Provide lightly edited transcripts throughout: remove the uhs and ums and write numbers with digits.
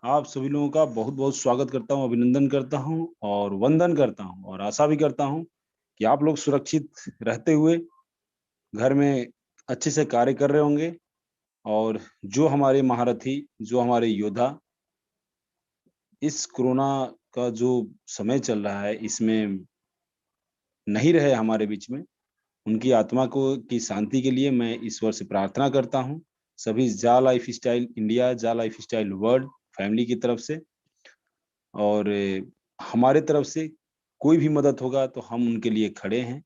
आप सभी लोगों का बहुत-बहुत स्वागत करता हूँ, अभिनंदन करता हूँ और वंदन करता हूँ और आशा भी करता हूँ कि आप लोग सुरक्षित रहते हुए घर में अच्छे से कार्य कर रहे होंगे और जो हमारे महारथी, जो हमारे योद्धा इस कोरोना का जो समय चल रहा है, इसमें नहीं रहे हमारे बीच में, उनकी आत्मा को की शांति के लिए मैं ईश्वर से प्रार्थना करता हूँ। सभी जा लाइफ़स्टाइल इंडिया, जा लाइफ़स्टाइल वर्ल्ड फैमिली की तरफ से और हमारे तरफ से कोई भी मदद होगा तो हम उनके लिए खड़े हैं।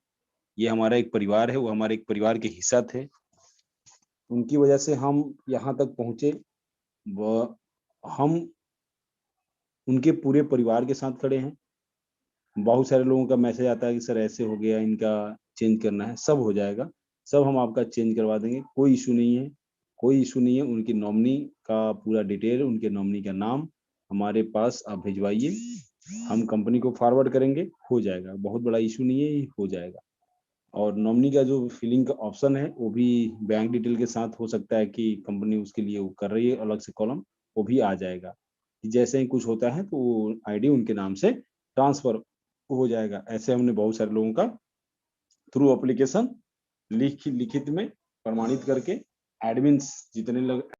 ये हमारा एक परिवार है, वो हमारे एक परिवार के हिस्सा थे। उनकी वजह से हम यहाँ तक पहुँचे। व हम उनके पूरे परिवार के साथ खड़े हैं। बहुत सारे लोगों का मैसेज आता है कि सर ऐसे हो गया, इनका चेंज करना है, सब हो जाएगा। सब हम आपका चेंज करवा देंगे, कोई इश्यू नहीं है। कोई इश्यू नहीं है, उनकी नॉमिनी का पूरा डिटेल, उनके नॉमिनी का नाम हमारे पास आप भिजवाइए। हम कंपनी को फॉरवर्ड करेंगे, हो जाएगा। बहुत बड़ा इश्यू नहीं है, ये हो जाएगा। और नॉमिनी का जो फिलिंग का ऑप्शन है, वो भी बैंक डिटेल के साथ हो सकता है कि कंपनी उसके लिए वो कर रही है अलग से कॉलम, वो भी आ जाएगा। जैसे ही कुछ होता है तो वो आईडी उनके नाम से ट्रांसफर हो जाएगा। ऐसे हमने बहुत सारे लोगों का थ्रू एप्लीकेशन लिखित में प्रमाणित करके एडमिन्स जितने लोग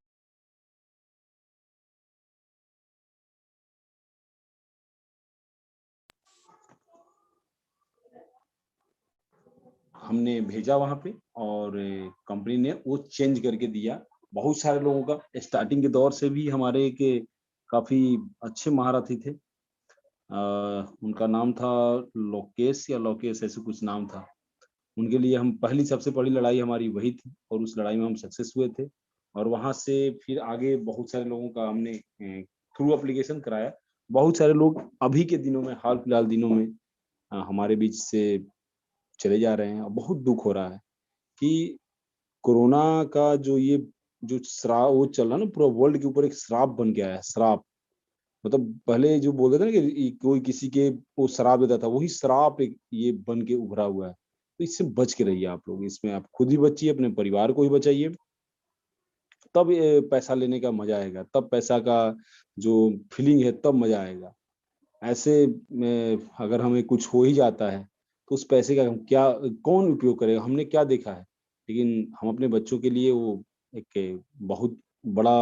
हमने भेजा वहाँ पे और कंपनी ने वो चेंज करके दिया। बहुत सारे लोगों का स्टार्टिंग के दौर से भी हमारे के काफ़ी अच्छे महारथी थे। उनका नाम था लोकेश या लोकेश ऐसे कुछ नाम था। उनके लिए हम पहली सबसे बड़ी लड़ाई हमारी वही थी और उस लड़ाई में हम सक्सेस हुए थे। और वहाँ से फिर आगे बहुत सारे लोगों का हमने थ्रू एप्लीकेशन कराया। बहुत सारे लोग अभी के दिनों में हाल-फिलहाल दिनों में हमारे बीच से चले जा रहे हैं और बहुत दुःख हो रहा है कि कोरोना का जो ये जो वो चल रहा है ना पूरा वर्ल्ड के ऊपर एक श्राप बन के आया है, श्राप। मतलब पहले जो बोलते थे ना कि कोई किसी के वो श्राप देता था, वही श्राप एक ये बन के उभरा हुआ है। तो इससे बच के रहिए आप लोग, इसमें आप खुद भी बचिए, अपने परिवार को भी बचाइए, तब ये पैसा लेने का मज़ा आएगा, तब पैसा का जो फीलिंग है तब मज़ा आएगा। ऐसे में अगर हमें कुछ हो ही जाता है, तो उस पैसे का हम क्या कौन उपयोग करेगा? हमने क्या देखा है? लेकिन हम अपने बच्चों के लिए वो एक बहुत बड़ा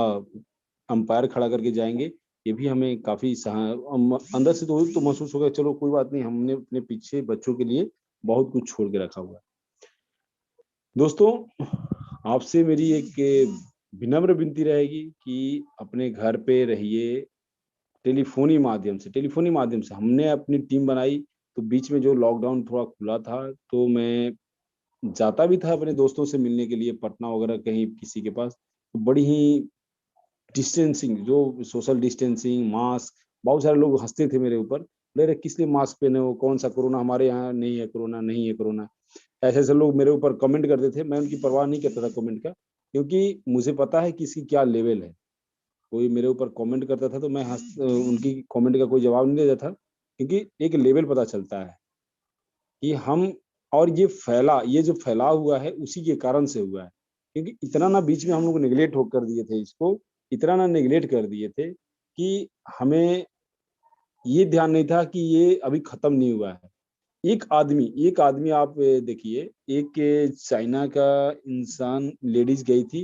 अंपायर खड़ा करके जाएँगे, ये भी हमें काफ़ी अंदर से तो महसूस होगा चलो कोई बात नहीं, हमने अपने पीछे बच्चों के लिए बहुत कुछ छोड़ के रखा हुआ है। दोस्तों, आपसे मेरी एक विनम्र विनती रहेगी कि अपने घर पे रहिए, टेलीफ़ोनी माध्यम से हमने अपनी टीम बनाई, तो बीच में जो लॉकडाउन थोड़ा खुला था, तो मैं जाता भी था अपने दोस्तों से मिलने के लिए पटना वगैरह कहीं किसी के पास। तो बड़ी ही डिस्टेंसिंग जो सोशल डिस्टेंसिंग, मास्क बहुत सारे लोग हँसते थे मेरे ऊपर। बोले, "अरे! किस लिए मास्क पहने हो? कौन-सा कोरोना हमारे यहाँ नहीं है कोरोना, नहीं है कोरोना।" ऐसे-ऐसे लोग मेरे ऊपर कमेंट करते थे, मैं उनकी परवाह नहीं करता था कमेंट का, क्योंकि मुझे पता है कि इसकी क्या लेवल है। कोई मेरे ऊपर कमेंट करता था तो मैं उनकी कमेंट का कोई जवाब नहीं देता था, क्योंकि एक लेवल पता चलता है कि हम और ये जो फैलाव हुआ है उसी के कारण से हुआ है। क्योंकि इतना ना बीच में हम लोग नेगलेक्ट हो कर दिए थे इसको, इतना ना नेगलेक्ट कर दिए थे कि हमें ये ध्यान नहीं था कि ये अभी खत्म नहीं हुआ है। एक आदमी आप देखिए, एक चाइना का इंसान लेडीज़ गई थी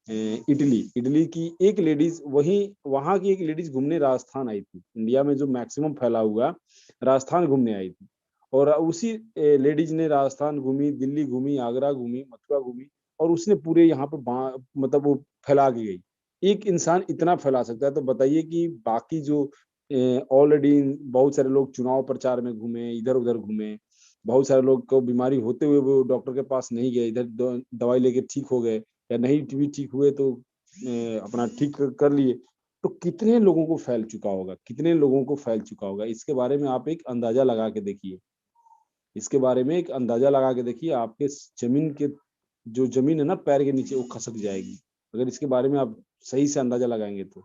इटली। इटली की एक लेडीज़ वहाँ की एक लेडीज़ घूमने राजस्थान आई थी। इंडिया में जो मैक्सिमम फैला हुआ, राजस्थान घूमने आई थी। और उसी लेडीज़ ने राजस्थान घूमी, दिल्ली घूमी, आगरा घूमी, मथुरा घूमी और उसने पूरे यहाँ पे मतलब वो फैला के गई। एक इंसान इतना फैला सकता है, तो बताइए कि बाकी जो ऑलरेडी बहुत सारे लोग चुनाव प्रचार में घूमे, इधर-उधर घूमे। बहुत सारे लोग को बीमारी होते हुए वो डॉक्टर के पास नहीं गए, इधर दवाई लेके ठीक हो गए या नहीं भी ठीक हुए तो अपना ठीक कर लिए। तो कितने लोगों को फैल चुका होगा, कितने लोगों को फैल चुका होगा, इसके बारे में आप एक अंदाज़ा लगा के देखिए। इसके बारे में एक अंदाज़ा लगा के देखिए, आपके ज़मीन के जो ज़मीन है ना पैर के नीचे वो खसक जाएगी। अगर इसके बारे में आप सही से अंदाज़ा लगाएँगे तो।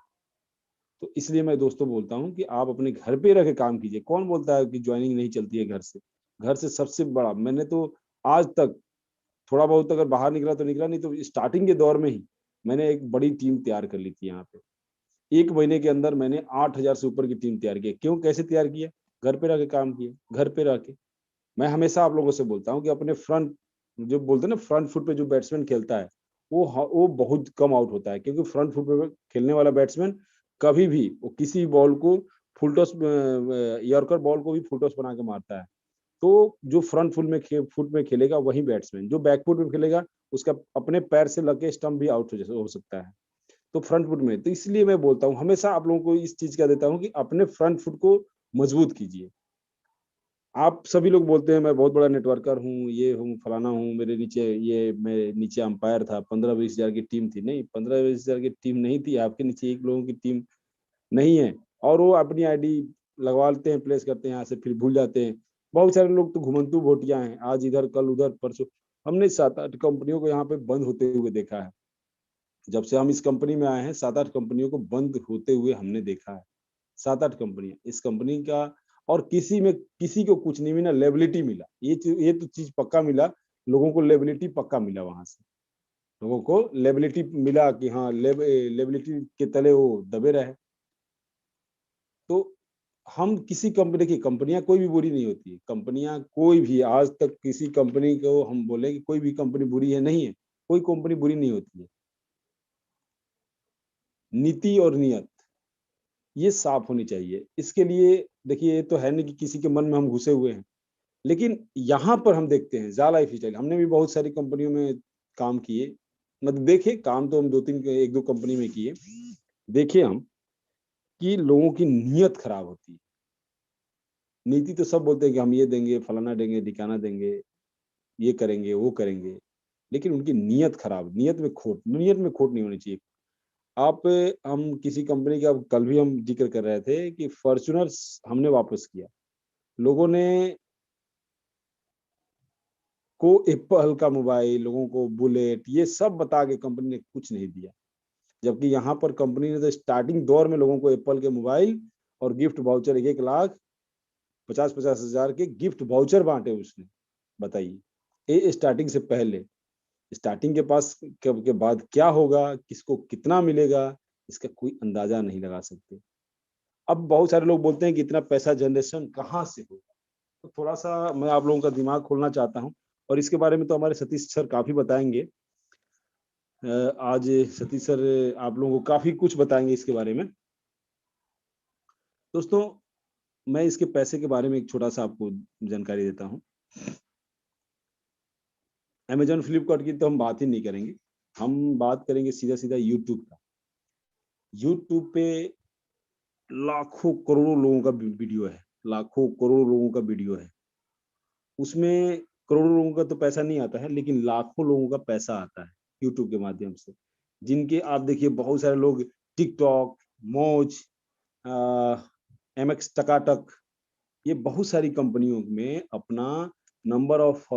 तो इसलिए मैं दोस्तों बोलता हूँ कि आप अपने घर पे रह के काम कीजिए। कौन बोलता है कि जॉइनिंग नहीं चलती है घर से? घर से सबसे बड़ा मैंने तो आज तक थोड़ा बहुत अगर बाहर निकला तो निकला, नहीं तो स्टार्टिंग के दौर में ही मैंने एक बड़ी टीम तैयार कर ली थी यहाँ पे। 1 महीने के अंदर मैंने 8,000 से ऊपर की टीम तैयार की। क्यों? कैसे तैयार किया? घर पे रह के काम किया, घर पे रह के। मैं हमेशा आप लोगों से बोलता हूँ कि अपने फ्रंट, जो बोलते हैं ना फ्रंट फुट पे जो बैट्समैन खेलता है, वो बहुत कम आउट होता है, क्योंकि फ्रंट फुट पे खेलने वाला बैट्समैन कभी भी वो किसी बॉल को फुल टॉस यॉर्कर बॉल को भी फुल टॉस बना के मारता है। तो जो फ्रंट फुट में खेलेगा वही बैट्समैन, जो बैक फुट में खेलेगा उसका अपने पैर से लग के स्टंप भी आउट हो सकता है। तो फ्रंट फुट में, तो इसलिए मैं बोलता हूँ हमेशा आप लोगों को इस चीज़ का देता हूँ कि अपने फ्रंट फुट को मजबूत कीजिए। आप सभी लोग बोलते हैं मैं बहुत बड़ा नेटवर्कर हूँ, ये हूँ, फलाना हूँ, मेरे नीचे अंपायर था, 15-20 हज़ार की टीम थी। नहीं, 15-20 हज़ार की टीम नहीं थी, आपके नीचे 1 लोगों की टीम नहीं है, और वो अपनी आईडी लगवाते हैं, प्लेस करते हैं यहाँ से, फिर भूल जाते हैं। बहुत सारे लोग तो घुमंतू भोटिया हैं, आज इधर, कल उधर, परसों। हमने 7-8 कंपनियों को यहाँ पे बंद होते हुए देखा है। जब से हम इस कंपनी में आए हैं, 7-8 कंपनियों को बंद होते हुए हमने देखा है। 7-8 कंपनियाँ। इस कंपनी का, और किसी को कुछ नहीं मिला, लेबिलिटी मिला। ये तो चीज़ पक्का मिला, लोगों को लेबिलिटी पक्का मिला वहाँ से। लोगों को लेबिलिटी मिला कि हाँ, लेबिलिटी के तले वो दबे रहे। तो हम किसी कंपनी की, कंपनियाँ कोई भी बुरी नहीं होती है। कंपनियाँ कोई भी आज तक किसी कंपनी को हम बोले कि कोई भी कंपनी बुरी है, नहीं है। कोई कंपनी बुरी नहीं होती है। नीति और नियत, ये साफ होनी चाहिए। इसके लिए देखिए, ये तो है नहीं कि किसी के मन में हम घुसे हुए हैं। लेकिन यहाँ पर हम देखते हैं ज़ा लाइफ़स्टाइल, हमने भी बहुत सारी कंपनियों में काम किए। मतलब देखे, काम तो हम 2-3 1-2 कंपनी में किए। देखे हम कि लोगों की नीयत खराब होती है। नीति तो सब बोलते हैं कि हम ये देंगे, फलाना देंगे, ढिकाना देंगे, ये करेंगे, वो करेंगे। लेकिन उनकी नीयत खराब, नीयत में खोट नहीं होनी चाहिए। आप हम किसी कंपनी का कल भी हम ज़िक्र कर रहे थे कि फॉर्च्यूनर्स हमने वापस किया। लोगों ने को एप्पल का मोबाइल, लोगों को बुलेट, ये सब बता के कंपनी ने कुछ नहीं दिया। जबकि यहाँ पर कंपनी ने तो स्टार्टिंग दौर में लोगों को एप्पल के मोबाइल और गिफ्ट वाउचर 1-1 लाख 50-50 हज़ार के गिफ्ट वाउचर बाँटे उसने, बताइए। ये स्टार्टिंग से पहले। स्टार्टिंग के पास के बाद क्या होगा, किसको कितना मिलेगा, इसका कोई अंदाज़ा नहीं लगा सकते। अब बहुत सारे लोग बोलते हैं कि इतना पैसा जनरेशन कहाँ से होगा? तो थोड़ा-सा मैं आप लोगों का दिमाग खोलना चाहता हूँ, और इसके बारे में तो हमारे सतीश सर काफ़ी बताएँगे। आज सतीश सर आप लोगों को काफ़ी कुछ बताएँगे इसके बारे में। दोस्तों, मैं इसके पैसे के बारे में एक छोटा-सा आपको जानकारी देता हूँ। अमेज़न, फ्लिपकार्ट की तो हम बात ही नहीं करेंगे। हम बात करेंगे सीधा-सीधा यूट्यूब का। यूट्यूब पे लाखों करोड़ों लोगों का वीडियो है, लाखों करोड़ों लोगों का वीडियो है। उसमें करोड़ों लोगों का तो पैसा नहीं आता है, लेकिन लाखों लोगों का पैसा आता है यूट्यूब के माध्यम से। जिनके आप देखिए बहुत सारे लोग टिकटॉक, मौज, अ, एमएक्स टकाटक, ये बहुत सारी कंपनियों में अपना नंबर ऑफ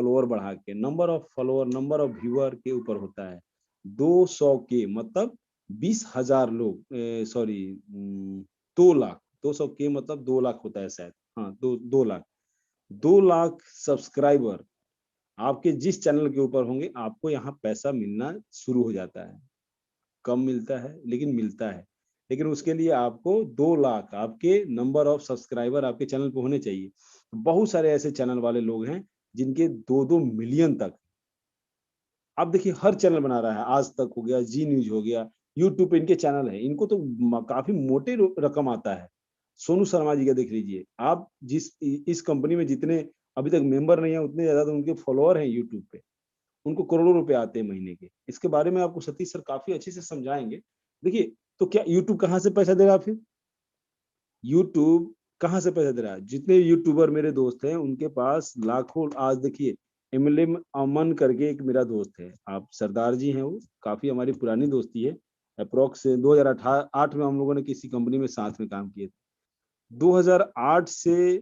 व्यूअर के ऊपर होता है। 200 के मतलब 20,000 लोग, सॉरी 2 लाख, 200 के मतलब 2 लाख होता है शायद। हाँ, 2 लाख। 2 लाख सब्सक्राइबर आपके जिस चैनल के ऊपर होंगे, आपको यहाँ पैसा मिलना शुरू हो जाता है। कम मिलता है, लेकिन मिलता है। लेकिन उसके लिए आपको 2 लाख आपके नंबर ऑफ सब्सक्राइबर आपके चैनल पे होने चाहिए। बहुत सारे ऐसे चैनल वाले लोग हैं, जिनके 2-2 मिलियन तक। आप देखिए हर चैनल बना रहा है, आज तक हो गया, जी न्यूज़ हो गया, यूट्यूब पे इनके चैनल है। इनको तो काफ़ी मोटे रकम आता है। सोनू शर्मा जी का देख लीजिए। आप इस कंपनी में जितने अभी तक मेंबर नहीं है, उतने ज़्यादा तो उनके फॉलोअर हैं यूट्यूब पे। उनको करोड़ों रुपए आते हैं महीने के। इसके बारे में आपको सतीश सर काफ़ी अच्छे से समझाएँगे। देखिए, तो क्या यूट्यूब कहाँ से पैसा दे रहा है फिर? यूट्यूब कहाँ से पैसा दे रहा है? जितने यूट्यूबर मेरे दोस्त हैं, उनके पास लाखों, आज देखिए एमएलएम अमन करके एक मेरा दोस्त है, आप सरदार जी हैं वो, काफ़ी हमारी पुरानी दोस्ती है। एप्रॉक्स 2008 में हम लोगों ने किसी कंपनी में साथ में काम किए थे। 2008 से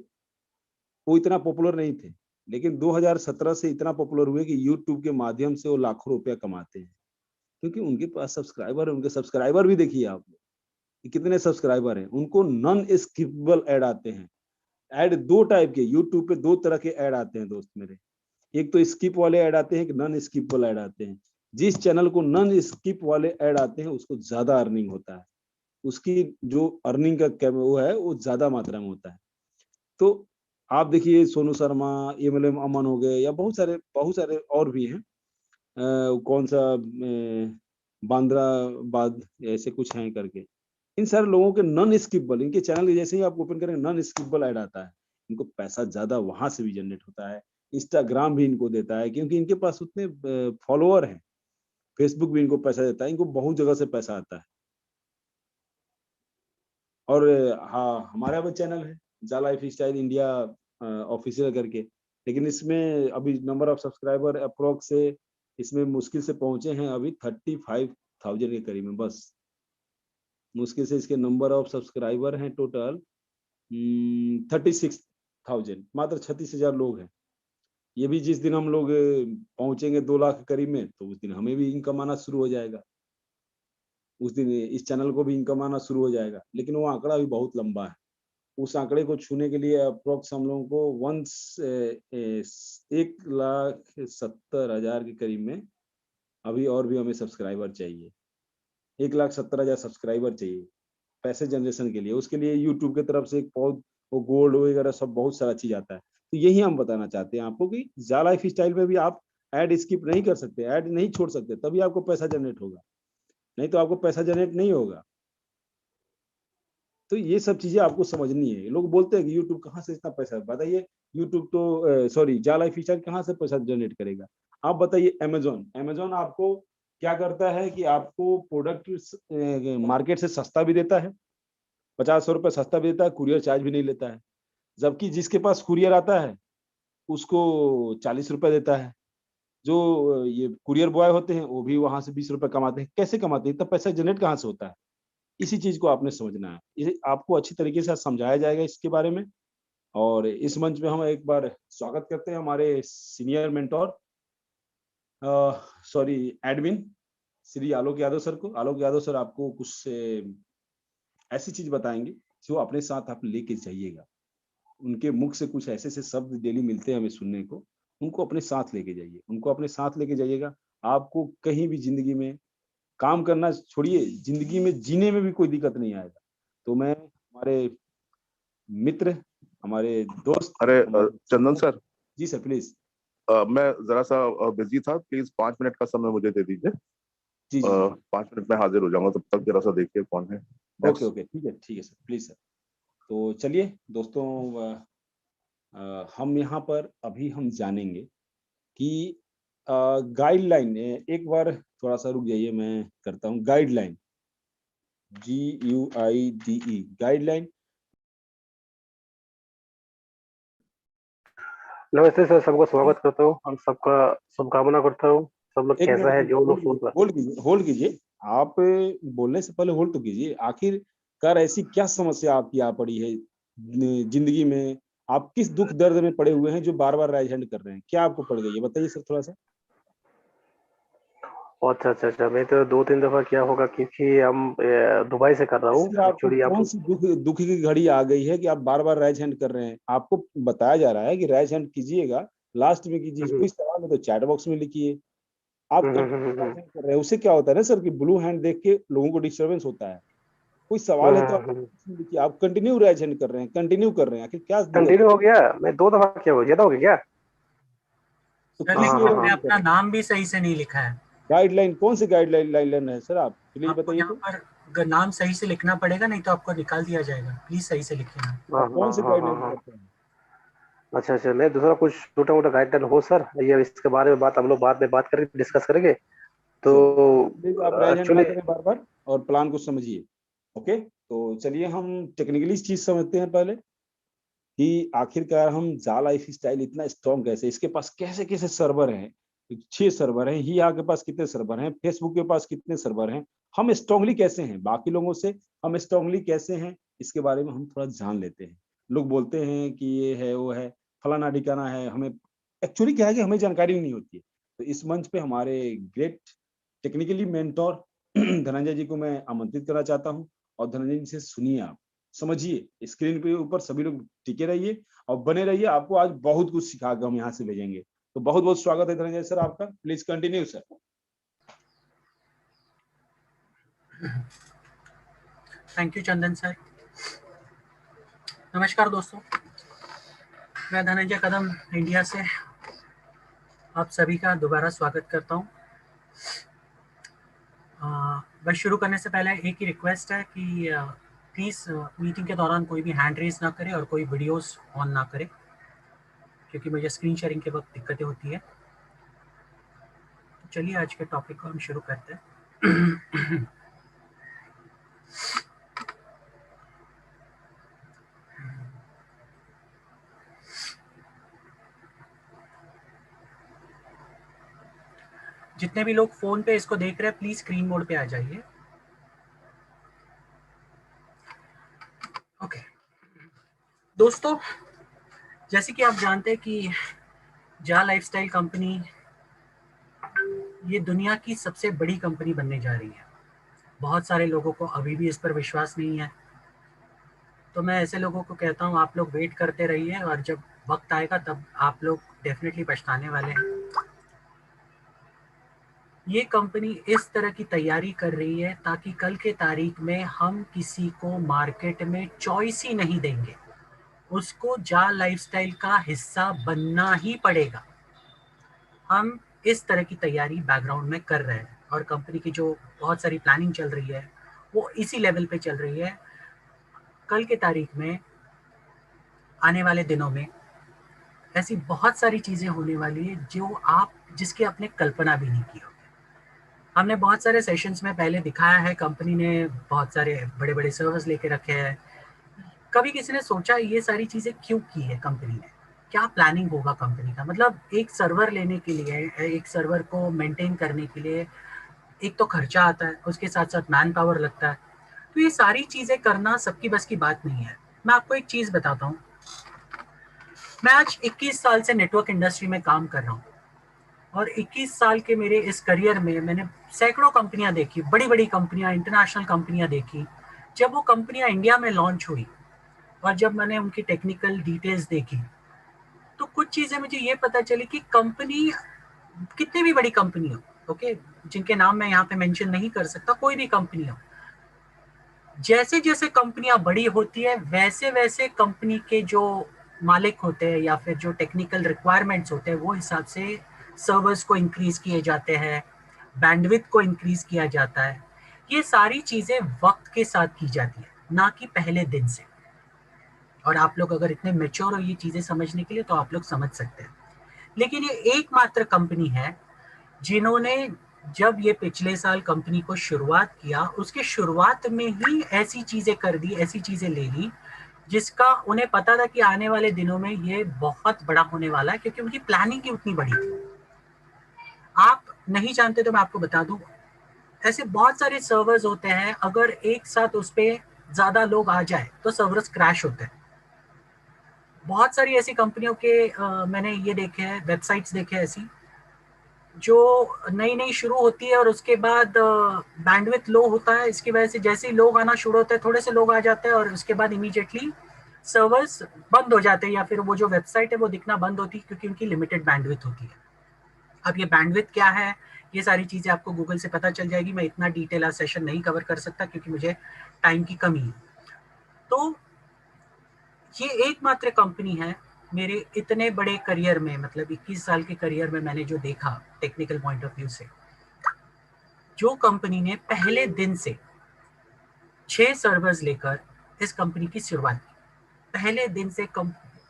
वो इतना पॉपुलर नहीं थे, लेकिन 2017 से इतना पॉपुलर हुए कि यूट्यूब के माध्यम से वो लाखों रुपया कमाते हैं। क्योंकि उनके पास सब्सक्राइबर है, उनके सब्सक्राइबर भी देखिए आप, कि कितने सब्सक्राइबर हैं। उनको नॉन स्किपेबल ऐड आते हैं। ऐड 2 टाइप के, यूट्यूब पे 2 तरह के ऐड आते हैं दोस्त मेरे। एक तो स्किप वाले ऐड आते हैं, एक नॉन स्किपेबल ऐड आते हैं। जिस चैनल को नॉन स्किप वाले ऐड आते हैं, उसको ज़्यादा अर्निंग होता है। उसकी जो अर्निंग का वो है वो ज्यादा मात्रा में होता है। तो आप देखिए सोनू शर्मा, एमएलएम अमन हो गए, या बहुत सारे और भी हैं। कौन सा बांद्रा बाद ऐसे कुछ हैं करके, इन सारे लोगों के नॉन स्किपेबल, इनके चैनल जैसे ही आप ओपन करेंगे नॉन स्किपेबल ऐड आता है। इनको पैसा ज्यादा वहां से भी जनरेट होता है। इंस्टाग्राम भी इनको देता है क्योंकि इनके पास उतने फॉलोअर हैं। फेसबुक भी इनको पैसा देता है, इनको बहुत जगह से पैसा आता है। और हाँ, हमारा भी चैनल है जा लाइफ स्टाइल इंडिया ऑफिशियल करके, लेकिन इसमें अभी नंबर ऑफ सब्सक्राइबर अप्रोक्स से इसमें मुश्किल से पहुंचे हैं अभी 35,000 के करीब में बस। मुश्किल से इसके नंबर ऑफ सब्सक्राइबर हैं टोटल 36,000, मात्र 36,000 लोग हैं। ये भी जिस दिन हम लोग पहुंचेंगे 2 लाख के करीब में, तो उस दिन हमें भी इनकम आना शुरू हो जाएगा। उस दिन इस चैनल को भी इनकम आना शुरू हो जाएगा, लेकिन वो आंकड़ा भी बहुत लंबा है। उस आंकड़े को छूने के लिए अप्रोक्स हम लोगों को 1,70,000 के करीब में अभी और भी हमें सब्सक्राइबर चाहिए। 1,70,000 सब्सक्राइबर चाहिए पैसे जनरेशन के लिए। उसके लिए यूट्यूब की तरफ से एक बहुत वो गोल्ड वगैरह सब बहुत सारा चीज आता है। तो यही हम बताना चाहते हैं आपको कि जा लाइफ स्टाइल में भी आप ऐड स्किप नहीं कर सकते, ऐड नहीं छोड़ सकते, तभी आपको पैसा जनरेट होगा, नहीं तो आपको पैसा जनरेट नहीं होगा। तो ये सब चीजें आपको समझनी है। लोग बोलते हैं कि यूट्यूब कहाँ से इतना पैसा, बताइए यूट्यूब तो सॉरी जा लाइफ स्टाइल कहाँ से पैसा जनरेट करेगा? आप बताइए। अमेजोन आपको क्या करता है कि आपको प्रोडक्ट मार्केट से सस्ता भी देता है, 50 रुपए सस्ता भी देता है, कुरियर चार्ज भी नहीं लेता है। जबकि जिसके पास कुरियर आता है उसको 40 रुपए देता है। जो ये कुरियर बॉय होते हैं वो भी वहां से 20 रुपए कमाते हैं। कैसे कमाते हैं? इतना पैसा जनरेट कहाँ से होता है? इसी चीज को आपने समझना है। इसे आपको अच्छी तरीके से समझाया जाएगा इसके बारे में। और इस मंच में हम एक बार स्वागत करते हैं हमारे senior mentor, sorry admin, Shri Alok Yadav sir को। आलोक यादव सर आपको कुछ ऐसी चीज बताएंगे जो अपने साथ आप लेके जाइएगा। उनके मुख से कुछ ऐसे ऐसे शब्द डेली मिलते हैं हमें सुनने को, उनको अपने साथ लेके जाइए, उनको अपने साथ लेके जाइएगा। आपको कहीं भी जिंदगी में काम करना छोड़िए, जिंदगी में जीने में भी कोई दिक्कत नहीं आएगा। तो मैं हमारे मित्र, हमारे दोस्त, अरे चंदन सर, जी सर प्लीज। मैं जरा सा बिजी था, प्लीज 5 मिनट का समय मुझे दे दीजिए। जी जी 5 मिनट में हाजिर हो जाऊंगा, तब तक जरा सा देखिए कौन है। ओके ओके ठीक है सर, प्लीज सर। तो चलिए दोस्तों, हम यहाँ पर अभी हम जानेंगे कि गाइडलाइन, एक बार थोड़ा सा रुक जाइए, मैं करता हूँ गाइडलाइन, GUIDE गाइडलाइन। नमस्ते सर, सबका स्वागत करता हूँ। हम सबका शुभकामना करता हूँ। सब लोग एक कैसा है, मिनट जो लोग सुन रहे होल्ड कीजिए। आप बोलने से पहले होल्ड तो कीजिए। आखिरकार ऐसी क्या समस्या आपकी आ पड़ी है जिंदगी में? आप किस दुख दर्द में पड़े हुए हैं जो बार बार राइज हैंड कर रहे हैं? क्या आपको पड़ गई है, बताइए सर थोड़ा सा। अच्छा, मैं तो 2-3 दफा क्या होगा, क्योंकि हम दुबई से कर रहा हूँ सर आपको एक्चुअली। कौन आप सी दुख की घड़ी आ गई है कि आप बार बार राइज हैंड कर रहे हैं? आपको बताया जा रहा है कि राइज हैंड कीजिएगा, लास्ट में कीजिए। कोई सवाल है तो चैट बॉक्स में लिखिए। आप कंटिन्यू राइज हैंड कर रहे हैं, उससे क्या होता है ना सर कि ब्लू हैंड देख के लोगों को डिस्टर्बेंस होता है। कोई सवाल है तो आप लिखिए। आप कंटिन्यू राइज हैंड कर रहे हैं, कंटिन्यू कर रहे हैं, आखिर क्या दिक्कत? कंटिन्यू हो गया। मैं 2 दफा क्या हो ज्यादा हो गया क्या? तो सर किस लेकिन लिए आपने राइज कर अपना रहे हैं? नाम भी सही से नहीं लिखा है। गाइडलाइन कौन सी गाइडलाइन है सर? आप प्लीज आपको बताइए यहाँ तो। पर नाम सही से लिखना पड़ेगा, नहीं तो आपको निकाल दिया जाएगा। प्लीज सही से लिखिए नाम। आप कौन सी गाइडलाइन करते हैं? अच्छा, मैं दूसरा कुछ छोटा मोटा गाइडलाइन हो सर, ये इसके बारे में बात हम लोग बाद में बात करेंगे, डिस्कस करेंगे। तो जी प्लीज आप राइज हैंड ना एक्चुअली करें बार बार, और प्लान को समझिए। ओके, तो चलिए हम टेक्निकली चीज समझते हैं पहले कि आखिरकार हम जा लाइफ स्टाइल इतना स्ट्रॉन्ग कैसे, इसके पास कैसे कैसे सर्वर हैं। 6 सर्वर हैं, हिया के पास कितने सर्वर हैं, फेसबुक के पास कितने सर्वर हैं, हम स्ट्रांगली कैसे हैं बाकी लोगों से, हम स्ट्रांगली कैसे हैं, इसके बारे में हम थोड़ा जान लेते हैं। लोग बोलते हैं कि ये है वो है, फलाना ठिकाना है, हमें एक्चुअली क्या है कि हमें जानकारी नहीं होती है। तो इस मंच पे हमारे ग्रेट टेक्निकली मेंटोर धनंजय जी को मैं आमंत्रित करना चाहता हूँ। और धनंजय जी से सुनिए, आप समझिए, स्क्रीन पे ऊपर सभी लोग टिके रहिए और बने रहिए। आपको आज बहुत कुछ सिखा के हम यहाँ से भेजेंगे। तो बहुत बहुत स्वागत है धनंजय सर आपका, please continue sir. Thank you Chandan sir. नमस्कार दोस्तों, मैं धनंजय कदम इंडिया से आप सभी का दोबारा स्वागत करता हूं। बस शुरू करने से पहले एक ही रिक्वेस्ट है कि प्लीज़ मीटिंग के दौरान कोई भी हैंड रेज ना करे और कोई वीडियोस ऑन ना करे, क्योंकि मुझे स्क्रीन शेयरिंग के वक्त दिक्कतें होती है। तो चलिए आज के टॉपिक को हम शुरू करते हैं। जितने भी लोग फोन पे इसको देख रहे हैं प्लीज स्क्रीन मोड पे आ जाइए। ओके दोस्तों, जैसे कि आप जानते हैं कि जा लाइफस्टाइल कंपनी ये दुनिया की सबसे बड़ी कंपनी बनने जा रही है। बहुत सारे लोगों को अभी भी इस पर विश्वास नहीं है, तो मैं ऐसे लोगों को कहता हूँ आप लोग वेट करते रहिए और जब वक्त आएगा तब आप लोग डेफिनेटली पछताने वाले हैं। ये कंपनी इस तरह की तैयारी कर रही है ताकि कल के तारीख में हम किसी को मार्केट में चॉइस ही नहीं देंगे, उसको जा लाइफस्टाइल का हिस्सा बनना ही पड़ेगा। हम इस तरह की तैयारी बैकग्राउंड में कर रहे हैं और कंपनी की जो बहुत सारी प्लानिंग चल रही है वो इसी लेवल पे चल रही है। कल के तारीख में आने वाले दिनों में ऐसी बहुत सारी चीज़ें होने वाली है जो आप जिसकी आपने कल्पना भी नहीं की होगी। हमने बहुत सारे सेशंस में पहले दिखाया है, कंपनी ने बहुत सारे बड़े बड़े सर्वर्स लेके रखे हैं। कभी किसी ने सोचा ये सारी चीज़ें क्यों की है कंपनी ने, क्या प्लानिंग होगा कंपनी का? मतलब एक सर्वर लेने के लिए, एक सर्वर को मेंटेन करने के लिए एक तो खर्चा आता है, उसके साथ साथ मैन पावर लगता है। तो ये सारी चीज़ें करना सबकी बस की बात नहीं है। मैं आपको एक चीज़ बताता हूँ, मैं आज 21 साल से नेटवर्क इंडस्ट्री में काम कर रहा हूँ और 21 साल के मेरे इस करियर में मैंने सैकड़ों कंपनियां देखी, बड़ी बड़ी कंपनियां, इंटरनेशनल कंपनियां देखी। जब वो कंपनियां इंडिया में लॉन्च हुई और जब मैंने उनकी टेक्निकल डिटेल्स देखी तो कुछ चीज़ें मुझे ये पता चली कि कंपनी कितनी भी बड़ी कंपनी हो, ओके, जिनके नाम मैं यहाँ पे मेंशन नहीं कर सकता, कोई भी कंपनी हो, जैसे जैसे कंपनियां बड़ी होती है वैसे वैसे कंपनी के जो मालिक होते हैं या फिर जो टेक्निकल रिक्वायरमेंट्स होते हैं वो हिसाब से सर्वर्स को इंक्रीज किए जाते हैं, बैंडविड्थ को इंक्रीज किया जाता है। ये सारी चीजें वक्त के साथ की जाती है, ना कि पहले दिन से। और आप लोग अगर इतने मेच्योर हो ये चीजें समझने के लिए तो आप लोग समझ सकते हैं। लेकिन ये एकमात्र कंपनी है जिन्होंने जब ये पिछले साल कंपनी को शुरुआत किया उसके शुरुआत में ही ऐसी चीजें कर दी, ऐसी चीजें ले ली जिसका उन्हें पता था कि आने वाले दिनों में ये बहुत बड़ा होने वाला है, क्योंकि उनकी प्लानिंग ही उतनी बड़ी थी। आप नहीं जानते तो मैं आपको बता दूं, ऐसे बहुत सारे सर्वर्स होते हैं, अगर एक साथ उस पर ज्यादा लोग आ जाए तो सर्वर्स क्रैश होते हैं। बहुत सारी ऐसी कंपनियों के मैंने ये देखे हैं, वेबसाइट्स देखे ऐसी जो नई नई शुरू होती है और उसके बाद बैंडविड्थ लो होता है। इसकी वजह से जैसे ही लोग आना शुरू होते हैं, थोड़े से लोग आ जाते हैं और उसके बाद इमीडिएटली सर्वर्स बंद हो जाते हैं या फिर वो जो वेबसाइट है वो दिखना बंद होती है क्योंकि उनकी लिमिटेड बैंडविड्थ होती है। अब ये बैंडविड्थ क्या है, ये सारी चीज़ें आपको गूगल से पता चल जाएगी। मैं इतना डिटेल आज सेशन नहीं कवर कर सकता क्योंकि मुझे टाइम की कमी है। तो ये एकमात्र कंपनी है मेरे इतने बड़े करियर में, मतलब 21 साल के करियर में मैंने जो देखा टेक्निकल पॉइंट ऑफ व्यू से, जो कंपनी ने पहले दिन से 6 सर्वर्स लेकर इस कंपनी की शुरुआत की। पहले दिन से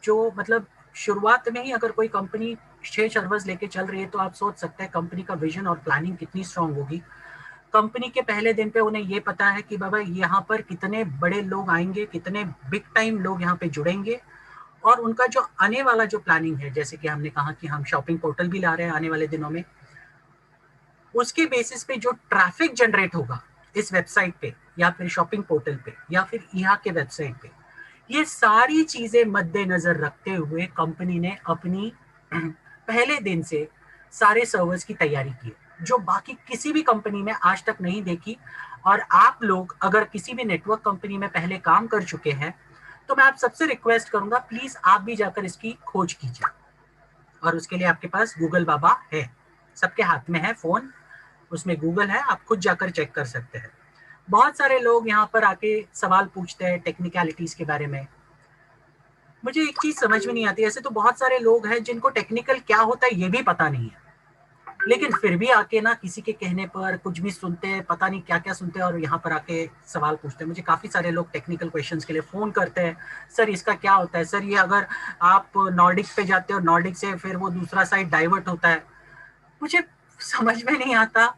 जो मतलब शुरुआत में ही अगर कोई कंपनी 6 सर्वर्स लेके चल रही है तो आप सोच सकते हैं कंपनी का विजन और प्लानिंग कितनी स्ट्रांग होगी। कंपनी के पहले दिन पे उन्हें ये पता है कि बाबा यहाँ पर कितने बड़े लोग आएंगे, कितने बिग टाइम लोग यहाँ पे जुड़ेंगे, और उनका जो आने वाला जो प्लानिंग है, जैसे कि हमने कहा कि हम शॉपिंग पोर्टल भी ला रहे हैं आने वाले दिनों में, उसके बेसिस पे जो ट्रैफिक जनरेट होगा इस वेबसाइट पे या फिर शॉपिंग पोर्टल पे या फिर यहाँ के वेबसाइट पे, ये सारी चीजें मद्देनजर रखते हुए कंपनी ने अपनी पहले दिन से सारे सर्वर्स की तैयारी की जो बाकी किसी भी कंपनी में आज तक नहीं देखी। और आप लोग अगर किसी भी नेटवर्क कंपनी में पहले काम कर चुके हैं तो मैं आप सबसे रिक्वेस्ट करूंगा प्लीज आप भी जाकर इसकी खोज कीजिए। और उसके लिए आपके पास गूगल बाबा है, सबके हाथ में है फोन, उसमें गूगल है, आप खुद जाकर चेक कर सकते हैं। बहुत सारे लोग यहाँ पर आके सवाल पूछते हैं टेक्निकलिटीज के बारे में। मुझे एक चीज समझ में नहीं आती, ऐसे तो बहुत सारे लोग हैं जिनको टेक्निकल क्या होता है ये भी पता नहीं है, लेकिन फिर भी आके ना किसी के कहने पर कुछ भी सुनते हैं, पता नहीं क्या क्या सुनते हैं और यहाँ पर आके सवाल पूछते हैं। मुझे काफी सारे लोग टेक्निकल क्वेश्चंस के लिए फोन करते हैं, सर इसका क्या होता है, सर ये अगर आप नॉर्डिक पे जाते हो, नॉर्डिक से फिर वो दूसरा साइड डाइवर्ट होता है। मुझे समझ में नहीं आता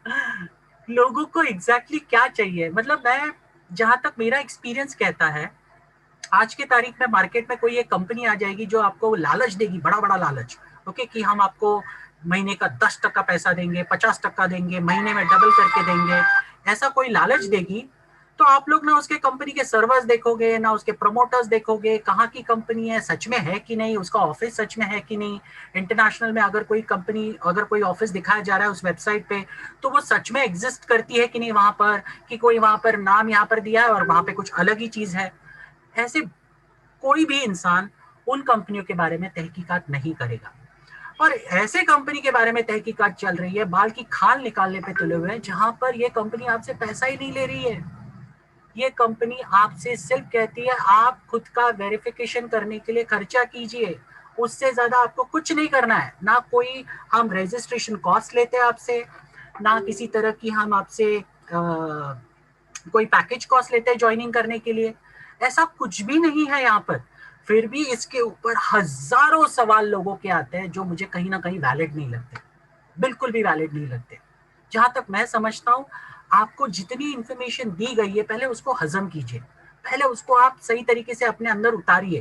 लोगों को एग्जैक्टली क्या चाहिए। मतलब मैं, जहां तक मेरा एक्सपीरियंस कहता है, आज के तारीख में मार्केट में कोई एक कंपनी आ जाएगी जो आपको लालच देगी, बड़ा बड़ा लालच, ओके, कि हम आपको महीने का 10% पैसा देंगे, 50% देंगे, महीने में डबल करके देंगे, ऐसा कोई लालच देगी, तो आप लोग ना उसके कंपनी के सर्वर्स देखोगे, ना उसके प्रमोटर्स देखोगे, कहाँ की कंपनी है, सच में है कि नहीं, उसका ऑफिस सच में है कि नहीं, इंटरनेशनल में अगर कोई कंपनी, अगर कोई ऑफिस दिखाया जा रहा है उस वेबसाइट पे, तो वो सच में एग्जिस्ट करती है कि नहीं वहां पर, कि कोई वहां पर नाम यहाँ पर दिया है और वहां पे कुछ अलग ही चीज है। ऐसे कोई भी इंसान उन कंपनियों के बारे में तहकीकात नहीं करेगा। और ऐसे कंपनी के बारे में तहकीकात चल रही है बाल की खाल निकालने पे तुले हुए हैं, जहां पर ये कंपनी आपसे पैसा ही नहीं ले रही है। ये कंपनी आपसे सिर्फ कहती है आप खुद का वेरिफिकेशन करने के लिए खर्चा कीजिए, उससे ज्यादा आपको कुछ नहीं करना है। ना कोई हम रजिस्ट्रेशन कॉस्ट लेते हैं आपसे, ना किसी तरह की हम आपसे कोई पैकेज कॉस्ट लेते हैं ज्वाइनिंग करने के लिए, ऐसा कुछ भी नहीं है यहाँ पर। फिर भी इसके ऊपर हजारों सवाल लोगों के आते हैं जो मुझे कहीं ना कहीं वैलिड नहीं लगते, बिल्कुल भी वैलिड नहीं लगते। जहां तक मैं समझता हूँ, आपको जितनी इंफॉर्मेशन दी गई है पहले उसको हजम कीजिए, पहले उसको आप सही तरीके से अपने अंदर उतारिए,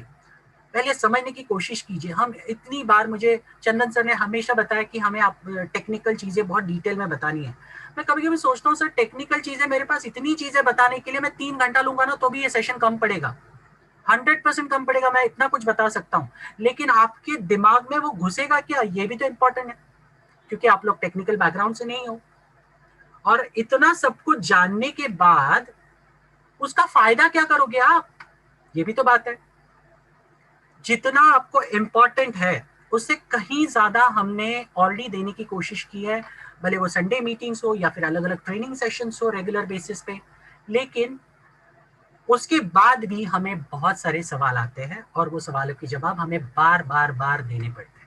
पहले समझने की कोशिश कीजिए। हम इतनी बार, मुझे चंदन सर ने हमेशा बताया कि हमें आप टेक्निकल चीजें बहुत डिटेल में बतानी है। मैं कभी कभी सोचता हूँ सर, टेक्निकल चीजें मेरे पास इतनी चीजें बताने के लिए मैं 3 घंटा लूंगा ना तो भी ये सेशन कम पड़ेगा, 100% कम पड़ेगा। मैं इतना कुछ बता सकता हूँ, लेकिन आपके दिमाग में वो घुसेगा क्या, ये भी तो इम्पोर्टेंट है, क्योंकि आप लोग टेक्निकल बैकग्राउंड से नहीं हो। और इतना सब कुछ जानने के बाद उसका फायदा क्या करोगे आप, ये भी तो बात है। जितना आपको इम्पोर्टेंट है उससे कहीं ज्यादा हमने ऑलरेडी देने की कोशिश की है, भले वो संडे मीटिंग्स हो या फिर अलग अलग ट्रेनिंग सेशंस हो रेगुलर बेसिस पे। लेकिन उसके बाद भी हमें बहुत सारे सवाल आते हैं और वो सवालों के जवाब हमें बार बार बार देने पड़ते हैं।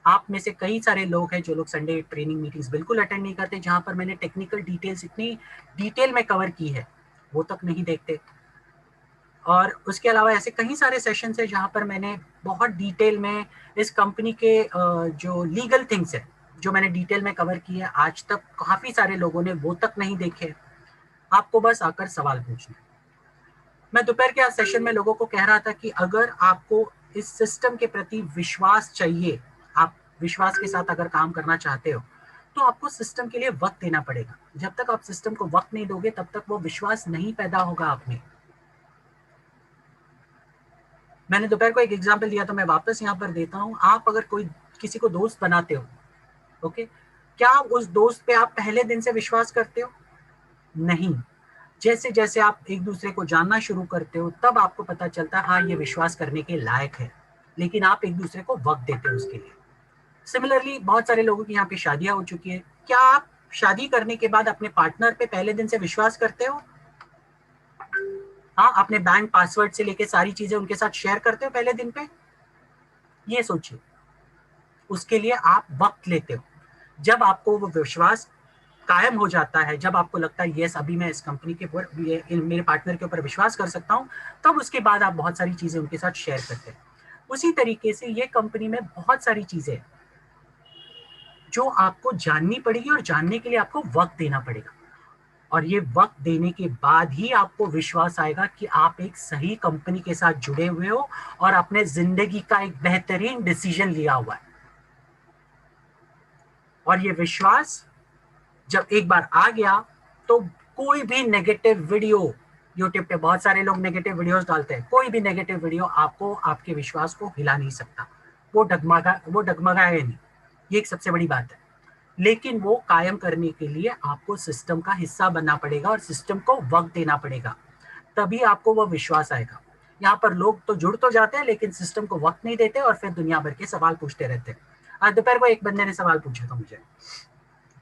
आप में से कई सारे लोग हैं जो लोग संडे ट्रेनिंग मीटिंग्स बिल्कुल अटेंड नहीं करते, जहां पर मैंने टेक्निकल डिटेल्स इतनी डिटेल में कवर की है वो तक नहीं देखते। और उसके अलावा ऐसे कई सारे सेशंस हैं जहां पर मैंने बहुत डिटेल में इस कंपनी के जो लीगल थिंग्स है जो मैंने डिटेल में कवर की है, आज तक काफी सारे लोगों ने वो तक नहीं देखे। आपको बस आकर सवाल पूछना। मैं दोपहर के आज सेशन में लोगों को कह रहा था कि अगर आपको इस सिस्टम के प्रति विश्वास चाहिए, आप विश्वास के साथ अगर काम करना चाहते हो, तो आपको सिस्टम के लिए वक्त देना पड़ेगा। जब तक आप सिस्टम को वक्त नहीं दोगे तब तक वो विश्वास नहीं पैदा होगा आप में। मैंने दोपहर को एक एग्जाम्पल दिया तो मैं वापस यहाँ पर देता हूँ। आप अगर कोई किसी को दोस्त बनाते हो, ओके, क्या उस दोस्त पे आप पहले दिन से विश्वास करते हो? नहीं। जैसे जैसे आप एक दूसरे को जानना शुरू करते हो तब आपको पता चलता है हाँ ये विश्वास करने के लायक है, लेकिन आप एक दूसरे को वक्त देते हो उसके लिए। सिमिलरली बहुत सारे लोगों की यहाँ पे शादियां हो चुकी है, क्या आप शादी करने के बाद अपने पार्टनर पे पहले दिन से विश्वास करते हो? हाँ, अपने बैंक पासवर्ड से लेके सारी चीजें उनके साथ शेयर करते हो पहले दिन पे? ये सोचिए। उसके लिए आप वक्त लेते हो। जब आपको वो विश्वास कायम हो जाता है, जब आपको लगता है यस अभी मैं इस कंपनी के ऊपर, मेरे पार्टनर के ऊपर विश्वास कर सकता हूं, तब उसके बाद आप बहुत सारी चीजें उनके साथ शेयर करते हैं। उसी तरीके से ये कंपनी में बहुत सारी चीजें जो आपको जाननी पड़ेगी और जानने के लिए आपको वक्त देना पड़ेगा। और ये वक्त देने के बाद ही आपको विश्वास आएगा कि आप एक सही कंपनी के साथ जुड़े हुए हो और अपने जिंदगी का एक बेहतरीन डिसीजन लिया हुआ है। और ये विश्वास जब एक बार आ गया तो कोई भी नेगेटिव वीडियो, यूट्यूब पे बहुत सारे लोग नेगेटिव वीडियोस डालते हैं, कोई भी नेगेटिव वीडियो आपको आपके विश्वास को हिला नहीं सकता। वो डगमगाएगा नहीं, ये एक सबसे बड़ी बात है। लेकिन वो कायम करने के लिए आपको सिस्टम का हिस्सा बनना पड़ेगा और सिस्टम को वक्त देना पड़ेगा, तभी आपको वो विश्वास आएगा। यहाँ पर लोग तो जुड़ तो जाते हैं लेकिन सिस्टम को वक्त नहीं देते और फिर दुनिया भर के सवाल पूछते रहते हैं। आज दोपहर को एक बंदे ने सवाल पूछा था मुझे,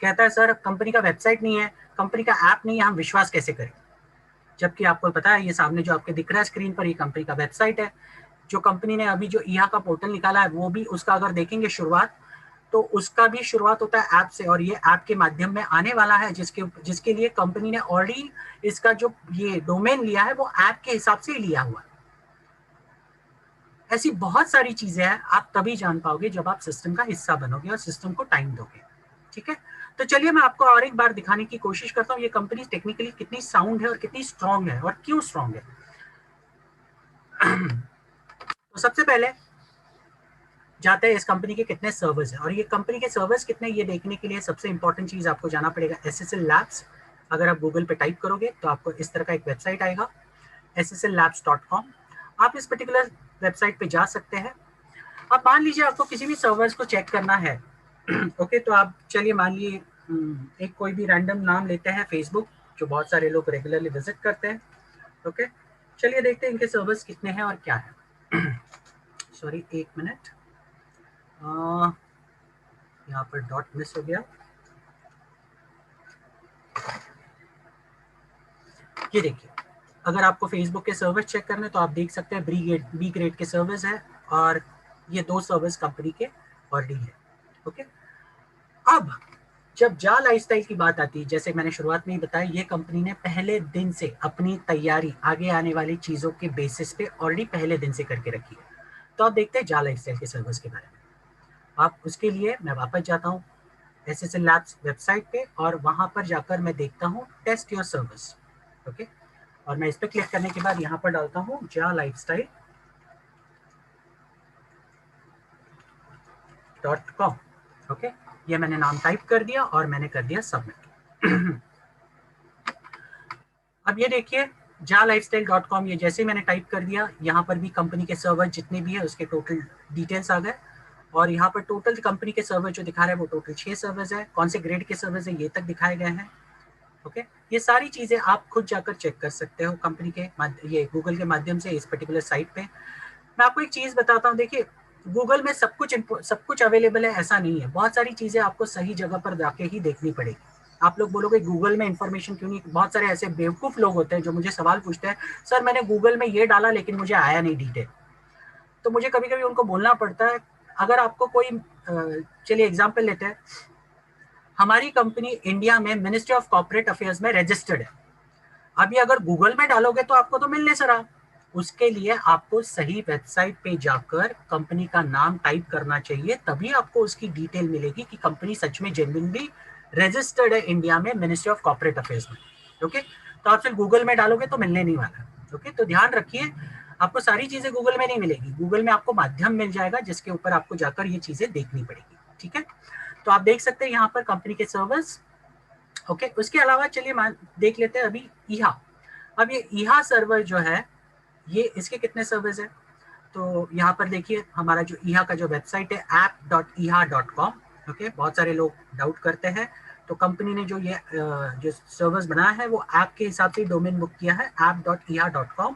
कहता है सर कंपनी का वेबसाइट नहीं है, कंपनी का ऐप नहीं है, हम विश्वास कैसे करें? जबकि आपको पता है ये सामने जो आपके दिख रहा है स्क्रीन पर, ये कंपनी का वेबसाइट है। जो कंपनी ने अभी जो ईहा का पोर्टल निकाला है वो भी उसका अगर देखेंगे शुरुआत, तो उसका भी शुरुआत होता है ऐप से, और ये ऐप के माध्यम में आने वाला है, जिसके लिए कंपनी ने ऑलरेडी इसका जो ये डोमेन लिया है वो ऐप के हिसाब से लिया हुआ है। ऐसी बहुत सारी चीजें हैं, आप तभी जान पाओगे जब आप सिस्टम का हिस्सा बनोगे और सिस्टम को टाइम दोगे। ठीक है, तो चलिए मैं आपको और एक बार दिखाने की कोशिश करता हूँ ये कंपनी टेक्निकली कितनी साउंड है और कितनी स्ट्रांग है, और क्यों स्ट्रांग है। तो सबसे पहले जाते हैं इस कंपनी के कितने सर्वर्स हैं, और ये कंपनी के सर्वर्स कितने, ये देखने के लिए सबसे इंपॉर्टेंट चीज आपको जाना पड़ेगा SSL Labs। अगर आप गूगल पे टाइप करोगे तो आपको इस तरह का एक वेबसाइट आएगा, SSLLabs.com। आप इस पर्टिकुलर वेबसाइट पे जा सकते हैं। अब मान लीजिए आपको किसी भी सर्वर्स को चेक करना है ओके, तो आप चलिए मान लिए एक कोई भी रैंडम नाम लेते हैं, फेसबुक, जो बहुत सारे लोग रेगुलरली विजिट करते हैं। ओके, चलिए देखते हैं इनके सर्वर्स कितने हैं और क्या है। सॉरी, एक मिनट, यहाँ पर डॉट मिस हो गया। ये देखिए, अगर आपको फेसबुक के सर्विस चेक करने तो आप देख सकते हैं बी ग्रेड के सर्विस है, और ये 2 सर्विस कंपनी के ऑलरेडी है। ओके, अब जब जा लाइफस्टाइल की बात आती है, जैसे मैंने शुरुआत में ही बताया, ये कंपनी ने पहले दिन से अपनी तैयारी आगे आने वाली चीजों के बेसिस पे ऑलरेडी पहले दिन से करके रखी है। तो आप देखते हैं जा लाइफस्टाइल के सर्विस के बारे में। आप उसके लिए मैं वापस जाता हूँ SSL Labs वेबसाइट पे, और वहां पर जाकर मैं देखता हूँ टेस्ट योर सर्विस। ओके, और मैं इस पर क्लिक करने के बाद यहाँ पर डालता हूँ ja.lifestyle.com। ओके, ये मैंने नाम टाइप कर दिया और मैंने कर दिया सबमिट। अब ये देखिए ja.lifestyle.com, ये जैसे मैंने टाइप कर दिया, यहाँ पर भी कंपनी के सर्वर जितने भी है उसके टोटल डिटेल्स आ गए, और यहाँ पर टोटल कंपनी के सर्वर जो दिखा रहा है वो टोटल 6 सर्वर्स है। कौन से ग्रेड के सर्वर्स है ये तक दिखाए गए हैं। ओके, ये सारी चीजें आप खुद जाकर चेक कर सकते हो कंपनी के ये गूगल के माध्यम से इस पर्टिकुलर साइट पे। मैं आपको एक चीज बताता हूँ, देखिए गूगल में सब कुछ अवेलेबल है ऐसा नहीं है, बहुत सारी चीजें आपको सही जगह पर जाके ही देखनी पड़ेगी। आप लोग बोलोगे गूगल में इंफॉर्मेशन क्यों नहीं, बहुत सारे ऐसे बेवकूफ लोग होते हैं जो मुझे सवाल पूछते हैं, सर मैंने गूगल में ये डाला लेकिन मुझे आया नहीं डिटेल। तो मुझे कभी कभी उनको बोलना पड़ता है, अगर आपको कोई चलिए एग्जाम्पल लेते हैं, हमारी कंपनी इंडिया में मिनिस्ट्री ऑफ कॉर्पोरेट अफेयर्स में रजिस्टर्ड है। अभी अगर गूगल में डालोगे तो आपको तो मिल नहीं सरा, उसके लिए आपको सही वेबसाइट पे जाकर कंपनी का नाम टाइप करना चाहिए, तभी आपको उसकी डिटेल मिलेगी कि कंपनी सच में जेन्युइनली रजिस्टर्ड है इंडिया में मिनिस्ट्री ऑफ कॉर्पोरेट अफेयर्स में। ओके, तो आप सिर्फ गूगल में डालोगे तो मिलने नहीं वाला। ओके, तो ध्यान रखिए, आपको सारी चीजें गूगल में नहीं मिलेगी, गूगल में आपको माध्यम मिल जाएगा जिसके ऊपर आपको जाकर ये चीजें देखनी पड़ेगी। ठीक है, तो आप देख सकते हैं यहाँ पर कंपनी के सर्वर्स। ओके, उसके अलावा चलिए देख लेते हैं अभी ईहा। अब ये ईहा सर्वर जो है, ये इसके कितने सर्वर्स है, तो यहाँ पर देखिए हमारा जो ईहा का जो वेबसाइट है app.eha.com। ओके, बहुत सारे लोग डाउट करते हैं, तो कंपनी ने जो ये जो सर्वर्स बनाया है वो ऐप के हिसाब से डोमेन बुक किया है app.eha.com,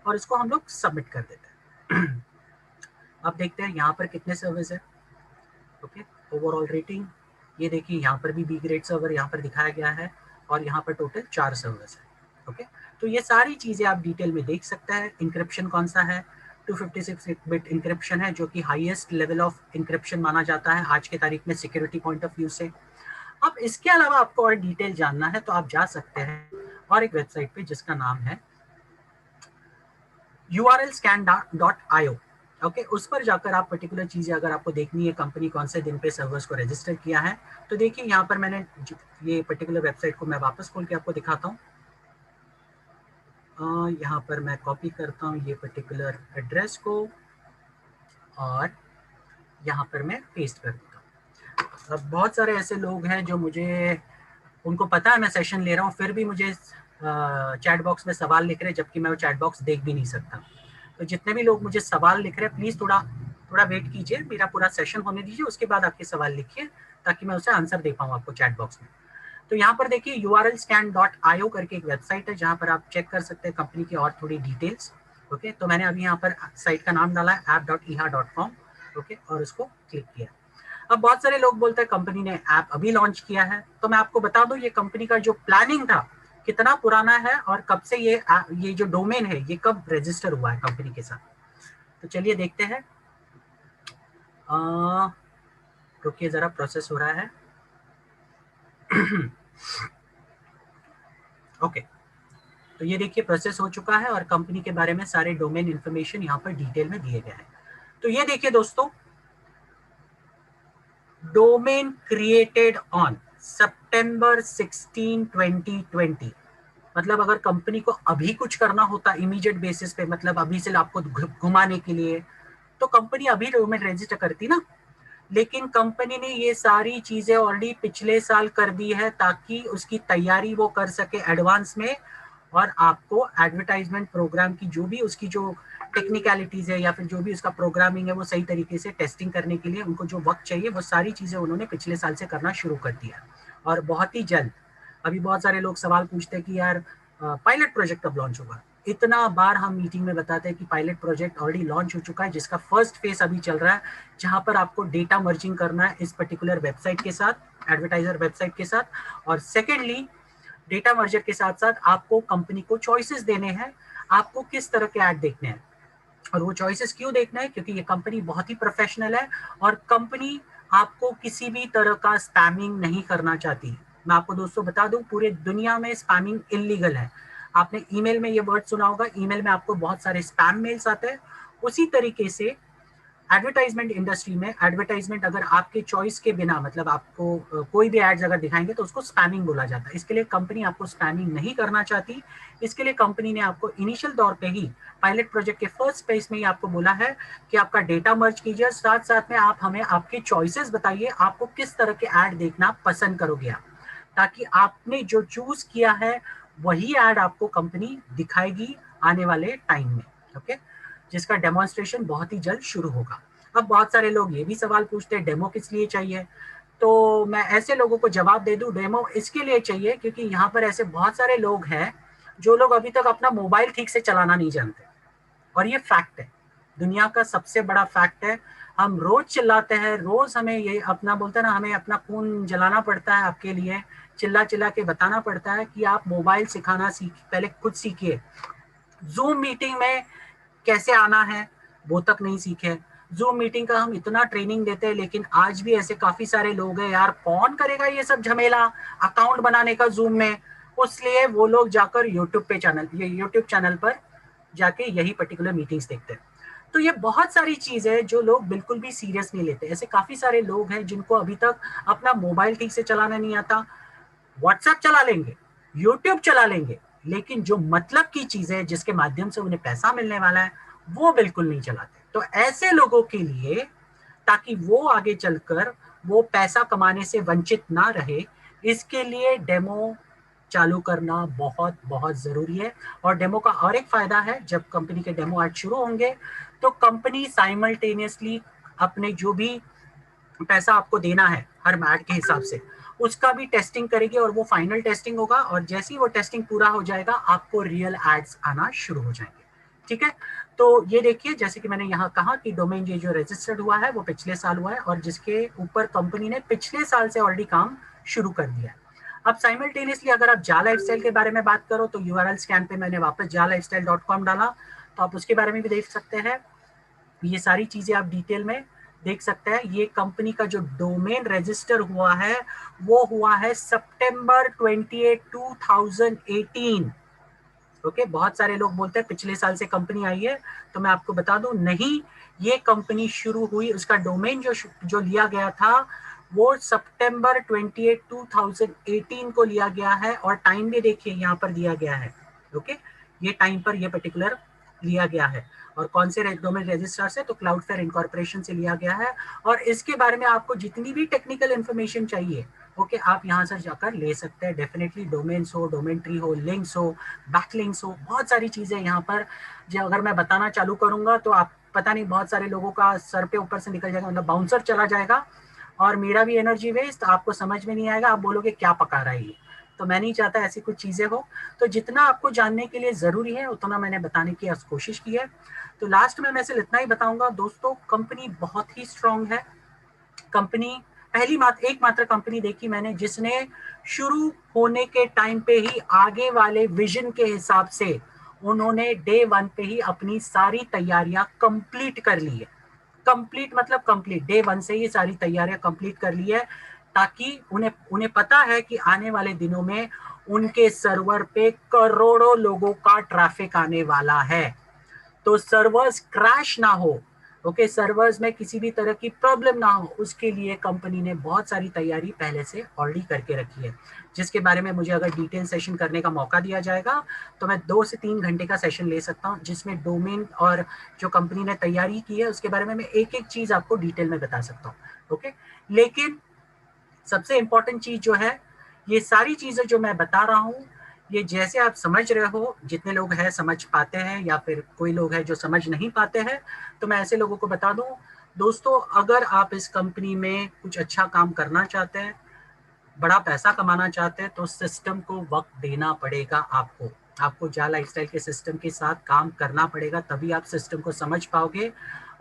और इसको हम लोग सबमिट कर देते हैं। अब देखते हैं यहाँ पर कितने सर्वर्स है। ओके, ओवरऑल रेटिंग, ये देखिए यहाँ पर भी बी ग्रेड सर्वर यहाँ पर दिखाया गया है, और यहाँ पर टोटल 4 सर्वर्स है। ओके, तो ये सारी चीजें आप डिटेल में देख सकते हैं। इंक्रिप्शन कौन सा है, 256 बिट इंक्रिप्शन है, जो कि हाईएस्ट लेवल ऑफ इंक्रिप्शन माना जाता है आज के तारीख में सिक्योरिटी पॉइंट ऑफ व्यू से। अब इसके अलावा आपको और डिटेल जानना है तो आप जा सकते हैं और एक वेबसाइट पे जिसका नाम है urlscan.io। ओके, उस पर जाकर आप पर्टिकुलर चीजें अगर आपको देखनी है, कंपनी कौन से दिन पे सर्वर्स को रजिस्टर किया है, तो देखिए यहाँ पर मैंने ये पर्टिकुलर वेबसाइट को मैं वापस खोल के आपको दिखाता हूँ। यहाँ पर मैं कॉपी करता हूँ ये पर्टिकुलर एड्रेस को, और यहाँ पर मैं पेस्ट कर देता हूँ। अब बहुत सारे ऐसे लोग हैं जो मुझे, उनको पता है मैं सेशन ले रहा हूँ, फिर भी मुझे चैट बॉक्स में सवाल लिख रहे हैं, जबकि मैं वो चैट बॉक्स देख भी नहीं सकता। तो जितने भी लोग मुझे सवाल लिख रहे हैं, प्लीज थोड़ा वेट कीजिए, मेरा पूरा सेशन होने दीजिए, उसके बाद आपके सवाल लिखिए ताकि मैं उसे आंसर दे पाऊँ आपको चैट बॉक्स में। तो यहाँ पर देखिए urlscan.io करके एक वेबसाइट है जहाँ पर आप चेक कर सकते हैं कंपनी की और थोड़ी डिटेल्स। ओके, तो मैंने अभी यहाँ पर साइट का नाम डाला है app.eha.com। ओके, और उसको क्लिक किया। अब बहुत सारे लोग बोलते हैं कंपनी ने ऐप अभी लॉन्च किया है, तो मैं आपको बता दूं ये कंपनी का जो प्लानिंग था कितना पुराना है और कब से ये जो डोमेन है ये कब रजिस्टर हुआ है कंपनी के साथ। तो चलिए देखते हैं। रुकिए जरा, प्रोसेस हो रहा है। ओके, तो ये देखिए प्रोसेस हो चुका है और कंपनी के बारे में सारे डोमेन इंफॉर्मेशन यहाँ पर डिटेल में दिए गए हैं। तो ये देखिए दोस्तों, डोमेन क्रिएटेड ऑन सितंबर 16, 2020। मतलब अगर कंपनी को अभी कुछ करना होता इमीडिएट बेसिस पे, मतलब अभी से आपको घुमाने के लिए, तो कंपनी अभी डोमेन रजिस्टर करती ना। लेकिन कंपनी ने ये सारी चीजें ऑलरेडी पिछले साल कर दी है ताकि उसकी तैयारी वो कर सके एडवांस में, और आपको एडवर्टाइजमेंट प्रोग्राम की जो भी उसकी जो टेक्निकलिटीज है या फिर जो भी उसका प्रोग्रामिंग है वो सही तरीके से टेस्टिंग करने के लिए उनको जो वक्त चाहिए वो सारी चीजें उन्होंने पिछले साल से करना शुरू कर दिया। और बहुत ही जल्द, अभी बहुत सारे लोग सवाल पूछते हैं कि यार पायलट प्रोजेक्ट कब लॉन्च होगा। इतना बार हम मीटिंग में बताते हैं कि पायलट प्रोजेक्ट ऑलरेडी लॉन्च हो चुका है, जिसका फर्स्ट फेज अभी चल रहा है, जहां पर आपको डेटा मर्जिंग करना है इस पर्टिकुलर वेबसाइट के साथ, एडवर्टाइजर वेबसाइट के साथ। और सेकेंडली, डेटा मर्जर के साथ साथ आपको कंपनी को चॉइसेस देने हैं, आपको किस तरह के ऐड देखने हैं। और वो चॉइसेस क्यों देखना है, क्योंकि ये कंपनी बहुत ही प्रोफेशनल है और कंपनी आपको किसी भी तरह का स्पैमिंग नहीं करना चाहती। मैं आपको दोस्तों बता दूं, पूरे दुनिया में स्पैमिंग इलीगल है। आपने ईमेल में ये वर्ड सुना होगा, ईमेल में आपको बहुत सारे स्पैम मेल्स आते हैं। उसी तरीके से एडवर्टाइजमेंट इंडस्ट्री में एडवर्टाइजमेंट अगर आपके चॉइस के बिना, मतलब आपको कोई भी एड्स अगर दिखाएंगे तो उसको स्पैमिंग बोला जाता है। इसके लिए कंपनी आपको स्पैमिंग नहीं करना चाहती। इसके लिए कंपनी ने आपको इनिशियल तौर पे ही पायलट प्रोजेक्ट के फर्स्ट फेज में ही आपको बोला है कि आपका डेटा मर्ज कीजिए, साथ साथ में आप हमें आपके चॉइसेस बताइए, आपको किस तरह के ऐड देखना पसंद करोगे आप, ताकि आपने जो चूज किया है वही ऐड आपको कंपनी दिखाएगी आने वाले टाइम में। ओके, जिसका डेमोन्स्ट्रेशन बहुत ही जल्द शुरू होगा। अब बहुत सारे लोग ये भी सवाल पूछते हैं डेमो किस लिए चाहिए, तो मैं ऐसे लोगों को जवाब दे दूं, डेमो इसके लिए चाहिए क्योंकि यहाँ पर ऐसे बहुत सारे लोग हैं जो लोग अभी तक अपना मोबाइल ठीक से चलाना नहीं जानते। और ये फैक्ट है, दुनिया का सबसे बड़ा फैक्ट है। हम रोज चिल्लाते हैं, रोज हमें ये अपना बोलते हैं ना, हमें अपना खून जलाना पड़ता है आपके लिए, चिल्ला चिल्ला के बताना पड़ता है कि आप मोबाइल सिखाना पहले खुद सीखिए। जूम मीटिंग में कैसे आना है वो तक नहीं सीखे। जूम मीटिंग का हम इतना ट्रेनिंग देते हैं, लेकिन आज भी ऐसे काफी सारे लोग हैं, यार कौन करेगा ये सब झमेला अकाउंट बनाने का जूम में। इसलिए वो लोग जाकर यूट्यूब चैनल पर जाके यही पर्टिकुलर मीटिंग्स देखते हैं। तो ये बहुत सारी चीज है जो लोग बिल्कुल भी सीरियस नहीं लेते। ऐसे काफी सारे लोग हैं जिनको अभी तक अपना मोबाइल ठीक से चलाना नहीं आता। व्हाट्सएप चला लेंगे, यूट्यूब चला लेंगे, लेकिन जो मतलब की चीजें जिसके माध्यम से उन्हें पैसा मिलने वाला है वो बिल्कुल नहीं चलाते। तो ऐसे लोगों के लिए, ताकि वो आगे चलकर वो पैसा कमाने से वंचित ना रहे, इसके लिए डेमो चालू करना बहुत बहुत जरूरी है। और डेमो का और एक फायदा है, जब कंपनी के डेमो ऐड शुरू होंगे तो कंपनी साइमल्टेनियसली अपने जो भी पैसा आपको देना है हर ऐड के हिसाब से उसका भी टेस्टिंग करेगी, और वो फाइनल टेस्टिंग होगा, और जैसे ही वो टेस्टिंग पूरा हो जाएगा आपको रियल एड्स आना शुरू हो जाएंगे। ठीक है, तो ये देखिए जैसे कि मैंने यहाँ कहा कि डोमेन ये जो रजिस्टर्ड हुआ है वो पिछले साल हुआ है, और जिसके ऊपर कंपनी ने पिछले साल से ऑलरेडी काम शुरू कर दिया है। अब साइमल्टेनियसली अगर आप जा लाइफस्टाइल के बारे में बात करो तो यूआरएल स्कैन पे मैंने वापस jalifestyle.com डाला, तो आप उसके बारे में भी देख सकते हैं। ये सारी चीजें आप डिटेल में देख सकते हैं। ये कंपनी का जो डोमेन रजिस्टर हुआ है वो हुआ है सितंबर 28, 2018। ओके, बहुत सारे लोग बोलते हैं पिछले साल से कंपनी आई है, तो मैं आपको बता दूं नहीं, ये कंपनी शुरू हुई, उसका डोमेन जो लिया गया था वो सितंबर 28, 2018 को लिया गया है, और टाइम भी देखिए यहाँ पर दिया गया है। ओके, ये टाइम पर ये पर्टिकुलर लिया गया है, और कौन से डोमेन रजिस्ट्रार से, तो क्लाउडफेयर इनकॉर्पोरेशन से लिया गया है। और इसके बारे में आपको जितनी भी टेक्निकल इंफॉर्मेशन चाहिए ओके आप यहाँ से जाकर ले सकते हैं। डेफिनेटली डोमेन्स हो, डोमेन ट्री हो, लिंक्स हो, बैकलिंक्स हो, बहुत सारी चीजें यहाँ पर जो अगर मैं बताना चालू करूंगा तो आप पता नहीं बहुत सारे लोगों का सर पे ऊपर से निकल जाएगा, मतलब बाउंसर चला जाएगा, और मेरा भी एनर्जी वेस्ट, आपको समझ में नहीं आएगा, आप बोलोगे क्या पका रहा है ये। तो मैं नहीं चाहता ऐसी कुछ चीजें हो। तो जितना आपको जानने के लिए जरूरी है उतना मैंने बताने की कोशिश की है। तो लास्ट में मैं सिर्फ इतना ही बताऊंगा दोस्तों, कंपनी बहुत ही स्ट्रांग है, कंपनी एकमात्र कंपनी देखी मैंने जिसने शुरू होने के टाइम पे ही आगे वाले विजन के हिसाब से उन्होंने डे 1 पे ही अपनी सारी तैयारियां कंप्लीट कर ली है। कंप्लीट मतलब कंप्लीट, डे 1 से ही सारी तैयारियां कंप्लीट कर ली है, ताकि उन्हें पता है कि आने वाले दिनों में उनके सर्वर पे करोड़ों लोगों का ट्रैफिक आने वाला है, तो सर्वर्स क्रैश ना हो, ओके, सर्वर्स में किसी भी तरह की प्रॉब्लम ना हो, उसके लिए कंपनी ने बहुत सारी तैयारी पहले से ऑलरेडी करके रखी है, जिसके बारे में मुझे अगर डिटेल सेशन करने का मौका दिया जाएगा तो मैं 2 से 3 घंटे का सेशन ले सकता हूं, जिसमें डोमेन और जो कंपनी ने तैयारी की है उसके बारे में मैं एक एक चीज आपको डिटेल में बता सकता हूँ। ओके, लेकिन सबसे इंपॉर्टेंट चीज जो है, ये सारी चीजें जो मैं बता रहा हूँ, ये जैसे आप समझ रहे हो, जितने लोग हैं समझ पाते हैं या फिर कोई लोग हैं जो समझ नहीं पाते हैं, तो मैं ऐसे लोगों को बता दूं, दोस्तों अगर आप इस कंपनी में कुछ अच्छा काम करना चाहते हैं, बड़ा पैसा कमाना चाहते हैं, तो सिस्टम को वक्त देना पड़ेगा। आपको जा लाइफस्टाइल के सिस्टम के साथ काम करना पड़ेगा, तभी आप सिस्टम को समझ पाओगे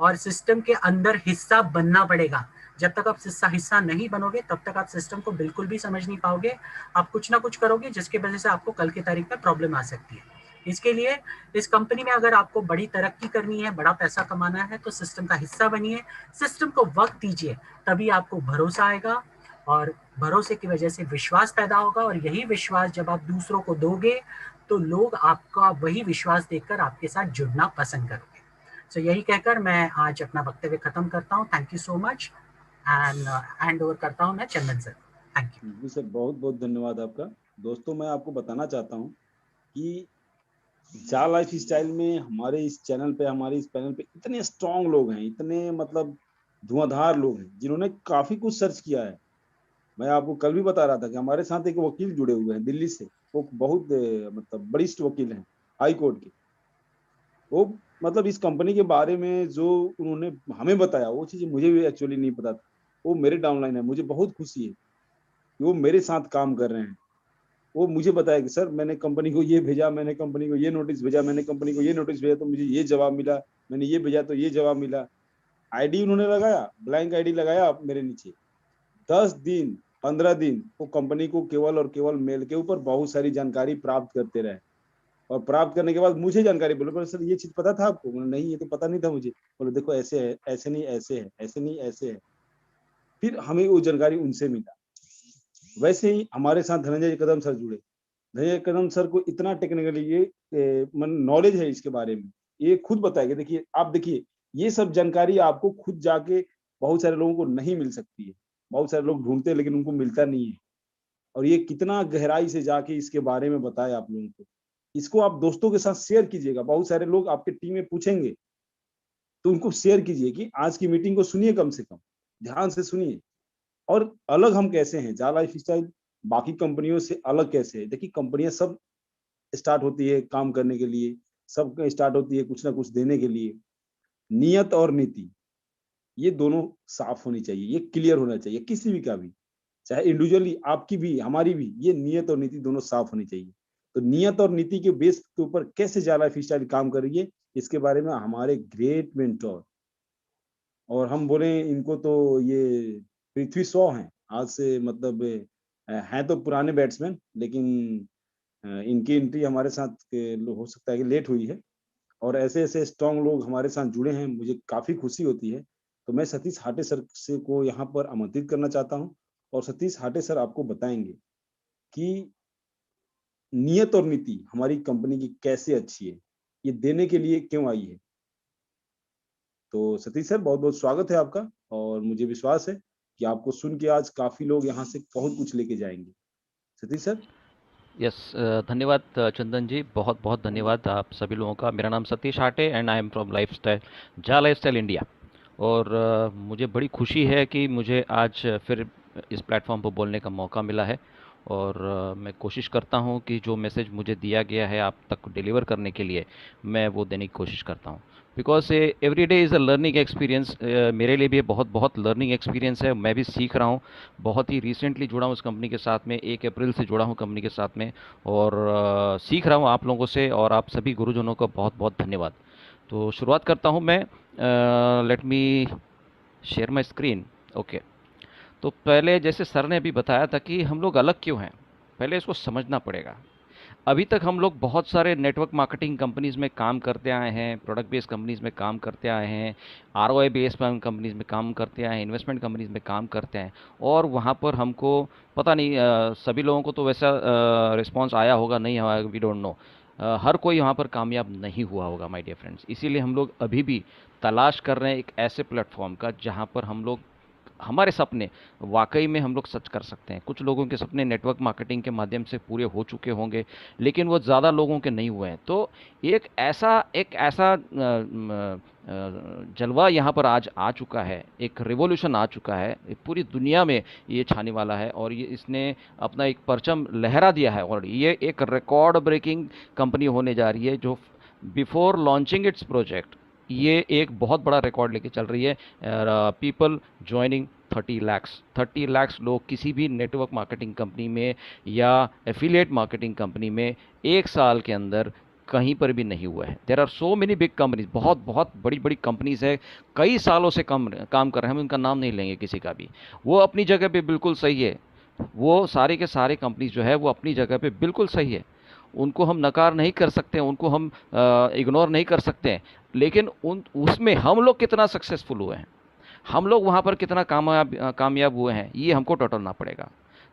और सिस्टम के अंदर हिस्सा बनना पड़ेगा। जब तक आप हिस्सा नहीं बनोगे तब तक आप सिस्टम को बिल्कुल भी समझ नहीं पाओगे। आप कुछ ना कुछ करोगे जिसकी वजह से आपको कल की तारीख में प्रॉब्लम आ सकती है। इसके लिए इस कंपनी में अगर आपको बड़ी तरक्की करनी है, बड़ा पैसा कमाना है, तो सिस्टम का हिस्सा बनिए, सिस्टम को वक्त दीजिए, तभी आपको भरोसा आएगा और भरोसे की वजह से विश्वास पैदा होगा, और यही विश्वास जब आप दूसरों को दोगे तो लोग आपका वही विश्वास देखकर आपके साथ जुड़ना पसंद करोगे। तो यही कहकर मैं आज अपना वक्तव्य खत्म करता हूँ। Thank you so much and hand over करता हूँ मैं Chandan sir. Thank you ji sir, बहुत बहुत धन्यवाद आपका। दोस्तों, मैं आपको बताना चाहता हूँ कि जा लाइफ स्टाइल में हमारे इस चैनल पे, हमारे इस पैनल पे इतने स्ट्रांग लोग हैं, इतने मतलब धुआंधार लोग हैं जिन्होंने काफी कुछ सर्च किया है। मैं आपको कल भी बता रहा था कि हमारे साथ एक वकील जुड़े हुए हैं दिल्ली से, वो बहुत मतलब वरिष्ठ वकील हैं हाई कोर्ट के। वो मतलब इस कंपनी के बारे में जो उन्होंने हमें बताया, वो चीज मुझे भी एक्चुअली नहीं पता था। वो मेरे डाउनलाइन है, मुझे बहुत खुशी है कि वो मेरे साथ काम कर रहे हैं। वो मुझे बताया कि सर मैंने कंपनी को ये भेजा, मैंने कंपनी को ये नोटिस भेजा, मैंने कंपनी को ये नोटिस भेजा तो मुझे ये जवाब मिला, मैंने ये भेजा तो ये जवाब मिला। आईडी उन्होंने लगाया, ब्लैंक आईडी लगाया मेरे नीचे। 10 दिन 15 दिन वो कंपनी को केवल और केवल मेल के ऊपर बहुत सारी जानकारी प्राप्त करते रहे, और प्राप्त करने के बाद मुझे जानकारी बोले सर ये चीज पता था आपको? बोले नहीं, ये तो पता नहीं था मुझे। बोले देखो ऐसे है, ऐसे नहीं ऐसे है, ऐसे नहीं ऐसे है। फिर हमें वो जानकारी उनसे मिला। वैसे ही हमारे साथ धनंजय कदम सर जुड़े। धनंजय कदम सर को इतना टेक्निकली ये नॉलेज है इसके बारे में, ये खुद बताएंगे। देखिए, आप देखिए, ये सब जानकारी आपको खुद जाके बहुत सारे लोगों को नहीं मिल सकती है। बहुत सारे लोग ढूंढते हैं लेकिन उनको मिलता नहीं है। और ये कितना गहराई से जाके इसके बारे में बताया आप लोगों को। इसको आप दोस्तों के साथ शेयर कीजिएगा। बहुत सारे लोग आपके टीम में पूछेंगे तो उनको शेयर कीजिए कि आज की मीटिंग को सुनिए, कम से कम ध्यान से सुनिए। और अलग हम कैसे हैं, जा लाइफ स्टाइल बाकी कंपनियों से अलग कैसे है। देखिए, कंपनियां सब स्टार्ट होती है काम करने के लिए, सब स्टार्ट होती है कुछ ना कुछ देने के लिए। नियत और नीति, ये दोनों साफ होनी चाहिए, ये क्लियर होना चाहिए किसी भी का भी, चाहे इंडिविजुअली आपकी भी हमारी भी। ये नियत और नीति दोनों साफ होनी चाहिए। तो नियत और नीति के बेस के ऊपर कैसे जा लाइफ स्टाइल काम कर रही है, इसके बारे में हमारे ग्रेट मेंटोर, और हम बोले इनको तो ये पृथ्वी शॉ हैं। आज से मतलब हैं तो पुराने बैट्समैन, लेकिन इनकी एंट्री हमारे साथ हो सकता है कि लेट हुई है। और ऐसे ऐसे स्ट्रॉन्ग लोग हमारे साथ जुड़े हैं, मुझे काफी खुशी होती है। तो मैं सतीश हाटे सर से को यहाँ पर आमंत्रित करना चाहता हूँ, और सतीश हाटे सर आपको बताएंगे कि नियत और नीति हमारी कंपनी की कैसे अच्छी है, ये देने के लिए क्यों आई है। तो सतीश सर, बहुत बहुत स्वागत है आपका, और मुझे विश्वास है कि आपको सुन के आज काफी लोग यहाँ से बहुत कुछ लेके जाएंगे। सतीश सर। यस, धन्यवाद चंदन जी, बहुत बहुत धन्यवाद आप सभी लोगों का। मेरा नाम Satish Hate and I am from lifestyle, जा लाइफस्टाइल इंडिया। और मुझे बड़ी खुशी है कि मुझे आज फिर इस प्लेटफॉर्म पर बोलने का मौका मिला है। और मैं कोशिश करता हूं कि जो मैसेज मुझे दिया गया है आप तक डिलीवर करने के लिए, मैं वो देने की कोशिश करता हूं। Because every day is a learning experience. मेरे लिए भी बहुत बहुत लर्निंग एक्सपीरियंस है। मैं भी सीख रहा हूँ। बहुत ही रिसेंटली जुड़ा हूँ उस कंपनी के साथ में, 1 अप्रैल से जुड़ा हूँ कंपनी के साथ में, और सीख रहा हूँ आप लोगों से। और आप सभी गुरुजनों का बहुत बहुत धन्यवाद। तो शुरुआत करता हूँ मैं। Let me share my screen. Okay, तो पहले जैसे सर ने अभी बताया था कि हम लोग अलग क्यों हैं, पहले इसको समझना पड़ेगा। अभी तक हम लोग बहुत सारे नेटवर्क मार्केटिंग कंपनीज़ में काम करते आए हैं, प्रोडक्ट बेस्ड कंपनीज़ में काम करते आए हैं, आरओआई बेस्ड कंपनीज़ में काम करते आए हैं, इन्वेस्टमेंट कंपनीज़ में काम करते हैं, और वहाँ पर हमको पता नहीं सभी लोगों को तो वैसा रिस्पॉन्स आया होगा नहीं आया, वी डोंट नो। हर कोई वहाँ पर कामयाब नहीं हुआ होगा माय डियर फ्रेंड्स। इसीलिए हम लोग अभी भी तलाश कर रहे हैं एक ऐसे प्लेटफॉर्म का जहाँ पर हम लोग हमारे सपने वाकई में हम लोग सच कर सकते हैं। कुछ लोगों के सपने नेटवर्क मार्केटिंग के माध्यम से पूरे हो चुके होंगे, लेकिन वो ज़्यादा लोगों के नहीं हुए हैं। तो एक ऐसा जलवा यहाँ पर आज आ चुका है, एक रिवॉल्यूशन आ चुका है, पूरी दुनिया में ये छाने वाला है, और ये इसने अपना एक परचम लहरा दिया है, और ये एक रिकॉर्ड ब्रेकिंग कंपनी होने जा रही है जो बिफोर लॉन्चिंग इट्स प्रोजेक्ट ये एक बहुत बड़ा रिकॉर्ड लेके चल रही है। पीपल ज्वाइनिंग 30 लाख लोग किसी भी नेटवर्क मार्केटिंग कंपनी में या एफिलिएट मार्केटिंग कंपनी में एक साल के अंदर कहीं पर भी नहीं हुआ है। There are so many big companies, बहुत बहुत बड़ी बड़ी कंपनीज है, कई सालों से काम कर रहे हैं, हम उनका नाम नहीं लेंगे किसी का भी। वो अपनी जगह पे बिल्कुल सही है, वो सारे के सारे कंपनीज जो है वो अपनी जगह पे बिल्कुल सही है, उनको हम नकार नहीं कर सकते, उनको हम इग्नोर नहीं कर सकते, लेकिन उसमें हम लोग कितना सक्सेसफुल हुए हैं, हम लोग वहाँ पर कितना कामयाब हुए हैं, ये हमको टटोलना पड़ेगा।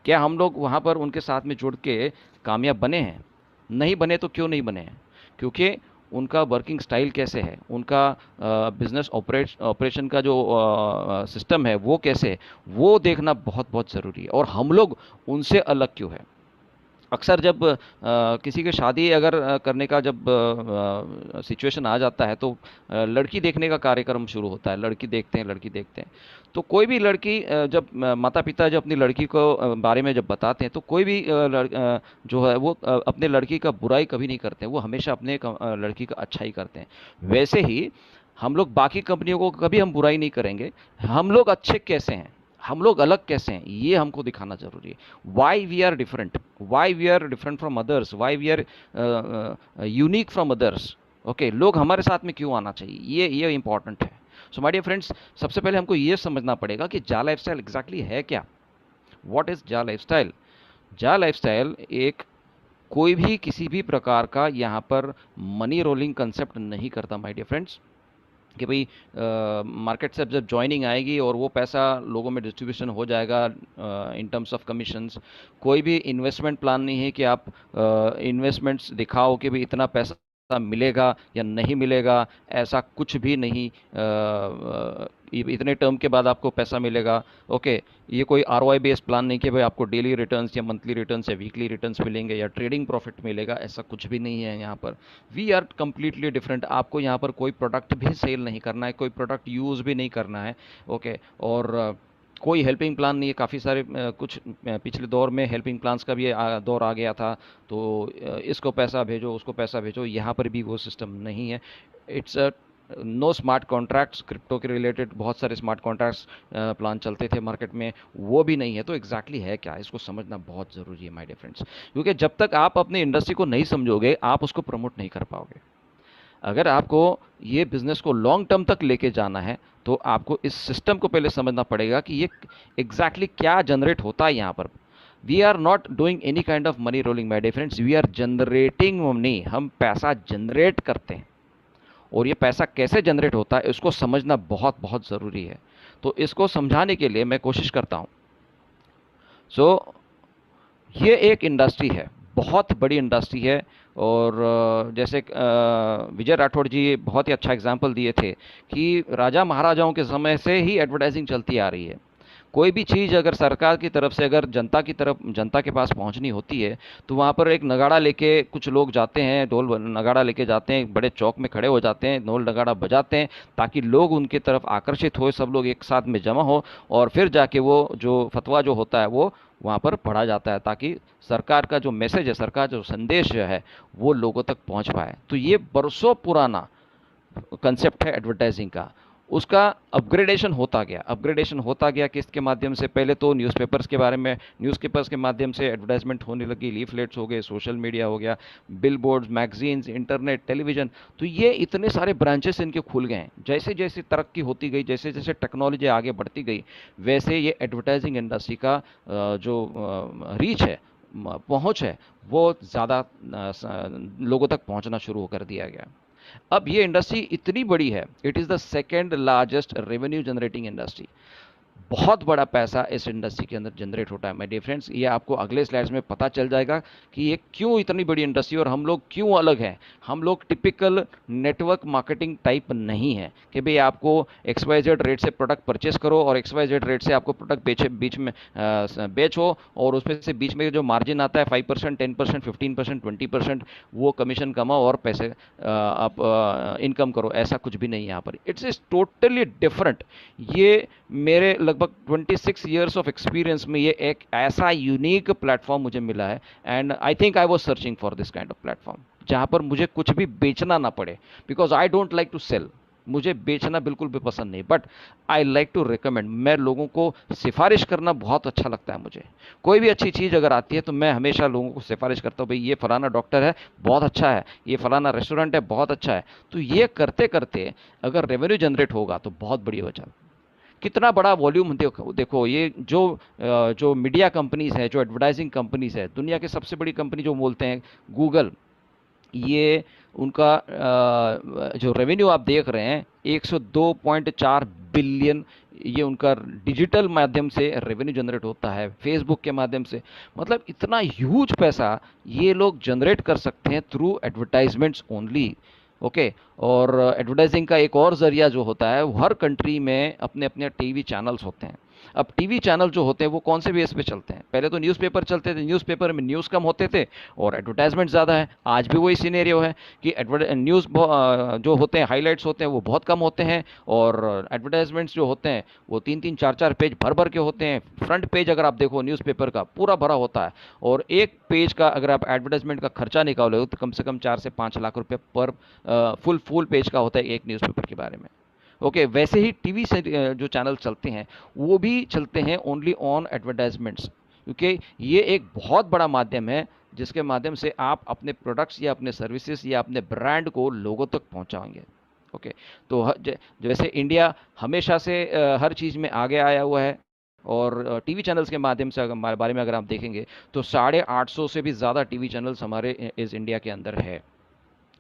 क्या हम लोग वहाँ पर उनके साथ में जुड़ के कामयाब बने हैं? नहीं बने तो क्यों नहीं बने हैं? क्योंकि उनका वर्किंग स्टाइल कैसे है, उनका बिजनेस ऑपरेशन का जो सिस्टम है वो कैसे है, वो देखना बहुत बहुत ज़रूरी है। और हम लोग उनसे अलग क्यों है? अक्सर जब किसी की शादी अगर करने का जब सिचुएशन आ जाता है तो लड़की देखने का कार्यक्रम शुरू होता है, लड़की देखते हैं। तो कोई भी लड़की जब माता पिता जब अपनी लड़की को बारे में जब बताते हैं तो कोई भी जो है वो अपने लड़की का बुराई कभी नहीं करते हैं, वो हमेशा अपने लड़की का अच्छा ही करते हैं। वैसे ही हम लोग बाकी कंपनियों को कभी हम बुराई नहीं करेंगे, हम लोग अच्छे कैसे हैं, हम लोग अलग कैसे हैं, ये हमको दिखाना जरूरी है। Why we are different from others, why we are unique from others. Okay, लोग हमारे साथ में क्यों आना चाहिए, ये इंपॉर्टेंट है। सो माय डियर फ्रेंड्स, सबसे पहले हमको ये समझना पड़ेगा कि जा लाइफस्टाइल एग्जैक्टली है क्या। व्हाट इज जा लाइफस्टाइल? जा लाइफस्टाइल एक कोई भी किसी भी प्रकार का यहाँ पर मनी रोलिंग कंसेप्ट नहीं करता माय डियर फ्रेंड्स, कि भाई मार्केट से जब ज्वाइनिंग आएगी और वो पैसा लोगों में डिस्ट्रीब्यूशन हो जाएगा इन टर्म्स ऑफ कमीशंस। कोई भी इन्वेस्टमेंट प्लान नहीं है कि आप इन्वेस्टमेंट्स दिखाओ कि भाई इतना पैसा मिलेगा या नहीं मिलेगा, ऐसा कुछ भी नहीं। इतने टर्म के बाद आपको पैसा मिलेगा। ओके, ये कोई आरओआई बेस्ड प्लान नहीं कि भाई आपको डेली रिटर्न्स या मंथली रिटर्न्स या वीकली रिटर्न्स मिलेंगे या ट्रेडिंग प्रॉफिट मिलेगा, ऐसा कुछ भी नहीं है यहाँ पर। We are completely different. आपको यहाँ पर कोई प्रोडक्ट भी सेल नहीं करना है, कोई प्रोडक्ट यूज़ भी नहीं करना है। ओके, और कोई हेल्पिंग प्लान नहीं है। काफ़ी सारे कुछ पिछले दौर में हेल्पिंग प्लान्स का भी दौर आ गया था, तो इसको पैसा भेजो उसको पैसा भेजो, यहाँ पर भी वो सिस्टम नहीं है। It's no smart contracts, crypto के रिलेटेड बहुत सारे स्मार्ट कॉन्ट्रैक्ट्स प्लान चलते थे मार्केट में, वो भी नहीं है। तो एग्जैक्टली है क्या, इसको समझना बहुत ज़रूरी है माय डियर फ्रेंड्स, क्योंकि जब तक आप अपनी इंडस्ट्री को नहीं समझोगे आप उसको प्रमोट नहीं कर पाओगे। अगर आपको ये बिज़नेस को लॉन्ग टर्म तक लेके जाना है तो आपको इस सिस्टम को पहले समझना पड़ेगा कि ये एग्जैक्टली क्या जनरेट होता है यहाँ पर। We are not doing any kind of money rolling my dear friends, we are generating money. हम पैसा जनरेट करते हैं, और ये पैसा कैसे जनरेट होता है इसको समझना बहुत बहुत ज़रूरी है। तो इसको समझाने के लिए मैं कोशिश करता हूँ। सो ये एक इंडस्ट्री है, बहुत बड़ी इंडस्ट्री है, और जैसे विजय राठौड़ जी बहुत ही अच्छा एग्जाम्पल दिए थे कि राजा महाराजाओं के समय से ही एडवर्टाइजिंग चलती आ रही है। कोई भी चीज़ अगर सरकार की तरफ से अगर जनता के पास पहुंचनी होती है तो वहाँ पर एक नगाड़ा लेके कुछ लोग जाते हैं, ढोल नगाड़ा लेके जाते हैं, बड़े चौक में खड़े हो जाते हैं, ढोल नगाड़ा बजाते हैं ताकि लोग उनकी तरफ आकर्षित हो, सब लोग एक साथ में जमा हो, और फिर जाके वो जो फतवा जो होता है वो वहाँ पर पढ़ा जाता है ताकि सरकार का जो मैसेज है, सरकार जो संदेश है वो लोगों तक पहुँच पाए। तो ये बरसों पुराना कंसेप्ट है एडवर्टाइजिंग का, उसका अपग्रेडेशन होता गया किसके माध्यम से? पहले तो न्यूज़पेपर्स के बारे में, न्यूज़पेपर्स के माध्यम से एडवर्टाइजमेंट होने लगी, लीफलेट्स हो गए, सोशल मीडिया हो गया, बिलबोर्ड्स, मैगजीन्स, इंटरनेट, टेलीविज़न। तो ये इतने सारे ब्रांचेस इनके खुल गए हैं। जैसे जैसे तरक्की होती गई, जैसे जैसे टेक्नोलॉजी आगे बढ़ती गई, वैसे ये एडवर्टाइजिंग इंडस्ट्री का जो रीच है, पहुंच है, वो ज़्यादा लोगों तक पहुंचना शुरू कर दिया गया। अब ये इंडस्ट्री इतनी बड़ी है, it is the second largest revenue generating industry. बहुत बड़ा पैसा इस इंडस्ट्री के अंदर जनरेट होता है माय डियर फ्रेंड्स। ये आपको अगले स्लाइड्स में पता चल जाएगा कि ये क्यों इतनी बड़ी इंडस्ट्री और हम लोग क्यों अलग हैं। हम लोग टिपिकल नेटवर्क मार्केटिंग टाइप नहीं है कि भाई आपको XYZ रेट से प्रोडक्ट परचेस करो और XYZ रेट से आपको प्रोडक्ट बीच में बेचो और उसमें से बीच में जो मार्जिन आता है 5%, 10%, 15%, 20%, वो कमीशन कमाओ और पैसे आप इनकम करो। ऐसा कुछ भी नहीं है यहाँ पर। It's is totally different. ये मेरे लगभग 26 ईयर्स ऑफ एक्सपीरियंस में ये एक ऐसा यूनिक प्लेटफॉर्म मुझे मिला है and I think I was searching for this kind of platform जहाँ पर मुझे कुछ भी बेचना ना पड़े, because I don't like to sell. मुझे बेचना बिल्कुल भी पसंद नहीं, but I like to recommend. मैं लोगों को सिफारिश करना बहुत अच्छा लगता है। मुझे कोई भी अच्छी चीज़ अगर आती है तो मैं हमेशा लोगों को सिफारिश करता हूँ, भाई ये फलाना डॉक्टर है बहुत अच्छा है, ये फलाना रेस्टोरेंट है बहुत अच्छा है। तो ये करते करते अगर रेवेन्यू जनरेट होगा तो बहुत बड़ी वजह। कितना बड़ा वॉल्यूम देखो ये जो मीडिया कंपनीज है, जो एडवर्टाइजिंग कंपनीज है, दुनिया की सबसे बड़ी कंपनी जो बोलते हैं गूगल, ये उनका जो रेवेन्यू आप देख रहे हैं 102.4 बिलियन, ये उनका डिजिटल माध्यम से रेवेन्यू जनरेट होता है, फेसबुक के माध्यम से। मतलब इतना ह्यूज पैसा ये लोग जनरेट कर सकते हैं थ्रू एडवर्टाइजमेंट्स ओनली। ओके और एडवर्टाइजिंग का एक और ज़रिया जो होता है, वो हर कंट्री में अपने अपने टीवी चैनल्स होते हैं। अब टीवी चैनल जो होते हैं वो कौन से बेस पे चलते हैं? पहले तो न्यूज़पेपर चलते थे, न्यूज़पेपर में न्यूज़ कम होते थे और एडवर्टाइजमेंट ज़्यादा है। आज भी वही सिनेरियो है कि न्यूज़ जो होते हैं, हाईलाइट्स होते हैं, वो बहुत कम होते हैं और एडवर्टाइजमेंट्स जो होते हैं वो 3-3, 4-4 पेज भर भर के होते हैं। फ्रंट पेज अगर आप देखो न्यूज़पेपर का पूरा भरा होता है और एक पेज का अगर आप एडवर्टाइजमेंट का खर्चा निकालो तो कम से कम 4 से 5 लाख रुपये पर फुल पेज का होता है एक न्यूज़पेपर के बारे में। ओके वैसे ही टीवी से जो चैनल चलते हैं वो भी चलते हैं ओनली ऑन एडवर्टाइजमेंट्स, क्योंकि ये एक बहुत बड़ा माध्यम है जिसके माध्यम से आप अपने प्रोडक्ट्स या अपने सर्विसेज या अपने ब्रांड को लोगों तक पहुंचाएंगे। ओके तो जैसे इंडिया हमेशा से हर चीज़ में आगे आया हुआ है और टीवी चैनल्स के माध्यम से हमारे बारे में अगर आप देखेंगे तो 850 से भी ज़्यादा टीवी चैनल्स हमारे इस इंडिया के अंदर है।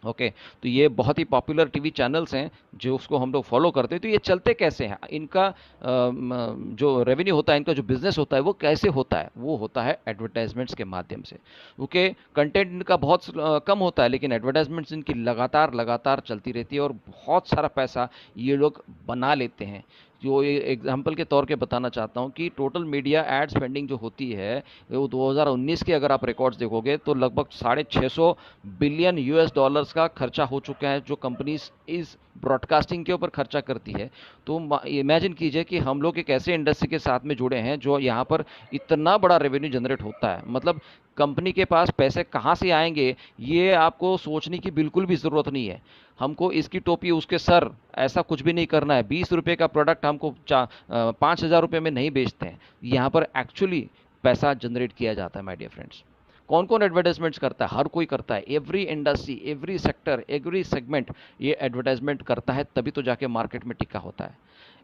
ओके तो ये बहुत ही पॉपुलर टीवी चैनल्स हैं जो उसको हम लोग फॉलो करते हैं। तो ये चलते कैसे हैं, इनका जो रेवेन्यू होता है, इनका जो बिजनेस होता है वो कैसे होता है? वो होता है एडवर्टाइजमेंट्स के माध्यम से। ओके कंटेंट इनका बहुत कम होता है लेकिन एडवर्टाइजमेंट्स इनकी लगातार चलती रहती है और बहुत सारा पैसा ये लोग बना लेते हैं। जो एग्जांपल के तौर पे बताना चाहता हूँ कि टोटल मीडिया एड स्पेंडिंग जो होती है वो 2019 के अगर आप रिकॉर्ड्स देखोगे तो लगभग 650 बिलियन US डॉलर्स का खर्चा हो चुका है जो कंपनीज इस ब्रॉडकास्टिंग के ऊपर खर्चा करती है। तो इमेजिन कीजिए कि हम लोग एक ऐसे इंडस्ट्री के साथ में जुड़े हैं जो यहाँ पर इतना बड़ा रेवेन्यू जनरेट होता है। मतलब कंपनी के पास पैसे कहाँ से आएंगे ये आपको सोचने की बिल्कुल भी ज़रूरत नहीं है। हमको इसकी टोपी उसके सर ऐसा कुछ भी नहीं करना है। 20 रुपये का प्रोडक्ट हमको 5,000 रुपये में नहीं बेचते हैं। यहाँ पर एक्चुअली पैसा जनरेट किया जाता है माय डियर फ्रेंड्स। कौन कौन एडवर्टाइजमेंट्स करता है? हर कोई करता है। Every industry, every sector, every segment ये एडवर्टाइजमेंट करता है, तभी तो जाके मार्केट में टिका होता है।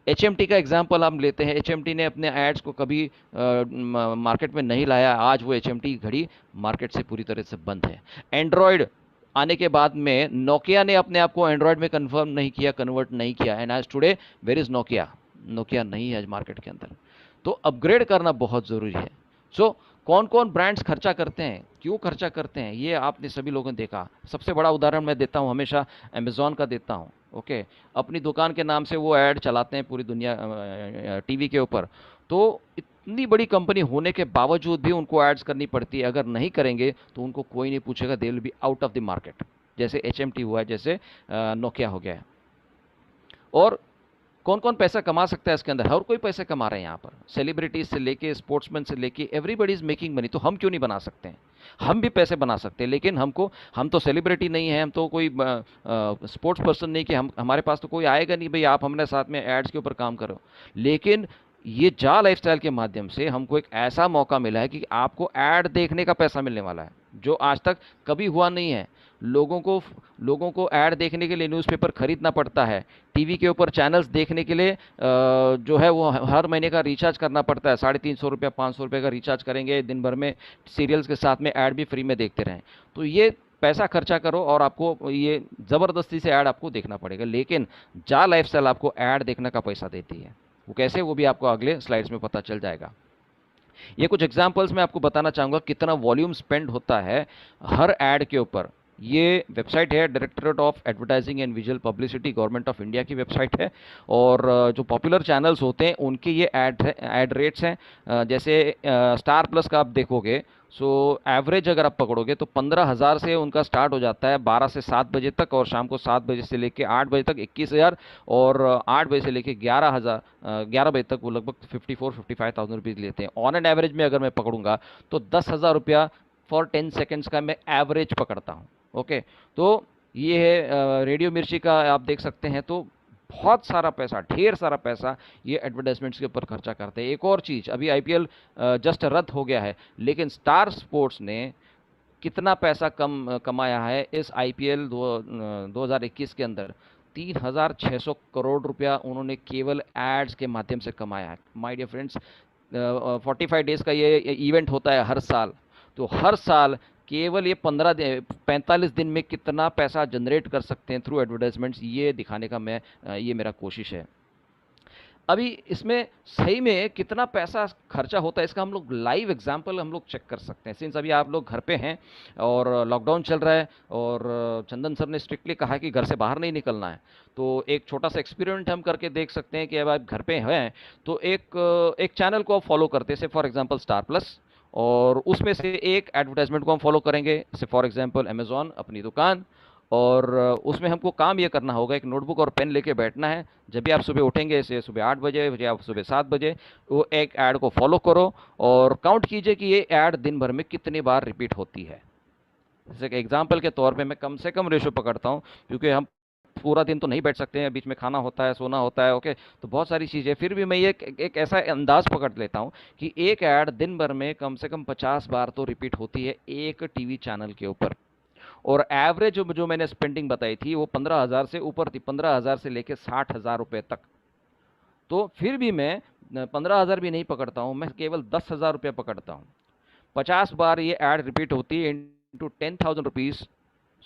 HMT का एग्जाम्पल हम लेते हैं। HMT ने अपने एड्स को कभी मार्केट में नहीं लाया, आज वो HMT घड़ी मार्केट से पूरी तरह से बंद है। एंड्रॉयड आने के बाद में नोकिया ने अपने आप को एंड्रॉयड में कन्वर्ट नहीं किया एंड आज टुडे वेयर इज नोकिया नहीं है आज मार्केट के अंदर। तो अपग्रेड करना बहुत ज़रूरी है। सो कौन कौन ब्रांड्स खर्चा करते हैं, क्यों खर्चा करते हैं, ये आपने सभी लोगों ने देखा। सबसे बड़ा उदाहरण मैं देता हूँ, हमेशा अमेज़ॉन का देता हूँ। ओके अपनी दुकान के नाम से वो ऐड चलाते हैं पूरी दुनिया टीवी के ऊपर। तो इतनी बड़ी कंपनी होने के बावजूद भी उनको एड्स करनी पड़ती है। अगर नहीं करेंगे तो उनको कोई नहीं पूछेगा, they will be out of the market. जैसे HMT हुआ है, जैसे नोकिया हो गया है। और कौन कौन पैसा कमा सकता है इसके अंदर? हर कोई पैसे कमा रहे हैं यहाँ पर, सेलिब्रिटीज से लेके स्पोर्ट्समैन से लेके एवरीबडी इज मेकिंग मनी। तो हम क्यों नहीं बना सकते हैं? हम भी पैसे बना सकते हैं, लेकिन हम तो सेलिब्रिटी नहीं है, हम तो कोई स्पोर्ट्स पर्सन नहीं कि हमारे पास तो कोई आएगा नहीं भाई आप हमारे साथ में एड्स के ऊपर काम करो। लेकिन ये जा लाइफस्टाइल के माध्यम से हमको एक ऐसा मौका मिला है कि आपको ऐड देखने का पैसा मिलने वाला है, जो आज तक कभी हुआ नहीं है। लोगों को ऐड देखने के लिए न्यूज़पेपर खरीदना पड़ता है, टीवी के ऊपर चैनल्स देखने के लिए जो है वो हर महीने का रिचार्ज करना पड़ता है। 350 रुपया 500 रुपये का रिचार्ज करेंगे, दिन भर में सीरियल्स के साथ में ऐड भी फ्री में देखते रहें। तो ये पैसा खर्चा करो और आपको ये ज़बरदस्ती से ऐड आपको देखना पड़ेगा। लेकिन जा लाइफस्टाइल आपको ऐड देखने का पैसा देती है। वो कैसे, वो भी आपको अगले स्लाइड्स में पता चल जाएगा। ये कुछ एग्जांपल्स मैं आपको बताना चाहूँगा कितना वॉल्यूम स्पेंड होता है हर ऐड के ऊपर। ये वेबसाइट है directorate of advertising and visual publicity, government of India की वेबसाइट है। और जो पॉपुलर चैनल्स होते हैं उनके ये ऐड रेट्स हैं। जैसे स्टार प्लस का आप देखोगे, सो एवरेज अगर आप पकड़ोगे तो 15,000 से उनका स्टार्ट हो जाता है 12 से 7 बजे तक, और शाम को 7 बजे से लेके 8 बजे तक 21,000, और 8 बजे से लेके 11 बजे तक वो लगभग 54-55,000 रुपीज़ लेते हैं। ऑन एन एवरेज में अगर मैं पकड़ूंगा तो 10,000 रुपया फॉर 10 सेकेंड्स का मैं एवरेज पकड़ता हूँ। ओके, तो ये है रेडियो मिर्ची का आप देख सकते हैं। तो बहुत सारा पैसा, ढेर सारा पैसा ये एडवर्टाइजमेंट्स के ऊपर खर्चा करते हैं। एक और चीज़, अभी आईपीएल जस्ट रद्द हो गया है, लेकिन स्टार स्पोर्ट्स ने कितना पैसा कमाया है इस आईपीएल 2021 के अंदर। 3,600 करोड़ रुपया उन्होंने केवल एड्स के माध्यम से कमाया है। माय डियर फ्रेंड्स, 45 डेज़ का ये इवेंट होता है हर साल। तो हर साल केवल ये 45 दिन में कितना पैसा जनरेट कर सकते हैं थ्रू एडवर्टाइजमेंट्स, ये दिखाने का ये मेरा कोशिश है। अभी इसमें सही में कितना पैसा खर्चा होता है इसका हम लोग लाइव एग्जांपल हम लोग चेक कर सकते हैं। सिंस अभी आप लोग घर पे हैं और लॉकडाउन चल रहा है और चंदन सर ने स्ट्रिक्टली कहा कि घर से बाहर नहीं निकलना है, तो एक छोटा सा एक्सपेरिमेंट हम करके देख सकते हैं कि अब आप घर पे हैं तो एक चैनल को आप फॉलो करते हैं, फॉर एग्जाम्पल स्टार प्लस, और उसमें से एक एडवर्टाइजमेंट को हम फॉलो करेंगे, जैसे फॉर एग्जांपल अमेज़ॉन अपनी दुकान। और उसमें हमको काम ये करना होगा, एक नोटबुक और पेन लेके बैठना है। जब भी आप सुबह उठेंगे, जैसे सुबह 8 बजे या सुबह 7 बजे, वो एक ऐड को फॉलो करो और काउंट कीजिए कि ये ऐड दिन भर में कितनी बार रिपीट होती है। जैसे एग्जाम्पल के तौर पे मैं कम से कम रेशो पकड़ता हूँ, क्योंकि हम पूरा दिन तो नहीं बैठ सकते हैं, बीच में खाना होता है, सोना होता है, ओके, तो बहुत सारी चीज़ें। फिर भी मैं ये एक ऐसा अंदाज पकड़ लेता हूँ कि एक ऐड दिन भर में कम से कम 50 बार तो रिपीट होती है एक टीवी चैनल के ऊपर। और एवरेज जो मैंने स्पेंडिंग बताई थी वो 15,000 से ऊपर थी, 15,000 से लेके 60,000 रुपये तक। तो फिर भी मैं 15,000 भी नहीं पकड़ता हूँ, मैं केवल 10,000 रुपये पकड़ता हूँ। 50 बार ये ऐड रिपीट होती है इंटू 10,000 रुपीज़।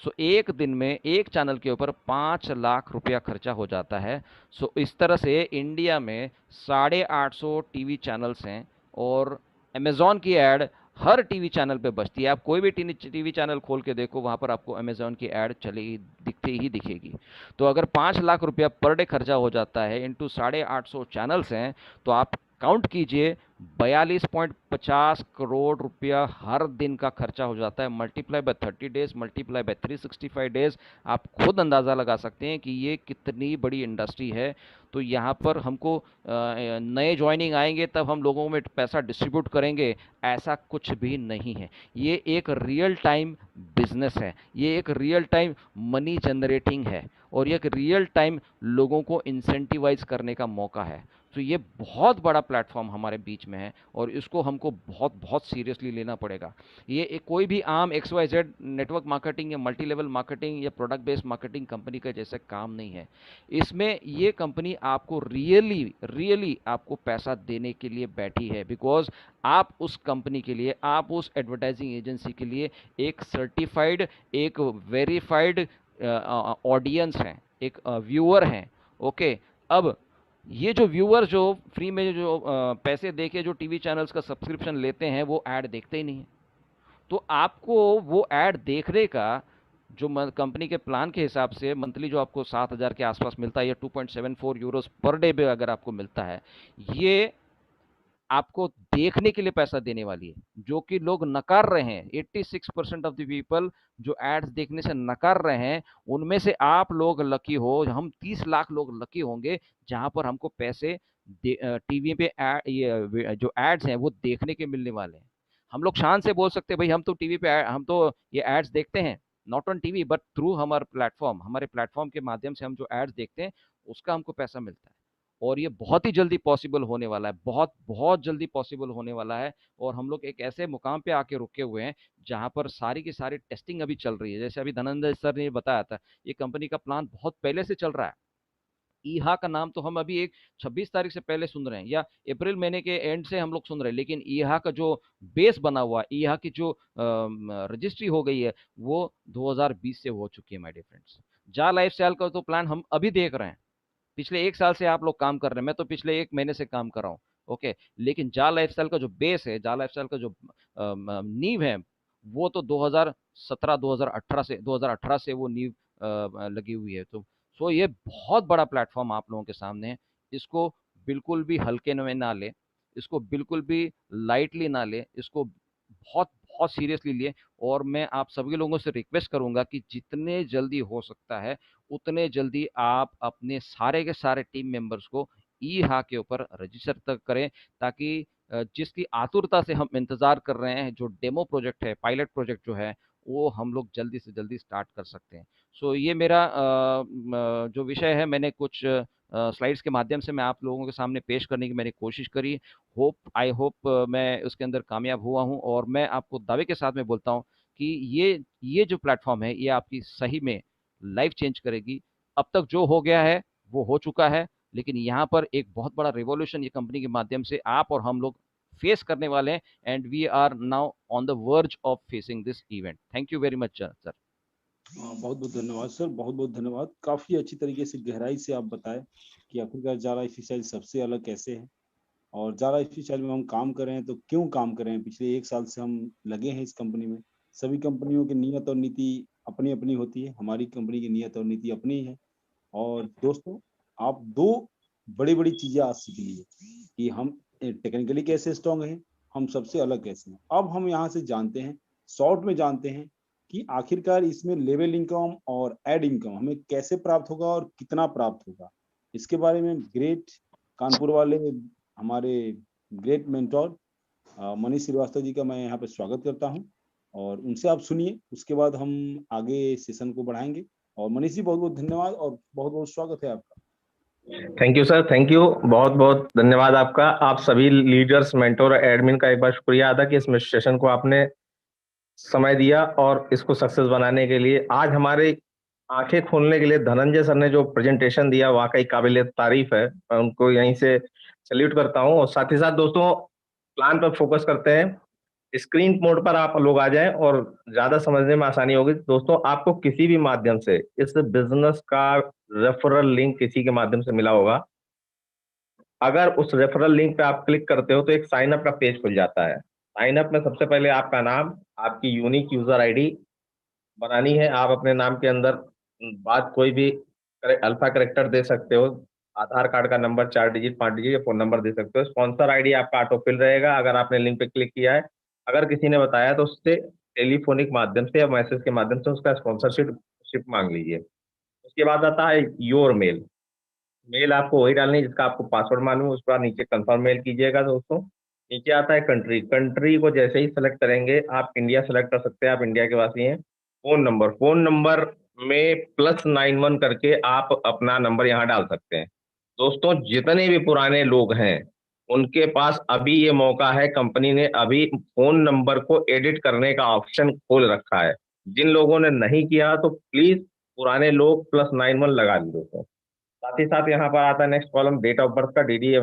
सो एक दिन में एक चैनल के ऊपर 5 लाख रुपया खर्चा हो जाता है। सो इस तरह से इंडिया में 850 टीवी चैनल्स हैं और अमेज़ॉन की ऐड हर टीवी चैनल पे बजती है। आप कोई भी टीवी चैनल खोल के देखो, वहाँ पर आपको अमेज़ॉन की ऐड चलेगी, दिखेगी। तो अगर 5 लाख रुपया पर डे खर्चा हो जाता है इंटू 850 चैनल्स हैं, तो आप काउंट कीजिए 42.50 करोड़ रुपया हर दिन का खर्चा हो जाता है। Multiply by 30 days, multiply by 365 days, आप खुद अंदाज़ा लगा सकते हैं कि ये कितनी बड़ी इंडस्ट्री है। तो यहाँ पर हमको नए ज्वाइनिंग आएंगे तब हम लोगों में पैसा डिस्ट्रीब्यूट करेंगे, ऐसा कुछ भी नहीं है। ये एक रियल टाइम बिजनेस है, ये एक रियल टाइम मनी जनरेटिंग है, और ये एक रियल टाइम लोगों को इंसेंटिवाइज करने का मौका है। तो ये बहुत बड़ा प्लेटफॉर्म हमारे बीच में है और इसको हमको बहुत बहुत सीरियसली लेना पड़ेगा। ये कोई भी आम XYZ नेटवर्क मार्केटिंग या मल्टी लेवल मार्केटिंग या प्रोडक्ट बेस्ड मार्केटिंग कंपनी का जैसे काम नहीं है। इसमें ये कंपनी आपको रियली आपको पैसा देने के लिए बैठी है, बिकॉज आप उस कंपनी के लिए, आप उस एडवर्टाइजिंग एजेंसी के लिए एक सर्टिफाइड, एक वेरीफाइड ऑडियंस हैं, एक व्यूअर हैं। ओके, अब ये जो व्यूअर जो फ्री में जो पैसे दे के जो टीवी चैनल्स का सब्सक्रिप्शन लेते हैं, वो ऐड देखते ही नहीं है। तो आपको वो ऐड देखने का जो कंपनी के प्लान के हिसाब से मंथली जो आपको 7,000 के आसपास मिलता है, या 2.74 यूरोस पर डे पे अगर आपको मिलता है, ये आपको देखने के लिए पैसा देने वाली है, जो कि लोग नकार रहे हैं। 86% ऑफ द पीपल जो एड्स देखने से नकार रहे हैं, उनमें से आप लोग लकी हो। हम 30 लाख लोग लकी होंगे जहां पर हमको पैसे टीवी पे ये जो एड्स हैं वो देखने के मिलने वाले हैं। हम लोग शान से बोल सकते हैं भाई हम तो टीवी पे हम तो ये एड्स देखते हैं, not on TV but through हमारे प्लेटफॉर्म के माध्यम से हम जो एड्स देखते हैं उसका हमको पैसा मिलता है। और ये बहुत ही जल्दी पॉसिबल होने वाला है, बहुत बहुत जल्दी पॉसिबल होने वाला है। और हम लोग एक ऐसे मुकाम पे आके रुके हुए हैं जहां पर सारी की सारी टेस्टिंग अभी चल रही है। जैसे अभी धनंजय सर ने बताया था, ये कंपनी का प्लान बहुत पहले से चल रहा है। ईहा का नाम तो हम अभी एक 26 तारीख से पहले सुन रहे हैं या अप्रैल महीने के एंड से हम लोग सुन रहे हैं, लेकिन ईहा का जो बेस बना हुआ है, ईहा की जो रजिस्ट्री हो गई है वो 2020 से हो चुकी है माय डियर फ्रेंड्स। जा लाइफ स्टाइल का तो प्लान हम अभी देख रहे हैं, पिछले 1 साल से आप लोग काम कर रहे हैं, मैं तो पिछले 1 महीने से काम कर रहा हूँ। ओके, लेकिन जा लाइफस्टाइल का जो बेस है, जा लाइफस्टाइल का जो नींव है, वो तो 2017 2018 से वो नींव लगी हुई है। तो सो ये बहुत बड़ा प्लेटफॉर्म आप लोगों के सामने है। इसको बिल्कुल भी हल्के में ना ले, इसको बिल्कुल भी लाइटली ना ले, इसको बहुत बहुत सीरियसली लिए। और मैं आप सभी लोगों से रिक्वेस्ट करूंगा कि जितने जल्दी हो सकता है उतने जल्दी आप अपने सारे के सारे टीम मेंबर्स को ई हा के ऊपर रजिस्टर तक करें, ताकि जिसकी आतुरता से हम इंतजार कर रहे हैं, जो डेमो प्रोजेक्ट है, पायलट प्रोजेक्ट जो है, वो हम लोग जल्दी से जल्दी स्टार्ट कर सकते हैं। सो ये मेरा जो विषय है, मैंने कुछ स्लाइड्स के माध्यम से मैं आप लोगों के सामने पेश करने की मैंने कोशिश करी। आई होप मैं उसके अंदर कामयाब हुआ हूँ। और मैं आपको दावे के साथ में बोलता हूँ कि ये जो प्लेटफॉर्म है, ये आपकी सही में लाइफ चेंज करेगी। अब तक जो हो गया है वो हो चुका है, लेकिन यहाँ पर एक बहुत बड़ा रिवॉल्यूशन ये कंपनी के माध्यम से आप और हम लोग फेस करने वाले हैं। And we are now on the verge of facing this event. Thank you very much sir. बहुत बहुत धन्यवाद सर, बहुत बहुत धन्यवाद। काफी अच्छी तरीके से गहराई से आप बताएं कि आखिरकार जा लाइफ स्टाइल सबसे अलग कैसे है, और जा लाइफ स्टाइल में हम काम कर रहे हैं तो क्यों काम कर रहे हैं। पिछले 1 साल से हम लगे हैं इस कंपनी में। सभी कंपनियों की नियत और नीति अपनी अपनी होती है, हमारी कंपनी की नियत और नीति अपनी ही है। और दोस्तों, आप दो बड़ी बड़ी चीजें आज सीख लीजिए कि हम टेक्निकली कैसे स्ट्रांग हैं, हम सबसे अलग कैसे हैं। अब हम यहाँ से जानते हैं, शॉर्ट में जानते हैं कि आखिरकार इसमें लेवल इनकम और एड इनकम हमें कैसे प्राप्त होगा और कितना प्राप्त होगा। इसके बारे में ग्रेट कानपुर वाले हमारे ग्रेट मेंटोर मनीष श्रीवास्तव जी का मैं यहाँ पे स्वागत करता हूँ, और उनसे आप सुनिए, उसके बाद हम आगे सेशन को बढ़ाएंगे। और मनीष जी, बहुत बहुत धन्यवाद और बहुत बहुत स्वागत है आपका। Thank you sir, thank you, बहुत बहुत धन्यवाद आपका। आप सभी लीडर्स, मेंटोर, एडमिन का एक बार शुक्रिया अदा कि इस सेशन को आपने समय दिया और इसको सक्सेस बनाने के लिए। आज हमारे आंखें खोलने के लिए धनंजय सर ने जो प्रेजेंटेशन दिया वाकई काबिल तारीफ है, मैं उनको यहीं से सल्यूट करता हूं। और साथ ही साथ दोस्तों, प्लान पर फोकस करते हैं। स्क्रीन मोड पर आप लोग आ जाएं और ज्यादा समझने में आसानी होगी। दोस्तों, आपको किसी भी माध्यम से इस बिजनेस का रेफरल लिंक किसी के माध्यम से मिला होगा, अगर उस रेफरल लिंक पे आप क्लिक करते हो तो एक साइन अप का पेज खुल जाता है। साइन अप में सबसे पहले आपका नाम, आपकी यूनिक यूजर आईडी बनानी है। आप अपने नाम के अंदर बात कोई भी अल्फा करेक्टर दे सकते हो, आधार कार्ड का नंबर 4 डिजिट 5 डिजिट, या फोन नंबर दे सकते हो। स्पॉन्सर आईडी आपका ऑटो फिल रहेगा अगर आपने लिंक पे क्लिक किया है। अगर किसी ने बताया तो उससे टेलीफोनिक माध्यम से या मैसेज के माध्यम से उसका स्पॉन्सरशिप मांग लीजिए। उसके बाद आता है योर मेल। मेल आपको वही डालनी है जिसका आपको पासवर्ड मालूम है। उसके बाद नीचे कंफर्म मेल कीजिएगा दोस्तों। नीचे आता है कंट्री। कंट्री को जैसे ही सेलेक्ट करेंगे, आप इंडिया सेलेक्ट कर सकते हैं, आप इंडिया के वासी हैं। फोन नंबर में +91 करके आप अपना नंबर यहाँ डाल सकते हैं। दोस्तों, जितने भी पुराने लोग हैं उनके पास अभी ये मौका है। कंपनी ने अभी फोन नंबर को एडिट करने का ऑप्शन खोल रखा है। जिन लोगों ने नहीं किया तो प्लीज पुराने लोग +91 लगा दी दोस्तों। साथ ही साथ यहाँ पर आता है next column, date of birth का, DD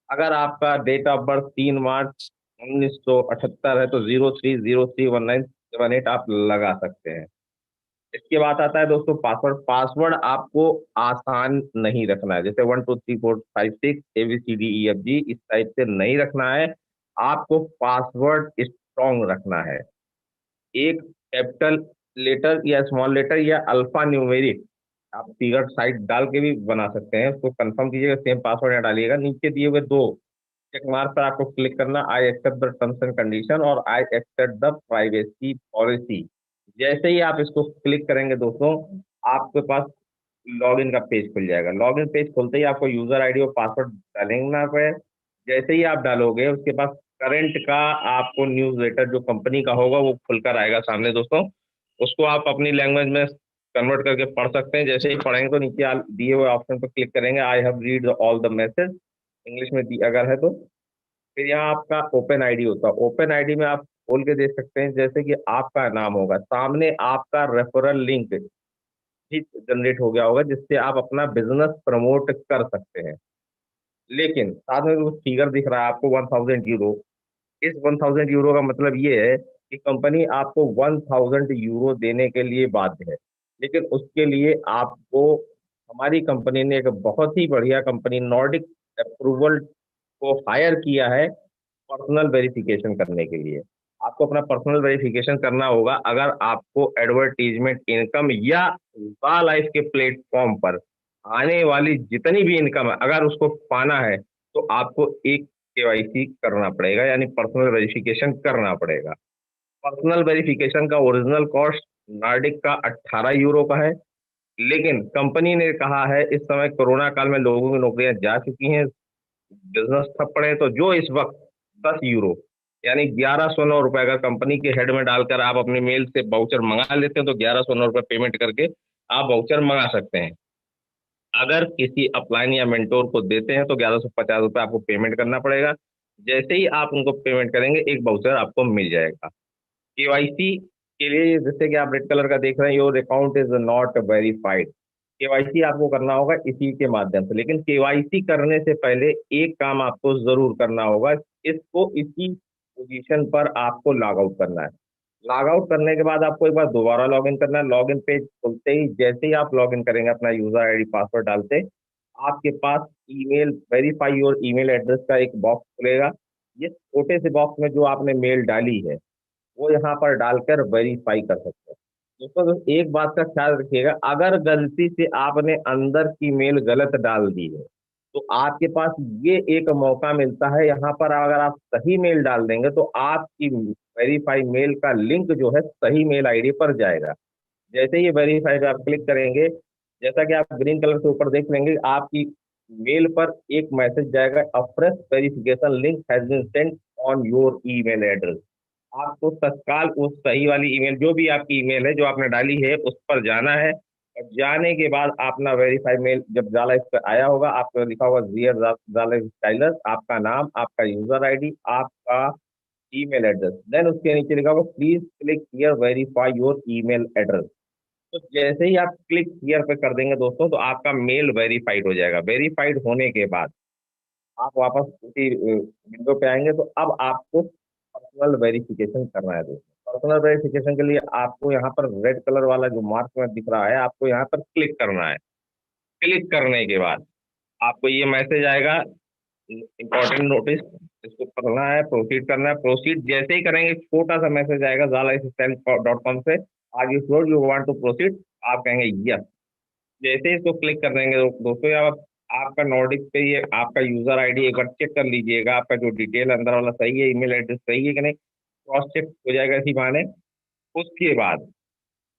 अगर आपका डेट ऑफ बर्थ 3 मार्च 1978 है तो 03031978 आप लगा सकते हैं। इसके बाद आता है दोस्तों पासवर्ड। पासवर्ड आपको आसान नहीं रखना है, जैसे 1 2 3 4 5 6 ABCDEFG इस टाइप से नहीं रखना है। आपको पासवर्ड स्ट्रॉन्ग रखना है। एक कैपिटल लेटर या स्मॉल लेटर या अल्फा न्यूमेरिक आप फिगर साइड डाल के भी बना सकते हैं। उसको कंफर्म कीजिएगा, सेम पासवर्ड यहाँ डालिएगा। नीचे दिए हुए 2 चेक मार्क पर आपको क्लिक करना, I accept the terms and condition और I accept the privacy policy. जैसे ही आप इसको क्लिक करेंगे दोस्तों, आपके पास लॉगिन का पेज खुल जाएगा। लॉगिन पेज खुलते ही आपको यूजर आईडी और पासवर्ड डालना है। जैसे ही आप डालोगे उसके पास करंट का आपको न्यूज़लेटर जो कंपनी का होगा वो खुलकर आएगा सामने दोस्तों। उसको आप अपनी लैंग्वेज में कन्वर्ट करके पढ़ सकते हैं। जैसे ही पढ़ेंगे तो नीचे दिए हुए ऑप्शन पर क्लिक करेंगे, I have read all the message, English में अगर है तो। फिर यहाँ आपका ओपन आईडी होता है। ओपन आईडी में आप खोल के देख सकते हैं, जैसे कि आपका नाम होगा, सामने आपका रेफरल लिंक भी जनरेट हो गया होगा, जिससे आप अपना बिजनेस प्रमोट कर सकते हैं। लेकिन साथ में कुछ फिगर दिख रहा है आपको 1000 यूरो। इस 1000 यूरो का मतलब ये है कि कंपनी आपको 1000 यूरो देने के लिए बाध्य है। लेकिन उसके लिए आपको हमारी कंपनी ने एक बहुत ही बढ़िया कंपनी नॉर्डिक अप्रूवल को हायर किया है पर्सनल वेरिफिकेशन करने के लिए। आपको अपना पर्सनल वेरिफिकेशन करना होगा। अगर आपको एडवर्टीजमेंट इनकम या ज़ा लाइफ के प्लेटफॉर्म पर आने वाली जितनी भी इनकम है, अगर उसको पाना है तो आपको एक केवाईसी करना पड़ेगा, यानी पर्सनल वेरिफिकेशन करना पड़ेगा। पर्सनल वेरिफिकेशन का ओरिजिनल कॉस्ट नॉर्डिक का 18 यूरो का है। लेकिन कंपनी ने कहा है इस समय कोरोना काल में लोगों की नौकरियां जा चुकी हैं, बिजनेस ठप पड़े, तो जो इस वक्त 10 यूरो यानी 1109 रुपए अगर कंपनी के हेड में डालकर आप अपने मेल से वाउचर मंगा लेते हैं तो 1109 रुपए पेमेंट करके आप वाउचर मंगा सकते हैं। अगर किसी अपलाइन या मेंटोर को देते हैं तो 1150 रुपए आपको पेमेंट करना पड़ेगा। जैसे ही आप उनको पेमेंट करेंगे एक वाउचर आपको मिल जाएगा। केवाईसी के लिए जैसे कि आप रेड कलर का देख रहे हैं, your account is not verified. KYC आपको करना होगा इसी के माध्यम से। लेकिन केवाईसी करने से पहले एक काम आपको जरूर करना होगा, इसको इसी पोजीशन पर आपको लॉग आउट करना है। लॉग आउट करने के बाद आपको एक बार दोबारा लॉग इन करना है। लॉग इन पेज खुलते ही जैसे ही आप लॉग इन करेंगे अपना यूजर आईडी पासवर्ड डालते, आपके पास email verify your email address का एक बॉक्स खुलेगा। ये छोटे से बॉक्स में जो आपने मेल डाली है वो यहाँ पर डालकर वेरीफाई कर सकते हैं। दोस्तों एक बात का ख्याल रखिएगा, अगर गलती से आपने अंदर की मेल गलत डाल दी है तो आपके पास ये एक मौका मिलता है, यहाँ पर अगर आप सही मेल डाल देंगे तो आपकी वेरीफाई मेल का लिंक जो है सही मेल आईडी पर जाएगा। जैसे ही वेरीफाई पे आप क्लिक करेंगे, जैसा कि आप ग्रीन कलर से ऊपर देख लेंगे, आपकी मेल पर एक मैसेज जाएगा, a fresh verification link has been sent on your email address. आपको तत्काल उस सही वाली ईमेल, जो भी आपकी ईमेल है जो आपने डाली है, उस पर जाना है। और जाने के बाद अपना वेरीफाई मेल जब जाला इस पर आया होगा, आपको लिखा होगा डियर जाला स्टाइलर, आपका नाम, आपका यूजर आईडी, आपका ईमेल एड्रेस, देन उसके नीचे लिखा होगा please click here verify your email address. तो जैसे ही आप क्लिक हियर पे कर देंगे दोस्तों तो आपका मेल वेरीफाइड हो जाएगा। वेरीफाइड होने के बाद आप वापस उसी विंडो पे आएंगे। तो अब आपको पर्सनल वेरिफिकेशन करना है दोस्तों। पर्सनल वेरिफिकेशन के लिए आपको यहाँ पर रेड कलर वाला जो मार्क में दिख रहा है, आपको यहाँ पर क्लिक करना है। क्लिक करने के बाद आपको ये मैसेज आएगा, इंपॉर्टेंट नोटिस, इसको पढ़ना है, प्रोसीड करना है। प्रोसीड जैसे ही करेंगे छोटा सा मैसेज आएगा zalaisstyle.com से, are you sure you want to proceed, आप कहेंगे यस। जैसे ही इसको क्लिक कर देंगे दोस्तों, आप आपका नॉर्डिक पे ये आपका यूजर आईडी एक बार चेक कर लीजिएगा, आपका जो डिटेल अंदर वाला सही है, ईमेल एड्रेस सही है कि नहीं, क्रॉस चेक हो जाएगा इसी बहाने। उसके बाद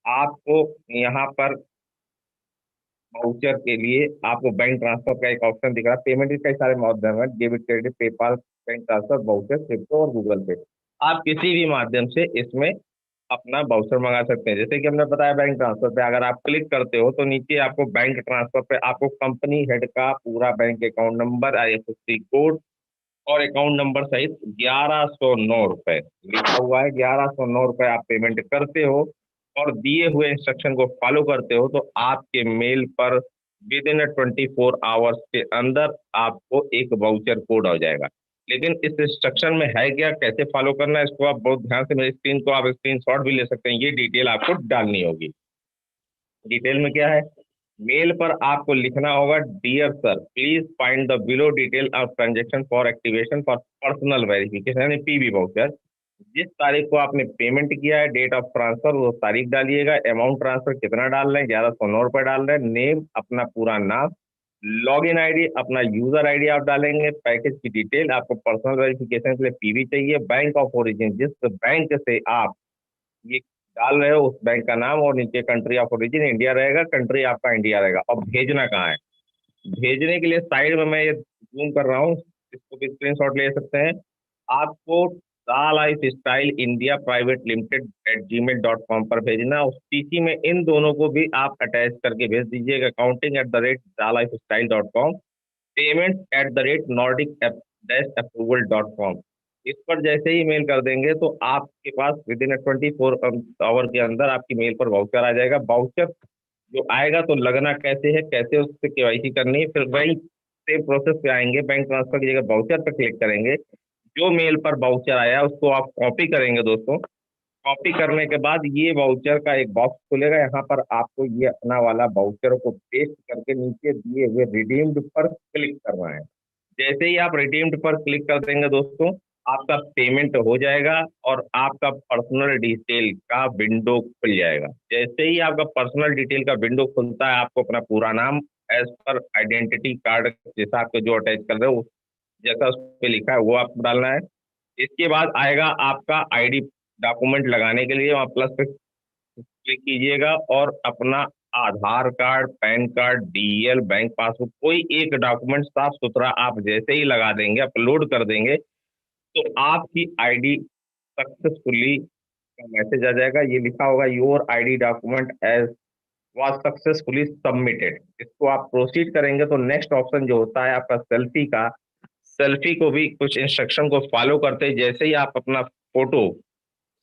आपको यहाँ पर वाउचर के लिए आपको बैंक ट्रांसफर का एक ऑप्शन दिख रहा है। पेमेंट के कई सारे माध्यम है, debit, credit, PayPal, bank transfer, voucher, crypto और गूगल पे। आप किसी भी माध्यम से इसमें अपना वाउचर मंगा सकते हैं। जैसे कि हमने बताया बैंक ट्रांसफर पे अगर आप क्लिक करते हो तो नीचे आपको बैंक ट्रांसफर पे आपको कंपनी हेड का पूरा bank account number, IFSC code और अकाउंट नंबर सहित 1109 रुपए लिखा हुआ है। 1109 रुपए आप पेमेंट करते हो और दिए हुए इंस्ट्रक्शन को फॉलो करते हो तो आपके मेल पर विद इन 24 आवर्स के अंदर आपको एक वाउचर कोड आ जाएगा। लेकिन इस इंस्ट्रक्शन में है क्या, कैसे फॉलो करना है, इसको आप बहुत ध्यान से, मेरी स्क्रीन को आप स्क्रीनशॉट भी ले सकते हैं। ये डिटेल आपको डालनी होगी। डिटेल में क्या है, मेल पर आपको लिखना होगा, dear sir please find the below detail of transaction for activation for personal verification, यानी PV वाउचर। जिस तारीख को आपने पेमेंट किया है, डेट ऑफ ट्रांसफर वो तारीख डालिएगा, अमाउंट ट्रांसफर कितना डाल रहे हैं, 1109 रुपए डाल रहे हैं, नेम अपना पूरा नाम, लॉगिन आईडी अपना यूजर आईडी आप डालेंगे, पैकेज की डिटेल, आपको पर्सनल वेरिफिकेशन के लिए PV चाहिए, बैंक ऑफ ओरिजिन, जिस बैंक से आप ये डाल रहे हो उस बैंक का नाम, और नीचे कंट्री ऑफ ओरिजिन इंडिया रहेगा, कंट्री आपका इंडिया रहेगा। और भेजना कहाँ है, भेजने के लिए साइड में मैं ये जूम कर रहा हूँ, इसको भी स्क्रीनशॉट ले सकते हैं। आपको LifeStyleIndia Private Limited@gmail.com पर भेजना। उस सीसी में इन दोनों को भी आप अटैच करके भेज दीजिएगा। accounting@thelifestyle.com, payments@nordic-approval.com। इस पर जैसे ही मेल कर देंगे तो आपके पास विद इन 24 आवर के अंदर आपकी मेल पर वाउचर आ जाएगा। वाउचर जो आएगा तो लगना कैसे है, कैसे उससे केवाईसी करनी है, फिर वही सेम प्रोसेस पे आएंगे। बैंक ट्रांसफर की जगह वाउचर पर क्लिक करेंगे। जो मेल पर वाउचर आया उसको आप कॉपी करेंगे दोस्तों। कॉपी करने के बाद ये वाउचर का एक बॉक्स खुलेगा, यहाँ पर आपको ये अपना वाला वाउचर को पेस्ट करके नीचे दिए हुए रिडीम्ड पर क्लिक करना है। जैसे ही आप रिडीम्ड पर क्लिक कर देंगे दोस्तों, आपका पेमेंट हो जाएगा और आपका पर्सनल डिटेल का विंडो खुल जाएगा। जैसे ही आपका पर्सनल डिटेल का विंडो खुलता है, आपको अपना पूरा नाम एज पर आइडेंटिटी कार्ड जैसा आपको जो अटैच कर रहे हो जैसा उस पर लिखा है वो आपको डालना है। इसके बाद आएगा आपका आईडी डॉक्यूमेंट लगाने के लिए, वहाँ प्लस पे क्लिक कीजिएगा और अपना Aadhaar card, PAN card, DL, bank passbook, कोई एक डॉक्यूमेंट साफ सुथरा आप जैसे ही लगा देंगे, अपलोड कर देंगे तो आपकी आईडी सक्सेसफुली का मैसेज आ जाएगा। ये लिखा होगा your ID document as was successfully submitted. इसको आप प्रोसीड करेंगे तो नेक्स्ट ऑप्शन जो होता है आपका सेल्फी का, सेल्फी को भी कुछ इंस्ट्रक्शन को फॉलो करते हैं। जैसे ही आप अपना फोटो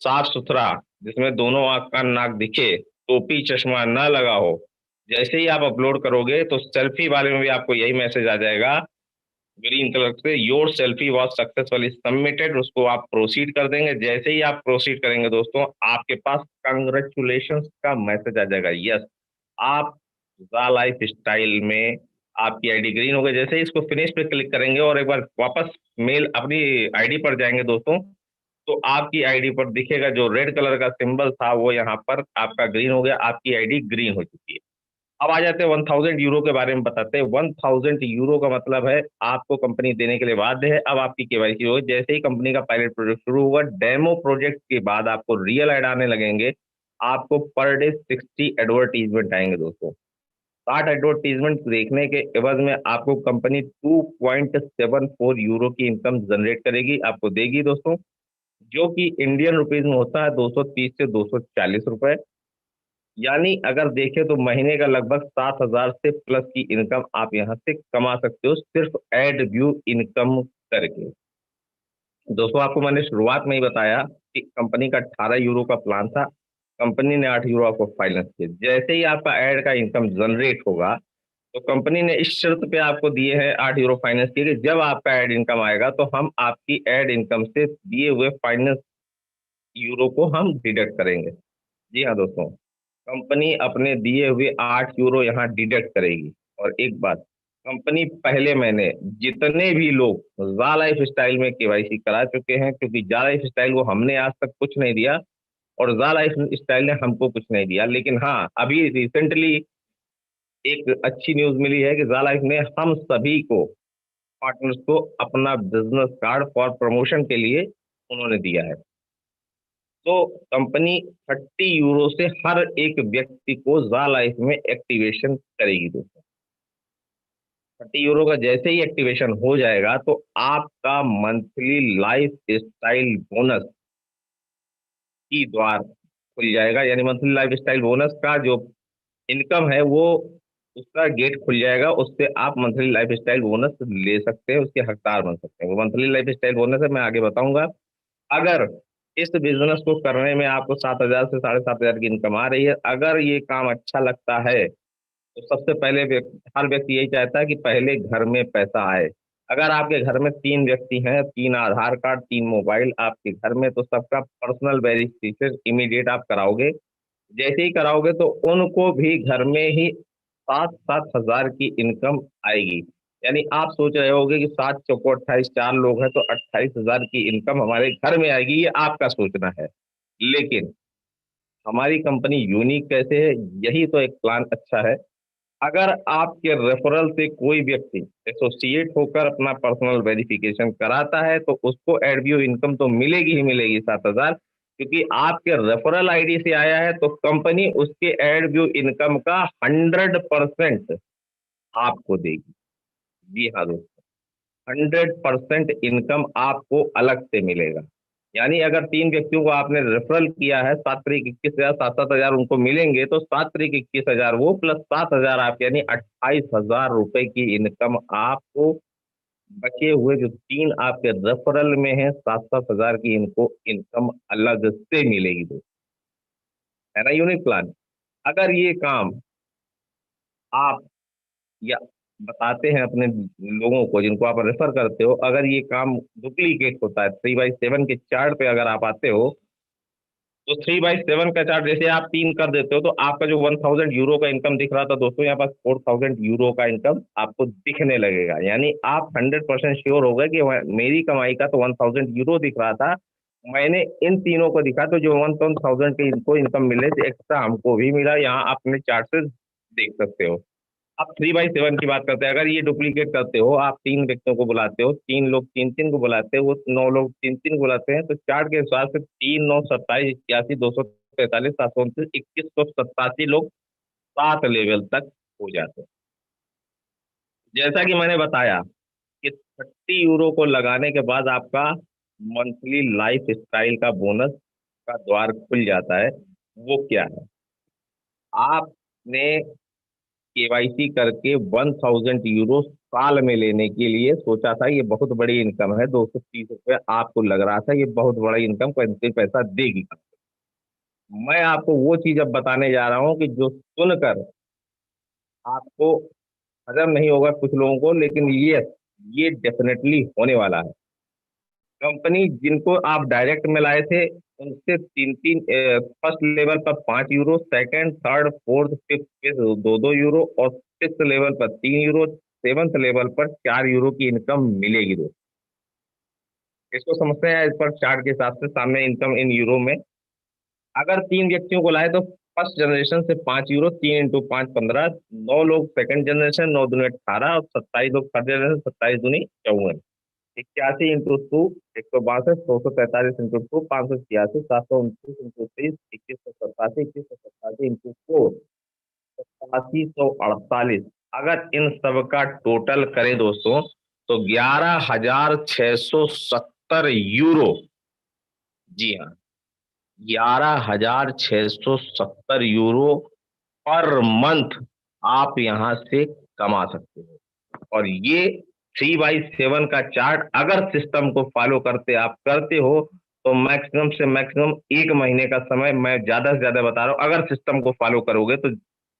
साफ सुथरा जिसमें दोनों आंख का नाक दिखे, टोपी चश्मा ना लगा हो, जैसे ही आप अपलोड करोगे तो सेल्फी वाले में भी आपको यही मैसेज आ जाएगा ग्रीन कलर से, your selfie was successfully submitted. उसको आप प्रोसीड कर देंगे। जैसे ही आप प्रोसीड करेंगे दोस्तों, आपके पास कंग्रेचुलेशन का मैसेज आ जाएगा। यस, आप ज़ा लाइफ स्टाइल में आपकी आईडी ग्रीन हो गई। जैसे ही इसको फिनिश पे क्लिक करेंगे और एक बार वापस मेल अपनी आईडी पर जाएंगे दोस्तों, तो आपकी आईडी पर दिखेगा जो रेड कलर का सिंबल था वो यहाँ पर आपका ग्रीन हो गया। आपकी आईडी ग्रीन हो चुकी है। अब आ जाते हैं 1000 यूरो के बारे में बताते हैं। 1000 यूरो का मतलब है आपको कंपनी देने के लिए बाध्य है। अब आपकी केवाईसी होगी। जैसे ही कंपनी का पायलट प्रोजेक्ट शुरू हुआ, डेमो प्रोजेक्ट के बाद आपको रियल ऐड आने लगेंगे। आपको पर डे 60 एडवर्टीजमेंट आएंगे दोस्तों। 60 एडवर्टीजमेंट देखने के एवज में आपको कंपनी 2.74 यूरो की इनकम जनरेट करेगी, आपको देगी दोस्तों, जो कि इंडियन रुपीज में होता है 230 से 240 रुपए। यानी अगर देखें तो महीने का लगभग 7,000 से प्लस की इनकम आप यहाँ से कमा सकते हो सिर्फ एड व्यू इनकम करके। दोस्तों आपको मैंने शुरुआत में ही बताया कि कंपनी का 18 यूरो का प्लान था। कंपनी ने 8 यूरो आपको फाइनेंस किया। जैसे ही आपका एड का इनकम जनरेट होगा तो कंपनी ने इस शर्त पे आपको दिए हैं 8 यूरो फाइनेंस किए कि जब आपका एड इनकम आएगा तो हम आपकी एड इनकम से दिए हुए फाइनेंस यूरो को हम डिडक्ट करेंगे। जी हाँ दोस्तों, कंपनी अपने दिए हुए 8 यूरो यहाँ डिडक्ट करेगी। और एक बात, कंपनी पहले महीने जितने भी लोग ज़ा लाइफ स्टाइल में केवाईसी करा चुके हैं, क्योंकि ज़ा लाइफ स्टाइल को हमने आज तक कुछ नहीं दिया और ज़ा लाइफ स्टाइल ने हमको कुछ नहीं दिया, लेकिन हाँ अभी रिसेंटली एक अच्छी न्यूज मिली है कि ज़ा लाइफ ने हम सभी को पार्टनर्स को अपना बिजनेस कार्ड फॉर प्रमोशन के लिए उन्होंने दिया है। तो कंपनी 30 यूरो से हर एक व्यक्ति को ज़ा लाइफ में एक्टिवेशन करेगी दोस्तों। 30 यूरो का जैसे ही एक्टिवेशन हो जाएगा तो आपका मंथली लाइफ स्टाइल बोनस की द्वार खुल जाएगा। यानी मंथली लाइफ स्टाइल बोनस का जो इनकम है वो उसका गेट खुल जाएगा। उससे आप मंथली लाइफ स्टाइल बोनस ले सकते हैं, उसके हकदार बन सकते हैं। वो मंथली लाइफ स्टाइल बोनस है, मैं आगे बताऊंगा। अगर इस बिजनेस को करने में आपको 7,000 से 7,500 की इनकम आ रही है, अगर ये काम अच्छा लगता है तो सबसे पहले हर व्यक्ति यही चाहता है कि पहले घर में पैसा आए। अगर आपके घर में 3 व्यक्ति हैं, 3 आधार कार्ड, 3 मोबाइल आपके घर में, तो सबका पर्सनल वेरिफिकेशन इमीडिएट आप कराओगे। जैसे ही कराओगे तो उनको भी घर में ही 7-7 हजार की इनकम आएगी। यानी आप सोच रहे होगे कि 7 चौको 28, 4 लोग हैं तो 28,000 की इनकम हमारे घर में आएगी, ये आपका सोचना है। लेकिन हमारी कंपनी यूनिक कैसे है, यही तो एक प्लान अच्छा है। अगर आपके रेफरल से कोई व्यक्ति एसोसिएट होकर अपना पर्सनल वेरिफिकेशन कराता है तो उसको एडव्यू इनकम तो मिलेगी ही मिलेगी 7,000, क्योंकि आपके रेफरल आईडी से आया है तो कंपनी उसके एडव्यू इनकम का 100% आपको देगी। जी हाँ दोस्तों, 100% इनकम आपको अलग से मिलेगा। यानी अगर 3 व्यक्तियों को आपने रेफरल किया है, 7 तरीक 21,000, 7,000 उनको मिलेंगे, तो 7 तरीक 21,000 वो प्लस 7,000 आप, यानी 28,000 रुपए की इनकम आपको बचे हुए जो 3 आपके रेफरल में है, 7,000 की इनको इनकम अलग से मिलेगी दोस्तों। है ना यूनिक प्लान। अगर ये काम आप या बताते हैं अपने लोगों को जिनको आप रेफर करते हो, अगर ये काम डुप्लीकेट होता है 3/7 के चार्ट पे अगर आप आते हो, तो 3/7 का चार्ट जैसे आप 3 कर देते हो, तो आपका जो 1,000 यूरो का इनकम दिख रहा था दोस्तों, यहाँ पास 4,000 यूरो का इनकम आपको दिखने लगेगा। यानी आप 100% श्योर हो गए कि मेरी कमाई का तो 1,000 यूरो दिख रहा था, मैंने इन तीनों को दिखा, तो जो 1,000 के इनको इनकम मिले थे एक्स्ट्रा हमको भी मिला। यहाँ आप अपने चार्ट से देख सकते हो। अब 3/7 की बात करते हैं। अगर ये डुप्लीकेट करते हो, आप 3 व्यक्तियों को बुलाते हो, 3 लोग 3-3 को बुलाते हो, वो 9 लोग 3-3 को बुलाते हैं, तो चार्ट के हिसाब से 3, 9, 27, 81, 243, 729, 2187 लोग 7 लेवल तक हो जाते हैं। जैसा कि मैंने बताया कि 30 यूरो को लगाने के बाद आपका मंथली लाइफ स्टाइल का बोनस का द्वार खुल जाता है। वो क्या है? आपने केवाईसी करके 1,000 यूरो साल में लेने के लिए सोचा था। ये बहुत बड़ी इनकम है, 230 रुपये आपको लग रहा था ये बहुत बड़ी इनकम कोई पैसा देगी। मैं आपको वो चीज अब बताने जा रहा हूँ कि जो सुनकर आपको हजम नहीं होगा कुछ लोगों को, लेकिन ये डेफिनेटली होने वाला है। कंपनी जिनको आप डायरेक्ट में लाए थे, उनसे 3-3 फर्स्ट लेवल पर 5 euro, second, third, fourth, fifth पे 2-2 यूरो, और 6th लेवल पर 3 यूरो, 7th लेवल पर 4 यूरो की इनकम मिलेगी दोस्तों। इसको समझते हैं इस पर चार्ट के हिसाब से सामने इनकम इन यूरो में। अगर 3 व्यक्तियों को लाए तो फर्स्ट जनरेशन से 5 यूरो, 3 इंटू 5 15, 9 लोग सेकंड जनरेशन, 9 दूनी 18, और 27 लोग थर्ड जनरेशन, 27 दूनी 54, 81 इंटू 2 162, 243 इंटू 2 586, 729 इंटू 3 2187, 2187 इंटू 4 8748। अगर इन सब का टोटल करें दोस्तों, तो 11,670 यूरो। जी हाँ, 11,670 यूरो पर मंथ आप यहां से कमा सकते हो। और ये 3/7 का चार्ट अगर सिस्टम को फॉलो करते हो, तो मैक्सिमम से मैक्सिमम 1 महीने का समय, मैं ज्यादा से ज्यादा बता रहा हूं, अगर सिस्टम को फॉलो करोगे तो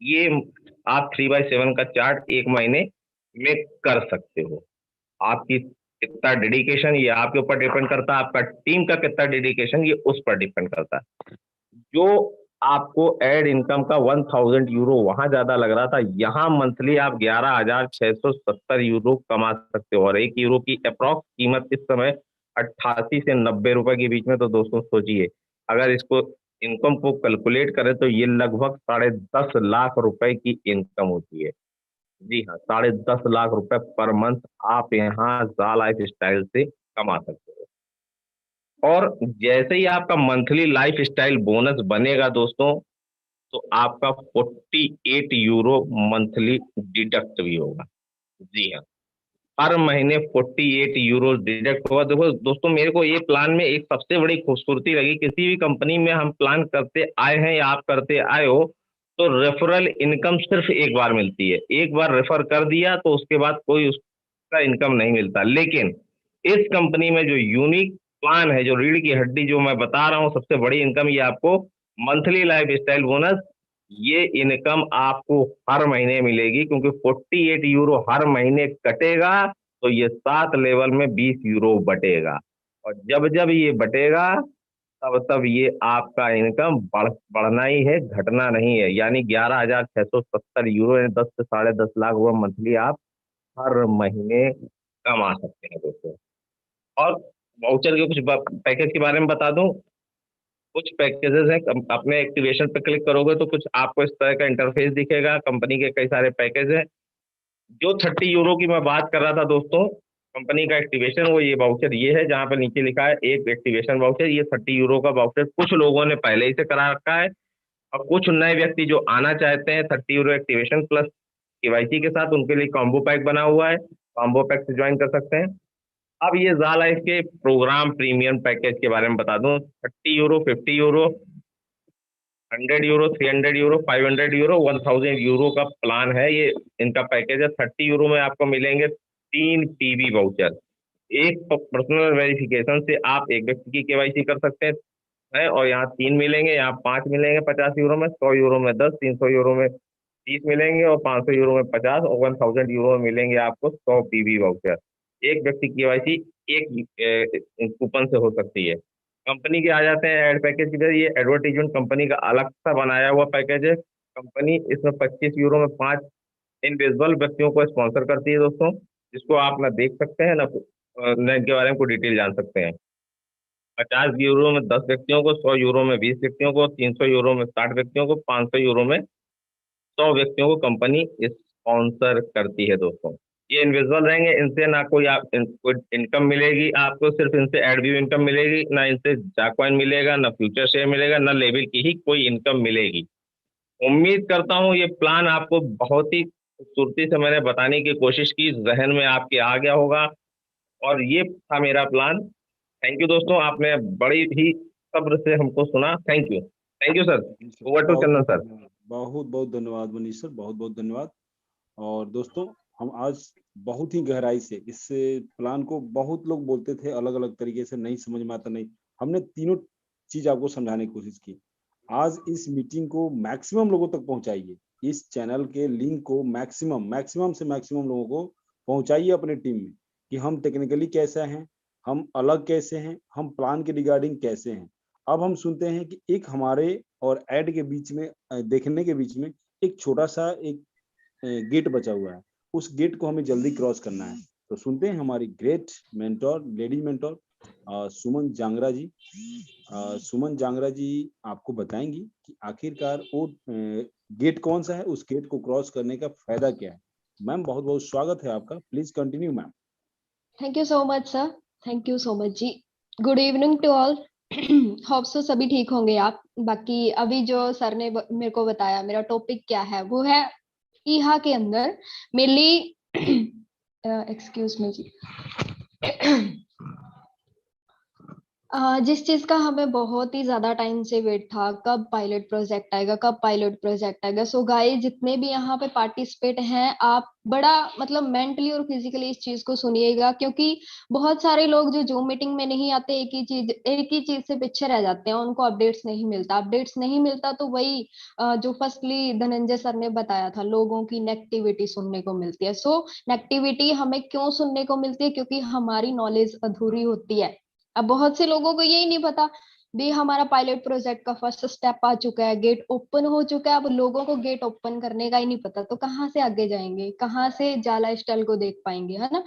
ये आप 3/7 का चार्ट 1 महीने में कर सकते हो। आपकी कितना डेडिकेशन ये आपके ऊपर डिपेंड करता है, आपका टीम का कितना डेडिकेशन ये उस पर डिपेंड करता है। जो आपको एड इनकम का 1,000 यूरो वहां ज्यादा लग रहा था, यहाँ मंथली आप 11,670 यूरो कमा सकते हो। और 1 यूरो की अप्रॉक्स कीमत इस समय 88 से 90 रुपए के बीच में। तो दोस्तों सोचिए, अगर इसको इनकम को कैलकुलेट करें तो ये लगभग 10.5 लाख रुपए की इनकम होती है। जी हाँ, 10.5 लाख रुपए पर मंथ आप यहाँ जा लाइफ स्टाइल से कमा सकते हो। और जैसे ही आपका मंथली लाइफ स्टाइल बोनस बनेगा दोस्तों, तो आपका 48 यूरो मंथली डिडक्ट भी होगा। जी हाँ, हर महीने 48 यूरो डिडक्ट होगा। देखो दोस्तों, मेरे को ये प्लान में एक सबसे बड़ी खूबसूरती लगी, किसी भी कंपनी में हम प्लान करते आए हैं या आप करते आए हो, तो रेफरल इनकम सिर्फ एक बार मिलती है। एक बार रेफर कर दिया तो उसके बाद कोई उसका इनकम नहीं मिलता। लेकिन इस कंपनी में जो यूनिक प्लान है, जो रीढ़ की हड्डी जो मैं बता रहा हूँ, सबसे बड़ी इनकम ये आपको मंथली लाइफ स्टाइल बोनस, ये इनकम आपको हर महीने मिलेगी। क्योंकि 48 यूरो हर महीने कटेगा, तो ये 7 लेवल में 20 यूरो बटेगा। और जब जब ये बटेगा, तब तब ये आपका इनकम बढ़ना ही है, घटना नहीं है। यानी 11,670 यूरो, यानी 10 से 10.5 लाख रुपए मंथली आप हर महीने कमा सकते हैं दोस्तों। और वाउचर के कुछ पैकेज के बारे में बता दूं। कुछ पैकेजेस हैं, अपने एक्टिवेशन पे क्लिक करोगे तो कुछ आपको इस तरह का इंटरफेस दिखेगा। कंपनी के कई सारे पैकेज हैं। जो 30 यूरो की मैं बात कर रहा था दोस्तों, कंपनी का एक्टिवेशन, वो ये वाउचर ये है, जहाँ पे नीचे लिखा है एक एक्टिवेशन वाउचर। ये 30 यूरो का वाउचर कुछ लोगों ने पहले ही से करा रखा है, और कुछ नए व्यक्ति जो आना चाहते हैं 30 यूरो एक्टिवेशन प्लस केवाईसी के साथ, उनके लिए कॉम्बो पैक बना हुआ है। कॉम्बो पैक से ज्वाइन कर सकते हैं। अब ये ज़ा लाइफ के प्रोग्राम प्रीमियम पैकेज के बारे में बता दूं, 30 euro, 50 euro, 100 euro, 300 euro, 500 euro, 1000 euro का प्लान है। ये इनका पैकेज है। 30 यूरो में आपको मिलेंगे 3 पीबी वाउचर। एक पर्सनल वेरिफिकेशन से आप एक व्यक्ति की केवाईसी कर सकते हैं है, और यहाँ 3 मिलेंगे, यहाँ 5 मिलेंगे 50 यूरो में, 100 यूरो में 10, 300 यूरो में 30 मिलेंगे, और 500 यूरो में 50, और 1000 यूरो में मिलेंगे आपको 100 पीबी वाउचर। एक व्यक्ति की केवाईसी एक कूपन से हो सकती है। कंपनी के आ जाते हैं एड पैकेज की तरह। ये एडवर्टीजमेंट कंपनी का अलग सा बनाया हुआ पैकेज है। कंपनी इसमें 25 यूरो में 5 इनविजिबल व्यक्तियों को स्पॉन्सर करती है दोस्तों, जिसको आप ना देख सकते हैं ना इनके बारे में कोई डिटेल जान सकते हैं। 50 यूरो में 10 व्यक्तियों को, 100 यूरो में 20 व्यक्तियों को, 300 यूरो में 60 व्यक्तियों को, 500 यूरो में 100 व्यक्तियों को कंपनी स्पॉन्सर करती है दोस्तों। ये इनविजिबल रहेंगे, इनसे ना कोई कोई इनकम मिलेगी आपको, सिर्फ इनसे एडव्यू इनकम मिलेगी, ना इनसे जाकॉइन मिलेगा, ना फ्यूचर शेयर मिलेगा, ना लेवल की ही कोई इनकम मिलेगी। उम्मीद करता हूँ ये प्लान आपको बहुत ही खूबसूरती से मैंने बताने की कोशिश की, जहन में आपके आ गया होगा, और ये था मेरा प्लान। थैंक यू दोस्तों, आपने बड़ी ही सब्र से हमको सुना। Thank you sir. Over to Chandan sir. बहुत बहुत धन्यवाद मनीष सर, बहुत बहुत धन्यवाद। और दोस्तों, हम आज बहुत ही गहराई से इस प्लान को, बहुत लोग बोलते थे अलग अलग तरीके से, नहीं समझ में आता, नहीं, हमने तीनों चीज आपको समझाने की कोशिश की। आज इस मीटिंग को मैक्सिमम लोगों तक पहुंचाइए, इस चैनल के लिंक को मैक्सिमम से मैक्सिमम लोगों को पहुंचाइए अपने टीम में, कि हम टेक्निकली कैसे हैं, हम अलग कैसे हैं, हम प्लान के रिगार्डिंग कैसे हैं। अब हम सुनते हैं कि एक हमारे और एड के बीच में, देखने के बीच में एक छोटा सा एक गेट बचा हुआ है, उस गेट को हमें जल्दी क्रॉस करना है। तो सुनते हैं हमारी ग्रेट मेंटोर, लेडी मेंटोर सुमन जांगरा जी। सुमन जांगरा जी आपको बताएंगी कि आखिरकार वो गेट कौन सा है, उस गेट को क्रॉस करने का फायदा क्या है। मैम, बहुत बहुत स्वागत है आपका, please continue ma'am. Thank you so much sir, thank you so much ji. Good evening to all. Hope so सभी ठीक होंगे आप। बाकी अभी जो सर ने मेरे को बताया, मेरा टॉपिक क्या है, वो है ईहा के अंदर मेनली एक्सक्यूज मी जी जिस चीज का हमें बहुत ही ज्यादा टाइम से वेट था, कब पायलट प्रोजेक्ट आएगा, कब पायलट प्रोजेक्ट आएगा। सो गाइस, जितने भी यहाँ पे पार्टिसिपेट हैं, आप बड़ा मतलब मेंटली और फिजिकली इस चीज को सुनिएगा, क्योंकि बहुत सारे लोग जो जूम मीटिंग में नहीं आते, एक ही चीज से पीछे रह जाते हैं, उनको अपडेट्स नहीं मिलता। तो वही जो फर्स्टली धनंजय सर ने बताया था, लोगों की नेगेटिविटी सुनने को मिलती है। सो नेगेटिविटी हमें क्यों सुनने को मिलती है? क्योंकि हमारी नॉलेज अधूरी होती है। अब बहुत से लोगों को यही नहीं पता भी हमारा पायलट प्रोजेक्ट का फर्स्ट स्टेप आ चुका है, गेट ओपन हो चुका है। अब लोगों को गेट ओपन करने का ही नहीं पता, तो कहाँ से आगे जाएंगे, कहाँ से जाला स्टाइल को देख पाएंगे, है ना।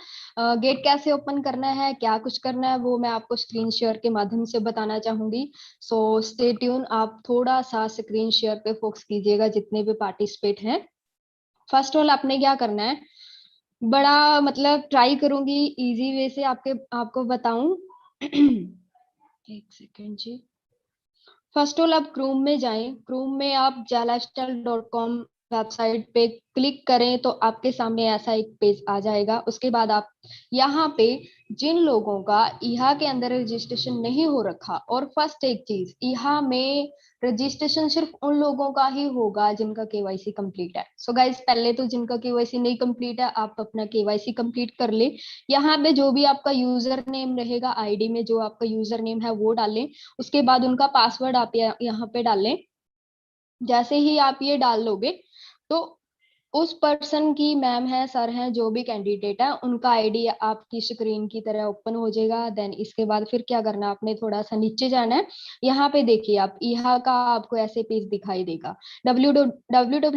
गेट कैसे ओपन करना है, क्या कुछ करना है, वो मैं आपको स्क्रीन शेयर के माध्यम से बताना चाहूंगी। सो स्टे ट्यून, आप थोड़ा सा स्क्रीन शेयर पे फोकस कीजिएगा, जितने भी पार्टिसिपेट हैं। फर्स्ट ऑल आपने क्या करना है, बड़ा मतलब ट्राई करूंगी इजी वे से आपको बताऊं। एक सेकेंड जी। फर्स्ट ऑल आप क्रोम में जाएं, क्रोम में आप jalastyle.com वेबसाइट पे क्लिक करें तो आपके सामने ऐसा एक पेज आ जाएगा। उसके बाद आप यहाँ पे जिन लोगों का ईहा के अंदर रजिस्ट्रेशन नहीं हो रखा, और फर्स्ट एक चीज, ईहा में रजिस्ट्रेशन सिर्फ उन लोगों का ही होगा जिनका केवाईसी कंप्लीट है। सो गाइज, पहले तो जिनका केवाईसी नहीं कंप्लीट है, आप अपना केवाईसी कंप्लीट कर ले। यहाँ पे जो भी आपका यूजर नेम रहेगा, आईडी में जो आपका यूजर नेम है वो डालें। उसके बाद उनका पासवर्ड आप यहाँ पे डालें। जैसे ही आप ये डाल लोगे तो उस पर्सन की, मैम है, सर है, जो भी कैंडिडेट है, उनका आईडी आपकी स्क्रीन की तरह ओपन हो जाएगा। देन इसके बाद फिर क्या करना है, आपने थोड़ा सा नीचे जाना है। यहाँ पे देखिए आप ईहा का आपको ऐसे पेज दिखाई देगा, www.iha.com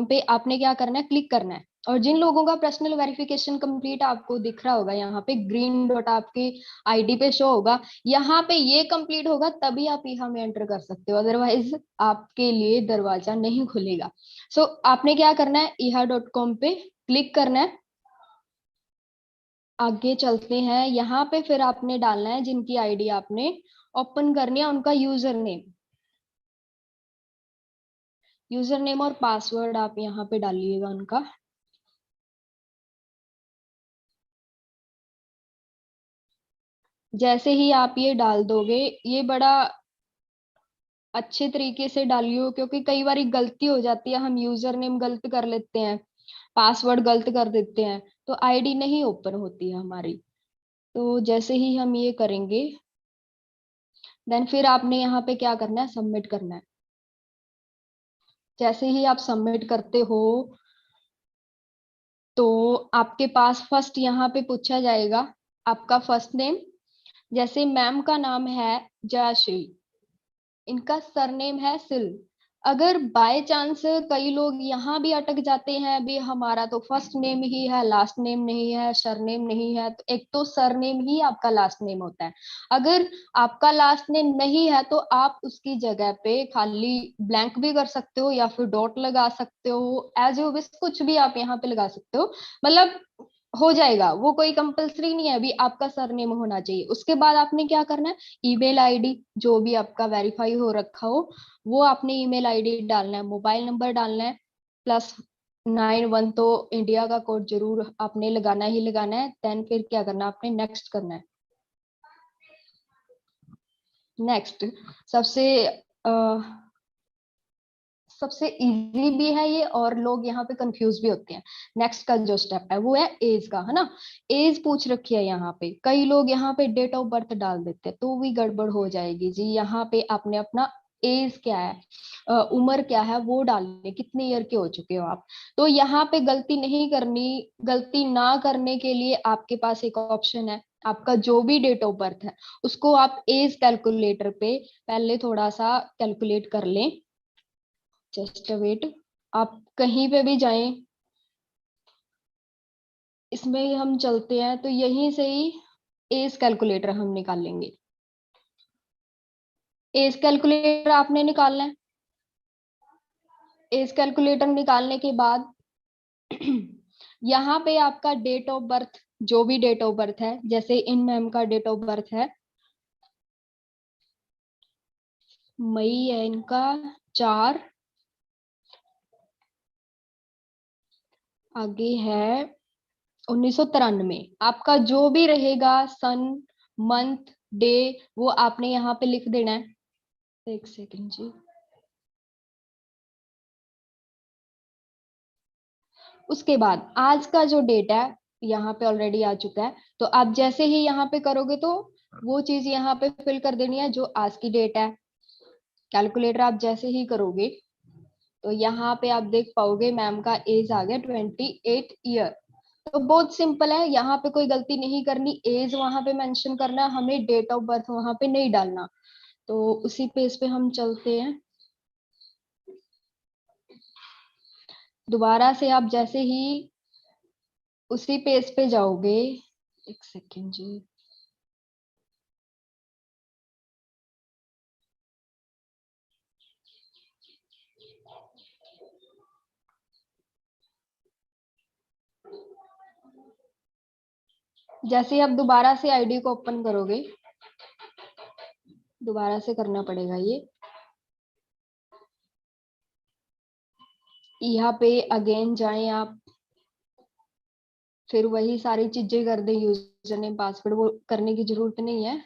पे आपने क्या करना है, क्लिक करना है। और जिन लोगों का पर्सनल वेरिफिकेशन कंप्लीट आपको दिख रहा होगा, यहाँ पे ग्रीन डॉट आपके आईडी पे शो होगा, यहाँ पे ये कंप्लीट होगा तभी आप ईहा में एंटर कर सकते हो, अदरवाइज आपके लिए दरवाजा नहीं खुलेगा। सो आपने क्या करना है, iha.com पे क्लिक करना है। आगे चलते हैं, यहाँ पे फिर आपने डालना है जिनकी आईडी आपने ओपन करनी है, उनका यूजर नेम और पासवर्ड आप यहाँ पे डालिएगा उनका। जैसे ही आप ये डाल दोगे, ये बड़ा अच्छे तरीके से डालियो, क्योंकि कई बार गलती हो जाती है, हम यूजर नेम गलत कर लेते हैं, पासवर्ड गलत कर देते हैं, तो आईडी नहीं ओपन होती है हमारी। तो जैसे ही हम ये करेंगे, देन फिर आपने यहाँ पे क्या करना है, सबमिट करना है। जैसे ही आप सबमिट करते हो तो आपके पास फर्स्ट यहाँ पे पूछा जाएगा आपका फर्स्ट नेम। जैसे मैम का नाम है जयश्री, इनका सरनेम है सिल। अगर बाय चांस कई लोग यहाँ भी अटक जाते हैं, अभी हमारा तो फर्स्ट नेम ही है, लास्ट नेम नहीं है, सरनेम नहीं है, तो एक तो सरनेम ही आपका लास्ट नेम होता है। अगर आपका लास्ट नेम नहीं है तो आप उसकी जगह पे खाली ब्लैंक भी कर सकते हो, या फिर डॉट लगा सकते हो, एज यू विश, कुछ भी आप यहाँ पे लगा सकते हो, मतलब हो जाएगा। वो कोई कंपलसरी नहीं है अभी आपका सरनेम होना चाहिए। उसके बाद आपने क्या करना है, ईमेल आईडी जो भी आपका वेरीफाई हो रखा हो वो आपने ईमेल आईडी डालना है, मोबाइल नंबर डालना है, +91 तो इंडिया का कोड जरूर आपने लगाना ही लगाना है। देन फिर क्या करना है, आपने नेक्स्ट करना है। नेक्स्ट सबसे इजी भी है ये, और लोग यहाँ पे कंफ्यूज भी होते हैं। नेक्स्ट का जो स्टेप है वो है एज का, है ना। एज पूछ रखी है यहाँ पे, कई लोग यहाँ पे डेट ऑफ बर्थ डाल देते हैं तो भी गड़बड़ हो जाएगी जी। यहाँ पे आपने अपना एज क्या है, उम्र क्या है वो डालने, कितने ईयर के हो चुके हो आप। तो यहाँ पे गलती नहीं करनी, गलती ना करने के लिए आपके पास एक ऑप्शन है, आपका जो भी डेट ऑफ बर्थ है उसको आप एज कैलकुलेटर पे पहले थोड़ा सा कैलकुलेट कर लें। जस्ट वेट, आप कहीं पे भी जाएं, इसमें ही हम चलते हैं तो यहीं से ही एज कैलकुलेटर हम निकालेंगे। एज कैलकुलेटर आपने निकालना है। एज कैलकुलेटर निकालने के बाद यहाँ पे आपका डेट ऑफ बर्थ, जो भी डेट ऑफ बर्थ है, जैसे इन मैम का डेट ऑफ बर्थ है मई है इनका 4, आगे है 1993। आपका जो भी रहेगा सन, मंथ, डे, वो आपने यहाँ पे लिख देना है। एक सेकंड जी। उसके बाद आज का जो डेट है यहाँ पे ऑलरेडी आ चुका है, तो आप जैसे ही यहाँ पे करोगे तो वो चीज यहाँ पे फिल कर देनी है जो आज की डेट है। कैलकुलेटर आप जैसे ही करोगे तो यहाँ पे आप देख पाओगे मैम का एज आ गया 28 ईयर। तो बहुत सिंपल है, यहाँ पे कोई गलती नहीं करनी, एज वहां पे मेंशन करना है, हमें डेट ऑफ बर्थ वहां पे नहीं डालना। तो उसी पेज पे हम चलते हैं। दोबारा से आप जैसे ही उसी पेज पे जाओगे, एक सेकेंड जी, जैसे ही आप दोबारा से आईडी को ओपन करोगे, दोबारा से करना पड़ेगा ये, यहाँ पे अगेन जाएं आप, फिर वही सारी चीजें कर दें, यूजर नेम पासवर्ड वो करने की जरूरत नहीं है।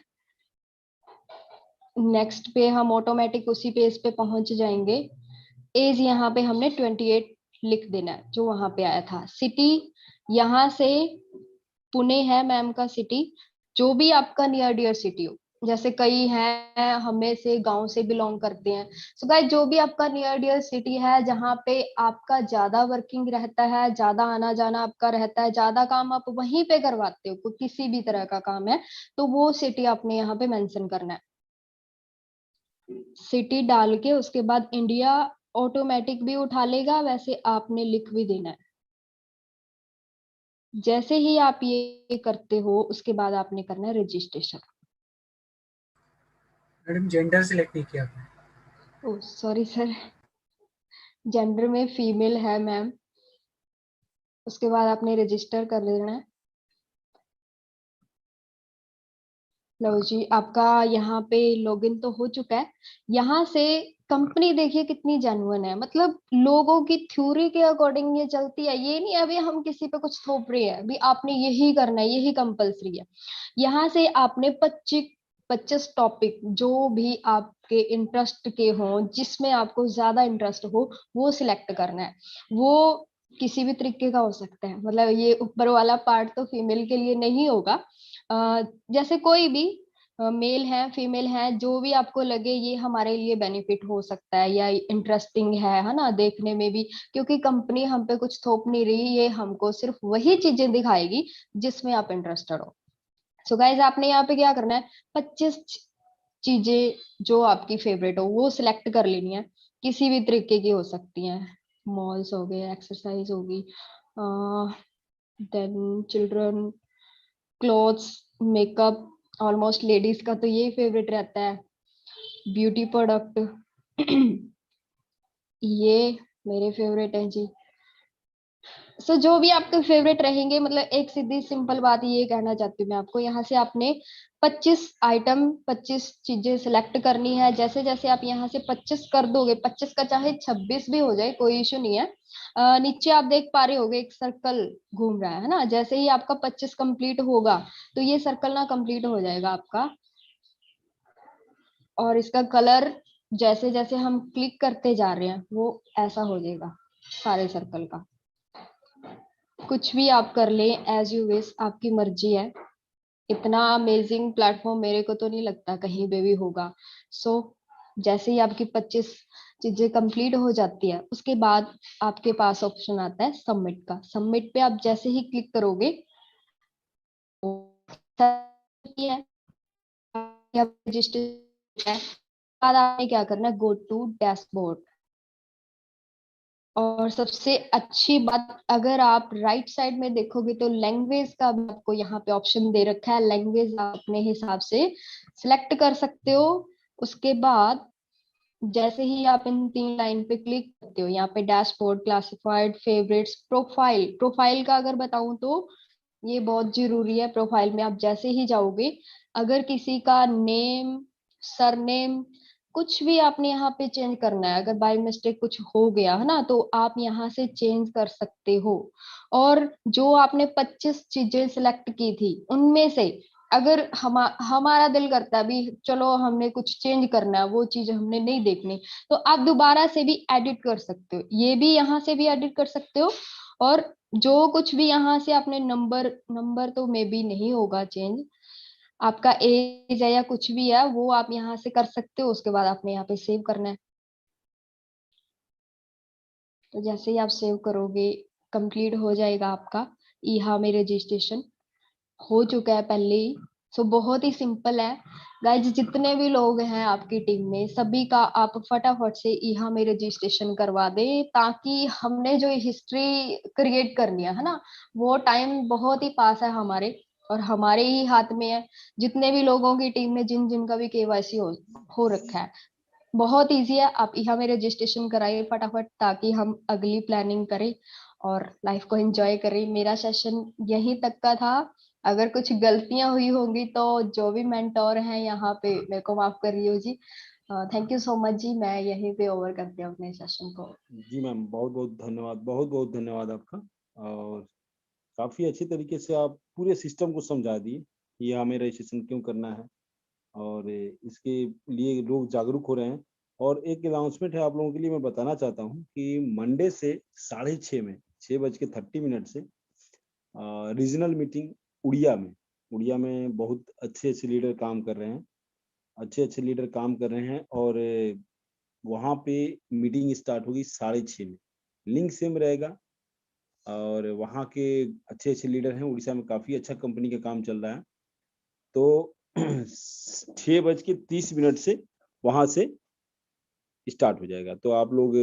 नेक्स्ट पे हम ऑटोमेटिक उसी पेज पे पहुंच जाएंगे। एज यहाँ पे हमने 28 लिख देना है जो वहां पे आया था। सिटी यहाँ से पुणे है मैम का सिटी, जो भी आपका नियर डियर सिटी हो, जैसे कई हैं हमें से गांव से बिलोंग करते हैं। सो गाइस, जो भी आपका नियर डियर सिटी है जहाँ पे आपका ज्यादा वर्किंग रहता है, ज्यादा आना जाना आपका रहता है, ज्यादा काम आप वहीं पे करवाते हो, कोई किसी भी तरह का काम है, तो वो सिटी आपने यहाँ पे मेंशन करना है। सिटी डाल के उसके बाद इंडिया ऑटोमेटिक भी उठा लेगा, वैसे आपने लिख भी देना है। जैसे ही आप ये करते हो उसके बाद आपने करना है रजिस्ट्रेशन। मैडम जेंडर सिलेक्ट नहीं किया आपने। ओह सॉरी सर, जेंडर में फीमेल है मैम। उसके बाद आपने रजिस्टर कर लेना है। लो जी, आपका यहाँ पे लॉगिन तो हो चुका है। यहाँ से कंपनी देखिए कितनी जेन्युइन है, मतलब लोगों की थ्योरी के अकॉर्डिंग ये चलती है। ये नहीं अभी हम किसी पे कुछ थोप रहे हैं, अभी आपने यही करना है, यही कंपलसरी है। यहाँ से आपने 25 टॉपिक जो भी आपके इंटरेस्ट के हों, जिसमें आपको ज्यादा इंटरेस्ट हो, वो सिलेक्ट करना है। वो किसी भी तरीके का हो सकता है, मतलब ये ऊपर वाला पार्ट तो फीमेल के लिए नहीं होगा। जैसे कोई भी मेल है फीमेल है, जो भी आपको लगे ये हमारे लिए बेनिफिट हो सकता है या इंटरेस्टिंग है ना देखने में भी, क्योंकि कंपनी हम पे कुछ थोप नहीं रही, ये हमको सिर्फ वही चीजें दिखाएगी जिसमें आप इंटरेस्टेड हो। सो गाइज, आपने यहाँ पे क्या करना है, 25 चीजें जो आपकी फेवरेट हो वो सिलेक्ट कर लेनी है। किसी भी तरीके की हो सकती हैं, मॉल्स हो गए, एक्सरसाइज होगी, then children, clothes, makeup, almost ladies का तो यही फेवरेट रहता है, ब्यूटी प्रोडक्ट। ये मेरे फेवरेट हैं जी। सो जो भी आपके फेवरेट रहेंगे, मतलब एक सीधी सिंपल बात ये कहना चाहती हूँ मैं आपको, यहाँ से आपने 25 आइटम 25 चीजें सिलेक्ट करनी है। जैसे जैसे आप यहाँ से 25 कर दोगे, 25 का चाहे 26 भी हो जाए, कोई इशू नहीं है। नीचे आप देख पा रहे होगे एक सर्कल घूम रहा है ना, जैसे ही आपका 25 कंप्लीट होगा तो ये सर्कल ना कंप्लीट हो जाएगा आपका। और इसका कलर जैसे जैसे हम क्लिक करते जा रहे हैं वो ऐसा हो जाएगा सारे सर्कल का। कुछ भी आप कर लें, एज यू विश, आपकी मर्जी है। इतना अमेजिंग प्लेटफॉर्म मेरे को तो नहीं लगता कहीं पे भी होगा। सो जैसे ही आपकी 25 चीजें कंप्लीट हो जाती है, उसके बाद आपके पास ऑप्शन आता है सबमिट का। सबमिट पे आप जैसे ही क्लिक करोगे, रजिस्टर है, बाद आपने क्या करना है, गो टू डैशबोर्ड। और सबसे अच्छी बात, अगर आप राइट साइड में देखोगे तो लैंग्वेज का भी आपको यहाँ पे ऑप्शन दे रखा है। लैंग्वेज आप अपने हिसाब से सिलेक्ट कर सकते हो। उसके बाद जैसे ही आप इन 3 लाइन पे क्लिक करते हो, यहाँ पे dashboard, classified, favourites, profile. Profile का अगर बताऊं तो ये बहुत जरूरी है। प्रोफाइल में आप जैसे ही जाओगे, अगर किसी का नेम, सरनेम, कुछ भी आपने यहाँ पे चेंज करना है, अगर बाय मिस्टेक कुछ हो गया है ना, तो आप यहाँ से चेंज कर सकते हो। और जो आपने 25 चीजें सिलेक्ट की थी उनमें से अगर हमारा दिल करता है अभी चलो हमने कुछ चेंज करना है, वो चीज हमने नहीं देखनी, तो आप दोबारा से भी एडिट कर सकते हो। ये भी यहाँ से भी एडिट कर सकते हो। और जो कुछ भी यहाँ से आपने नंबर नंबर तो मे बी नहीं होगा चेंज, आपका एज है या कुछ भी है वो आप यहाँ से कर सकते हो। उसके बाद आपने यहाँ पे सेव करना है। तो जैसे ही आप सेव करोगे, कंप्लीट हो जाएगा आपका ईहा में रजिस्ट्रेशन। हो चुका है पहले ही। सो बहुत ही सिंपल है गाइज, जितने भी लोग हैं आपकी टीम में सभी का आप फटाफट से ईहा में रजिस्ट्रेशन करवा दें, ताकि हमने जो हिस्ट्री क्रिएट करनी है ना, वो टाइम बहुत ही पास है हमारे, और हमारे ही हाथ में है। जितने भी लोगों की टीम में जिन जिनका भी केवाईसी हो रखा है, बहुत इजी है। आप यहाँ में रजिस्ट्रेशन कराइए फटाफट, ताकि हम अगली प्लानिंग करें और लाइफ को एंजॉय करें। मेरा सेशन यहीं तक का था। अगर कुछ गलतियां हुई होंगी तो जो भी मेंटोर हैं यहाँ पे मेरे को माफ करिए जी। थैंक यू सो मच जी, मैं यहीं पे ओवर करती हूँ अपने सेशन को। जी मैम, बहुत बहुत धन्यवाद, बहुत बहुत धन्यवाद आपका। और काफ़ी अच्छी तरीके से आप पूरे सिस्टम को समझा दिए कि हमें रजिस्ट्रेशन क्यों करना है, और इसके लिए लोग जागरूक हो रहे हैं। और एक अनाउंसमेंट है आप लोगों के लिए, मैं बताना चाहता हूँ कि मंडे से 6:30 में 6:30 से रीजनल मीटिंग उड़िया में बहुत अच्छे अच्छे लीडर काम कर रहे हैं, अच्छे अच्छे लीडर काम कर रहे हैं। और वहाँ पे मीटिंग स्टार्ट होगी 6:30 में, लिंक सेम रहेगा। और वहाँ के अच्छे अच्छे लीडर हैं, उड़ीसा में काफ़ी अच्छा कंपनी का काम चल रहा है। तो 6:30 से वहाँ से स्टार्ट हो जाएगा। तो आप लोग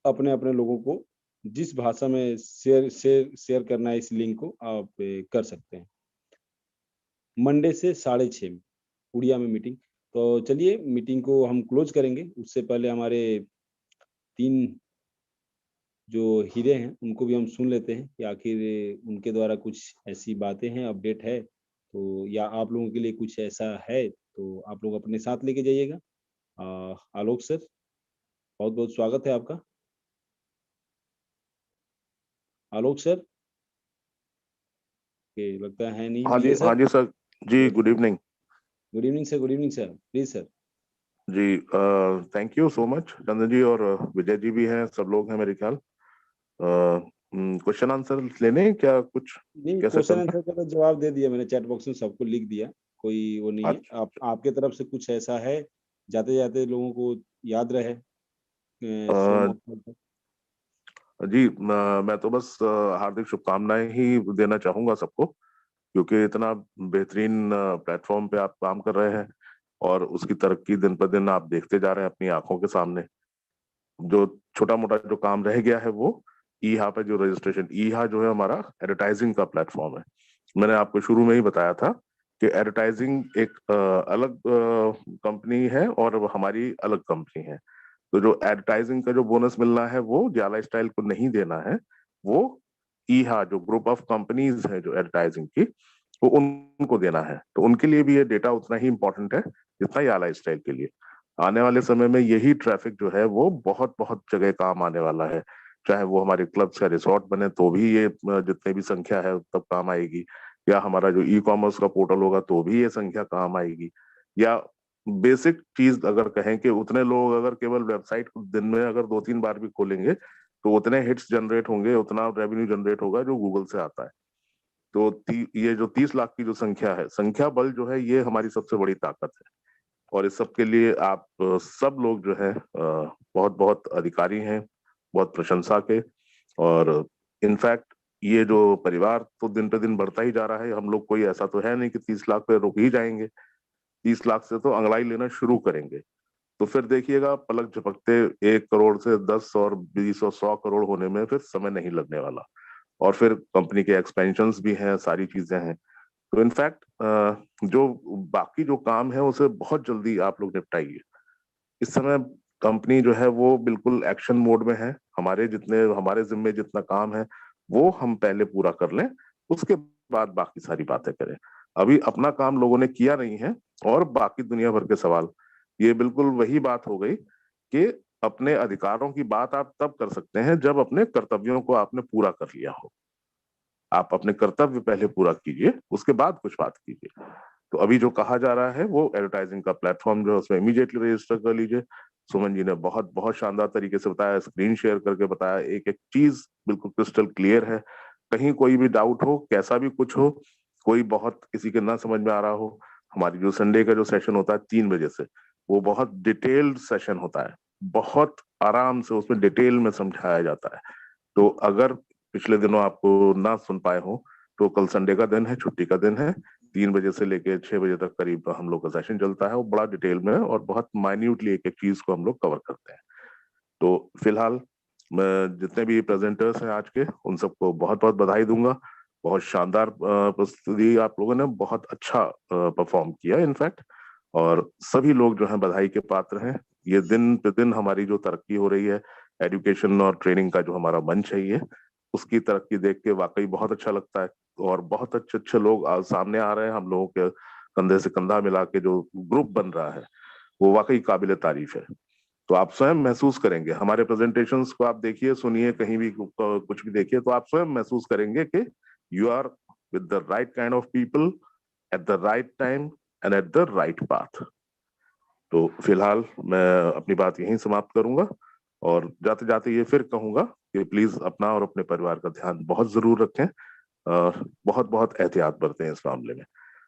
अपने अपने लोगों को जिस भाषा में शेयर करना है इस लिंक को आप कर सकते हैं। मंडे से 6:30 में उड़िया में मीटिंग। तो चलिए मीटिंग को हम क्लोज करेंगे, उससे पहले हमारे 3 जो हीरे हैं उनको भी हम सुन लेते हैं कि आखिर उनके द्वारा कुछ ऐसी बातें हैं, अपडेट है तो या आप लोगों के लिए कुछ ऐसा है तो आप लोग अपने साथ लेके जाइएगा। आलोक सर, बहुत बहुत स्वागत है आपका। आलोक सर के लगता है नहीं। हाँ जी, विजय सर, हाँ जी सर। जी, good evening. Good evening sir, good evening sir, please sir. जी, thank you so much. Chandan ji और विजय जी भी हैं, सब लोग हैं मेरे ख्याल। क्वेश्चन आंसर लेने हैं क्या, कुछ नहीं, कैसे क्वेश्चन चलता आंसर का तो जवाब दे दिया मैंने, चैट बॉक्स में सबको लिख दिया, कोई वो नहीं है? है। आप आपके तरफ से कुछ ऐसा है जाते जाते लोगों को याद रहे शुभ अच्छा, मौके पर? जी, मैं तो बस हार्दिक शुभकामनाएं ही देना चाहूंगा सबको, क्योंकि इतना बेहतरीन प्लेटफॉर्म पे आप काम कर रहे हैं और उसकी तरक्की दिन पर दिन आप देखते जा रहे हैं अपनी आंखों के सामने। जो छोटा मोटा जो काम रह गया है वो ईहा पे जो रजिस्ट्रेशन, ईहा जो है हमारा एडवर्टाइजिंग का प्लेटफॉर्म है। मैंने आपको शुरू में ही बताया था कि एडवर्टाइजिंग एक अलग कंपनी है और वो हमारी अलग कंपनी है। तो जो एडवर्टाइजिंग का जो बोनस मिलना है वो जाला स्टाइल को नहीं देना है, वो ईहा जो ग्रुप ऑफ कंपनीज है जो एडवर्टाइजिंग की, वो उनको देना है। तो उनके लिए भी ये डेटा उतना ही इंपॉर्टेंट है जितना जाला स्टाइल के लिए। आने वाले समय में यही ट्रैफिक जो है वो बहुत बहुत जगह काम आने वाला है। चाहे वो हमारे क्लब्स या रिसोर्ट बने तो भी ये जितने भी संख्या है तब काम आएगी, या हमारा जो ई कॉमर्स का पोर्टल होगा तो भी ये संख्या काम आएगी, या बेसिक चीज अगर कहें कि उतने लोग अगर केवल वेबसाइट दिन में अगर 2-3 बार भी खोलेंगे तो उतने हिट्स जनरेट होंगे, उतना रेवेन्यू जनरेट होगा जो गूगल से आता है। तो ये जो 30 लाख की जो संख्या है, संख्या बल जो है, ये हमारी सबसे बड़ी ताकत है। और इस सब के लिए आप सब लोग जो है बहुत बहुत अधिकारी हैं, बहुत प्रशंसा के। और इनफैक्ट ये जो परिवार तो दिन पे दिन बढ़ता ही जा रहा है। हम लोग कोई ऐसा तो है नहीं कि 30 लाख पे रुक ही जाएंगे। 30 लाख से तो अंगड़ाई लेना शुरू करेंगे। तो फिर देखिएगा पलक झपकते 1 करोड़ से 10 और 20 और 100 करोड़ होने में फिर समय नहीं लगने वाला। और फिर कंपनी के एक्सपेंशंस भी हैं, सारी चीजें हैं। तो इनफैक्ट जो बाकी जो काम है उसे बहुत जल्दी आप लोग निपटाइए। इस समय कंपनी जो है वो बिल्कुल एक्शन मोड में है। हमारे जिम्मे जितना काम है वो हम पहले पूरा कर लें, उसके बाद बाकी सारी बातें करें। अभी अपना काम लोगों ने किया नहीं है और बाकी दुनिया भर के सवाल। ये बिल्कुल वही बात हो गई कि अपने अधिकारों की बात आप तब कर सकते हैं जब अपने कर्तव्यों को आपने पूरा कर लिया हो। आप अपने कर्तव्य पहले पूरा कीजिए, उसके बाद कुछ बात कीजिए। तो अभी जो कहा जा रहा है वो एडवर्टाइजिंग का प्लेटफॉर्म जो है उसमें इमीडिएटली रजिस्टर कर लीजिए। सुमन जी ने बहुत बहुत शानदार तरीके से बताया, स्क्रीन शेयर करके बताया, एक एक चीज बिल्कुल क्रिस्टल क्लियर है। कहीं कोई भी डाउट हो, कैसा भी कुछ हो, कोई बहुत किसी के ना समझ में आ रहा हो, हमारी जो संडे का जो सेशन होता है 3 बजे से, वो बहुत डिटेल्ड सेशन होता है। बहुत आराम से उसमें डिटेल में समझाया जाता है। तो अगर पिछले दिनों आपको ना सुन पाए हो तो कल संडे का दिन है, छुट्टी का दिन है। 3 बजे से लेके 6 बजे तक करीब हम लोग का सेशन चलता है। वो बड़ा डिटेल में और बहुत माइन्यूटली एक एक चीज को हम लोग कवर करते हैं। तो फिलहाल मैं जितने भी प्रेजेंटर्स हैं आज के, उन सबको बहुत बहुत बधाई दूंगा। बहुत शानदार प्रस्तुति, आप लोगों ने बहुत अच्छा परफॉर्म किया इनफैक्ट। और सभी लोग जो हैं बधाई के पात्र हैं। ये दिन पे दिन हमारी जो तरक्की हो रही है, एजुकेशन और ट्रेनिंग का जो हमारा मंच है, ये उसकी तरक्की देख के वाकई बहुत अच्छा लगता है। और बहुत अच्छे अच्छे लोग आज सामने आ रहे हैं। हम लोगों के कंधे से कंधा मिला के जो ग्रुप बन रहा है वो वाकई काबिले तारीफ है। तो आप स्वयं महसूस करेंगे, हमारे प्रेजेंटेशंस को आप देखिए, सुनिए, कहीं भी कुछ भी देखिए, तो आप स्वयं महसूस करेंगे कि you are with the right kind of people at the right time and at the right path. तो फिलहाल मैं अपनी बात यहीं समाप्त करूंगा और जाते जाते ये फिर कहूंगा कि प्लीज अपना और अपने परिवार का ध्यान बहुत जरूर रखें और बहुत बहुत एहतियात बरतें इस मामले में।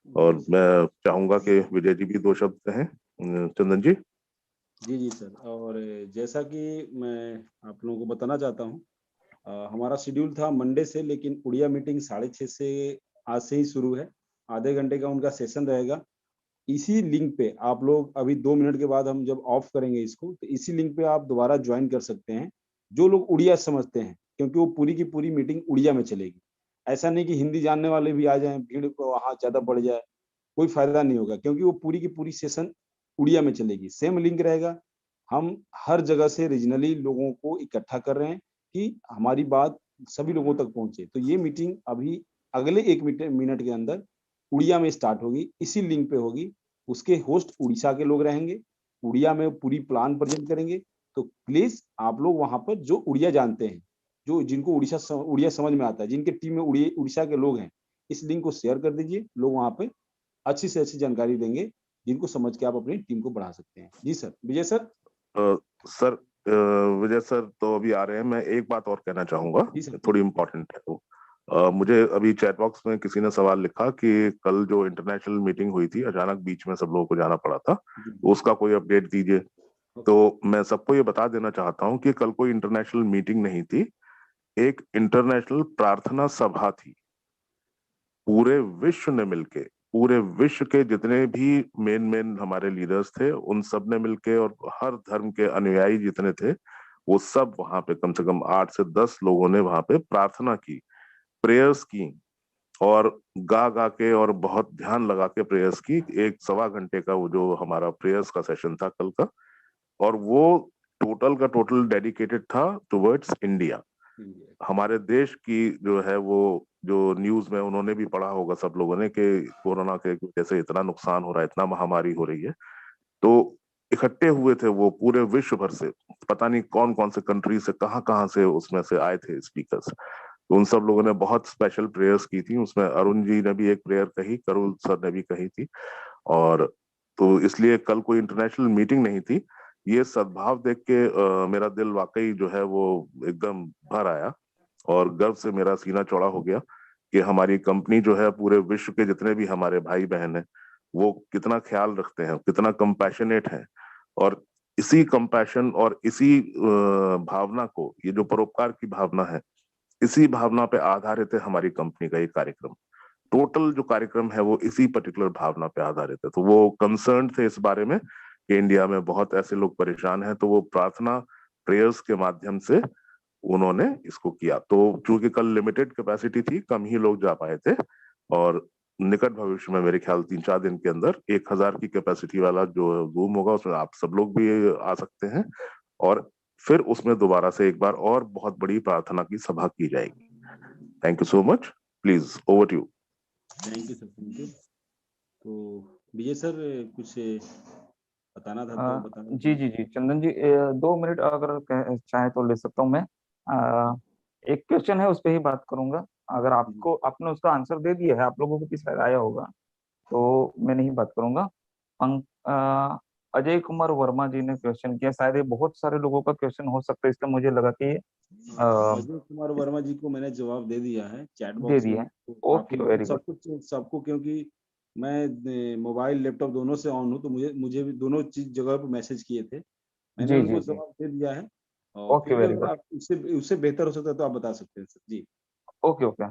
और मैं चाहूंगा कि विजय जी भी 2 शब्द कहें। चंदन जी। जी जी सर। और जैसा कि मैं आप लोगों को बताना चाहता हूँ, हमारा शेड्यूल था मंडे से, लेकिन उड़िया मीटिंग 6:30 से आज से ही शुरू है। आधे घंटे का उनका सेशन रहेगा। इसी लिंक पे आप लोग अभी 2 मिनट के बाद हम जब ऑफ करेंगे इसको, तो इसी लिंक पे आप दोबारा ज्वाइन कर सकते हैं, जो लोग उड़िया समझते हैं, क्योंकि वो पूरी की पूरी मीटिंग उड़िया में चलेगी। ऐसा नहीं कि हिंदी जानने वाले भी आ जाएं, भीड़ वहाँ ज्यादा बढ़ जाए, कोई फायदा नहीं होगा, क्योंकि वो पूरी की पूरी सेशन उड़िया में चलेगी। सेम लिंक रहेगा। हम हर जगह से रीजनली लोगों को इकट्ठा कर रहे हैं कि हमारी बात सभी लोगों तक पहुंचे। तो ये मीटिंग अभी अगले 1 मिनट के अंदर उड़िया में स्टार्ट होगी, इसी लिंक पे होगी। उसके होस्ट उड़ीसा के लोग रहेंगे, उड़िया में पूरी प्लान प्रेजेंट करेंगे। तो प्लीज आप लोग वहां पर जो उड़िया जानते हैं, जो जिनको उड़िया समझ में आता है, जिनके टीम में उड़ीसा के लोग हैं, इस लिंक को शेयर कर दीजिए। लोग वहां पे अच्छी से अच्छी जानकारी देंगे, जिनको समझ के आप अपनी टीम को बढ़ा सकते हैं। जी सर। विजय सर। सर विजय सर तो अभी आ रहे हैं। मैं एक बात और कहना चाहूंगा, थोड़ी इम्पोर्टेंट है वो। मुझे अभी चैट बॉक्स में किसी ने सवाल लिखा कि कल जो इंटरनेशनल मीटिंग हुई थी, अचानक बीच में सब लोगों को जाना पड़ा था, उसका कोई अपडेट दीजिए। तो मैं सबको ये बता देना चाहता हूँ कि कल कोई इंटरनेशनल मीटिंग नहीं थी, एक इंटरनेशनल प्रार्थना सभा थी। पूरे विश्व ने मिलके, पूरे विश्व के जितने भी मेन हमारे लीडर्स थे, उन सब ने मिलके, और हर धर्म के अनुयायी जितने थे, वो सब वहां पे कम से कम 8 से 10 लोगों ने वहां पे प्रार्थना की, प्रेयर्स की, और गा गा के और बहुत ध्यान लगा के प्रेयर्स की। 1-1.25 घंटे का वो जो हमारा प्रेयर्स का सेशन था कल का, और वो टोटल का टोटल डेडिकेटेड था टुवर्ड्स इंडिया। हमारे देश की जो है वो, जो न्यूज में उन्होंने भी पढ़ा होगा सब लोगों ने, कि कोरोना के वजह से इतना नुकसान हो रहा है, इतना महामारी हो रही है। तो इकट्ठे हुए थे वो पूरे विश्व भर से, पता नहीं कौन कौन से कंट्री से, कहाँ से उसमें से आए थे स्पीकर्स। तो उन सब लोगों ने बहुत स्पेशल प्रेयर्स की थी। उसमें अरुण जी ने भी एक प्रेयर कही, करुल सर ने भी कही थी। और तो इसलिए कल कोई इंटरनेशनल मीटिंग नहीं थी। ये सद्भाव देख के मेरा दिल वाकई जो है वो एकदम भर आया, और गर्व से मेरा सीना चौड़ा हो गया कि हमारी कंपनी जो है, पूरे विश्व के जितने भी हमारे भाई बहन हैं, वो कितना ख्याल रखते हैं, कितना कंपैशनेट है। और इसी कंपैशन और इसी भावना को, ये जो परोपकार की भावना है, इसी भावना पे आधारित है हमारी कंपनी का ये कार्यक्रम। टोटल जो कार्यक्रम है वो इसी पर्टिकुलर भावना पे आधारित है। तो वो कंसर्न थे इस बारे में कि इंडिया में बहुत ऐसे लोग परेशान हैं, तो वो प्रार्थना प्रेयर्स के माध्यम से उन्होंने इसको किया। तो चूंकि कल लिमिटेड कैपेसिटी थी, कम ही लोग जा पाए थे, और निकट भविष्य में मेरे ख्याल 3-4 दिन के अंदर 1000 की कैपेसिटी वाला जो जूम होगा, उसमें आप सब लोग भी आ सकते हैं, और फिर उसमें दोबारा से एक बार और बहुत बड़ी प्रार्थना की सभा की जाएगी। Thank you so much. Please over to you. Thank you sir, thank you. तो विजय सर कुछ बताना था तो बताना। जी चंदन जी, 2 मिनट अगर चाहे तो ले सकता हूँ मैं। एक क्वेश्चन है, उस पर ही बात करूंगा। अगर आपको, आपने उसका आंसर दे दिया है, आप लोगों को भी शायद आया होगा, तो मैं नहीं बात करूंगा। अजय कुमार वर्मा जी ने क्वेश्चन किया, शायद ये बहुत सारे लोगों का क्वेश्चन हो सकता है, इसलिए मुझे लगा कि अजय कुमार वर्मा जी को मैंने जवाब दे दिया है चैट दे बॉक्स दिया में। है। तो ओके, वेरी गुड। सबको क्योंकि मैं मोबाइल लैपटॉप दोनों से ऑन हूँ, तो मुझे भी दोनों चीज जगह पर मैसेज किए थे, मैंने जी उनको जी जी, जवाब दे दिया है। और ओके, फिर भी वेरी अगर गुड। आप उससे बेहतर हो सकता है तो आप बता सकते हैं सर जी। Okay okay.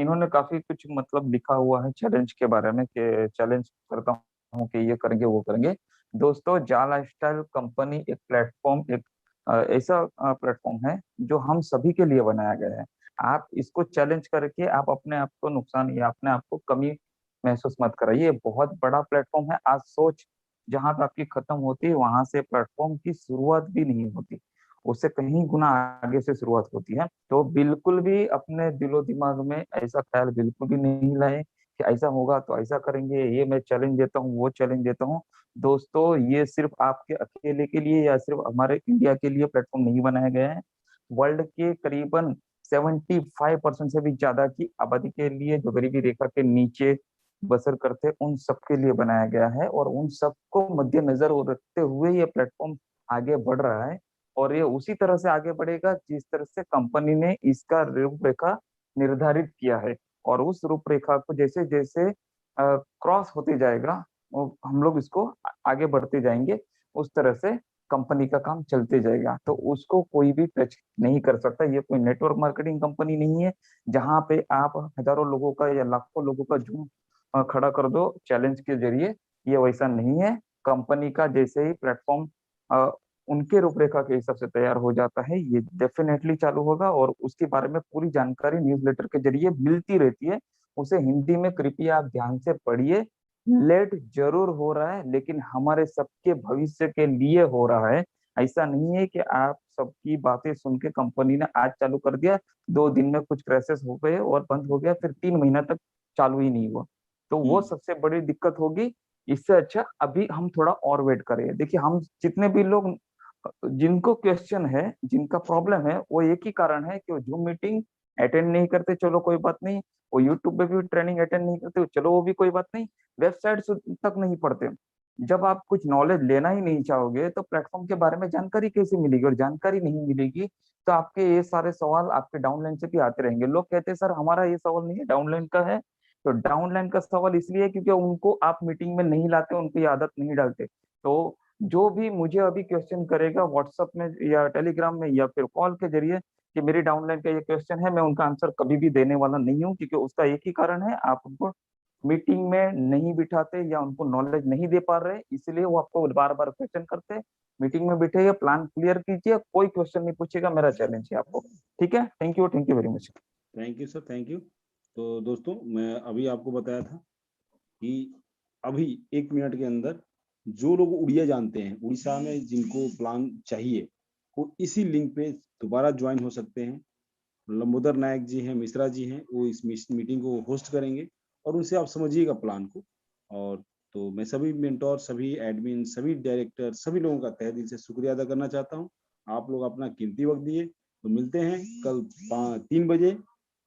इन्होंने काफी कुछ मतलब लिखा हुआ है चैलेंज के बारे में, कि चैलेंज करता हूँ कि ये करेंगे वो करेंगे। दोस्तों, जा लाइफस्टाइल कंपनी एक प्लेटफॉर्म, एक ऐसा प्लेटफॉर्म है जो हम सभी के लिए बनाया गया है। आप इसको चैलेंज करके आप अपने आप को नुकसान या अपने आप को कमी महसूस मत कराइए। ये बहुत बड़ा प्लेटफॉर्म है। आज सोच जहां पे आपकी खत्म होती है, वहां से प्लेटफॉर्म की शुरुआत भी नहीं होती, उससे कहीं गुना आगे से शुरुआत होती है। तो बिल्कुल भी अपने दिलो दिमाग में ऐसा ख्याल बिल्कुल भी नहीं लाए कि ऐसा होगा तो ऐसा करेंगे, ये मैं चैलेंज देता हूँ, वो चैलेंज देता हूँ। दोस्तों, ये सिर्फ आपके अकेले के लिए या सिर्फ हमारे इंडिया के लिए प्लेटफॉर्म नहीं बनाया गया है। वर्ल्ड के करीबन 75% से भी ज्यादा की आबादी के लिए, जो गरीबी रेखा के नीचे बसर करते हैं, उन सबके लिए बनाया गया है। और उन सबको मद्देनजर रखते हुए ये प्लेटफॉर्म आगे बढ़ रहा है। और ये उसी तरह से आगे बढ़ेगा जिस तरह से कंपनी ने इसका रूपरेखा निर्धारित किया है। और उस रूपरेखा को जैसे जैसे क्रॉस होते जाएगा, हम लोग इसको आगे बढ़ते जाएंगे, उस तरह से कंपनी का काम चलते जाएगा। तो उसको कोई भी टच नहीं कर सकता। ये कोई नेटवर्क मार्केटिंग कंपनी नहीं है जहां पे आप हजारों लोगों का या लाखों लोगों का झुंड खड़ा कर दो चैलेंज के जरिए। ये वैसा नहीं है। कंपनी का जैसे ही प्लेटफॉर्म उनके रूपरेखा के हिसाब से तैयार हो जाता है, ये डेफिनेटली चालू होगा। और उसके बारे में पूरी जानकारी न्यूज़लेटर के जरिए मिलती रहती है। उसे हिंदी में कृपया आप ध्यान से पढ़िए। लेट जरूर हो रहा है, लेकिन हमारे सबके भविष्य के लिए हो रहा है। ऐसा नहीं है कि आप सबकी बातें सुन के कंपनी ने आज चालू कर दिया, 2 दिन में कुछ क्रैशेस हो गए और बंद हो गया, फिर 3 महीना तक चालू ही नहीं हुआ। तो वो सबसे बड़ी दिक्कत होगी। इससे अच्छा अभी हम थोड़ा और वेट करें। देखिए हम जितने भी लोग जिनको क्वेश्चन है, जिनका प्रॉब्लम है, वो एक ही कारण है कि वो जूम मीटिंग अटेंड नहीं करते, चलो कोई बात नहीं। वो यूट्यूब पे भी ट्रेनिंग अटेंड नहीं करते, चलो वो भी कोई बात नहीं। वेबसाइट तक नहीं पढ़ते। जब आप कुछ नॉलेज लेना ही नहीं चाहोगे तो प्लेटफॉर्म के बारे में जानकारी कैसे मिलेगी? और जानकारी नहीं मिलेगी तो आपके ये सारे सवाल आपके डाउनलाइन से भी आते रहेंगे। लोग कहते हैं सर हमारा ये सवाल नहीं है, डाउनलाइन का है। तो डाउनलाइन का सवाल इसलिए है क्योंकि उनको आप मीटिंग में नहीं लाते, उनको ये आदत नहीं डालते। तो जो भी मुझे अभी क्वेश्चन करेगा व्हाट्सएप में या टेलीग्राम में या फिर कॉल के जरिए कि मेरी डाउनलाइन का ये क्वेश्चन है, मैं उनका आंसर कभी भी देने वाला नहीं हूँ, क्योंकि उसका एक ही कारण है, आप उनको मीटिंग में नहीं बिठाते या उनको नॉलेज नहीं दे पा रहे, इसलिए वो आपको बार बार क्वेश्चन करते हैं। मीटिंग में बिठाइए, प्लान क्लियर कीजिए, कोई क्वेश्चन नहीं पूछेगा, मेरा चैलेंज है आपको। ठीक है, thank you very much. Thank you sir, thank you. तो दोस्तों मैं अभी आपको बताया था कि अभी 1 मिनट के अंदर जो लोग उड़िया जानते हैं, उड़ीसा में जिनको प्लान चाहिए, वो इसी लिंक पे दोबारा ज्वाइन हो सकते हैं। लंबोदर नायक जी हैं, मिश्रा जी हैं, वो इस मीटिंग को होस्ट करेंगे और उनसे आप समझिएगा प्लान को। और तो मैं सभी मेंटोर, सभी एडमिन, सभी डायरेक्टर, सभी लोगों का तहे दिल से शुक्रिया अदा करना चाहता हूँ। आप लोग अपना कीमती वक्त दिए। तो मिलते हैं कल 3 बजे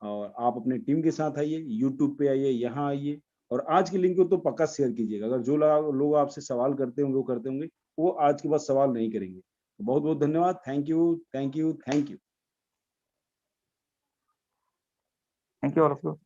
और आप अपने टीम के साथ आइए, यूट्यूब पे आइए, यहाँ आइए और आज की लिंक को तो पक्का शेयर कीजिएगा। अगर जो लोग आपसे सवाल करते होंगे, वो करते होंगे, वो आज के बाद सवाल नहीं करेंगे। तो बहुत बहुत धन्यवाद। Thank you, thank you, thank you. Thank you all of you.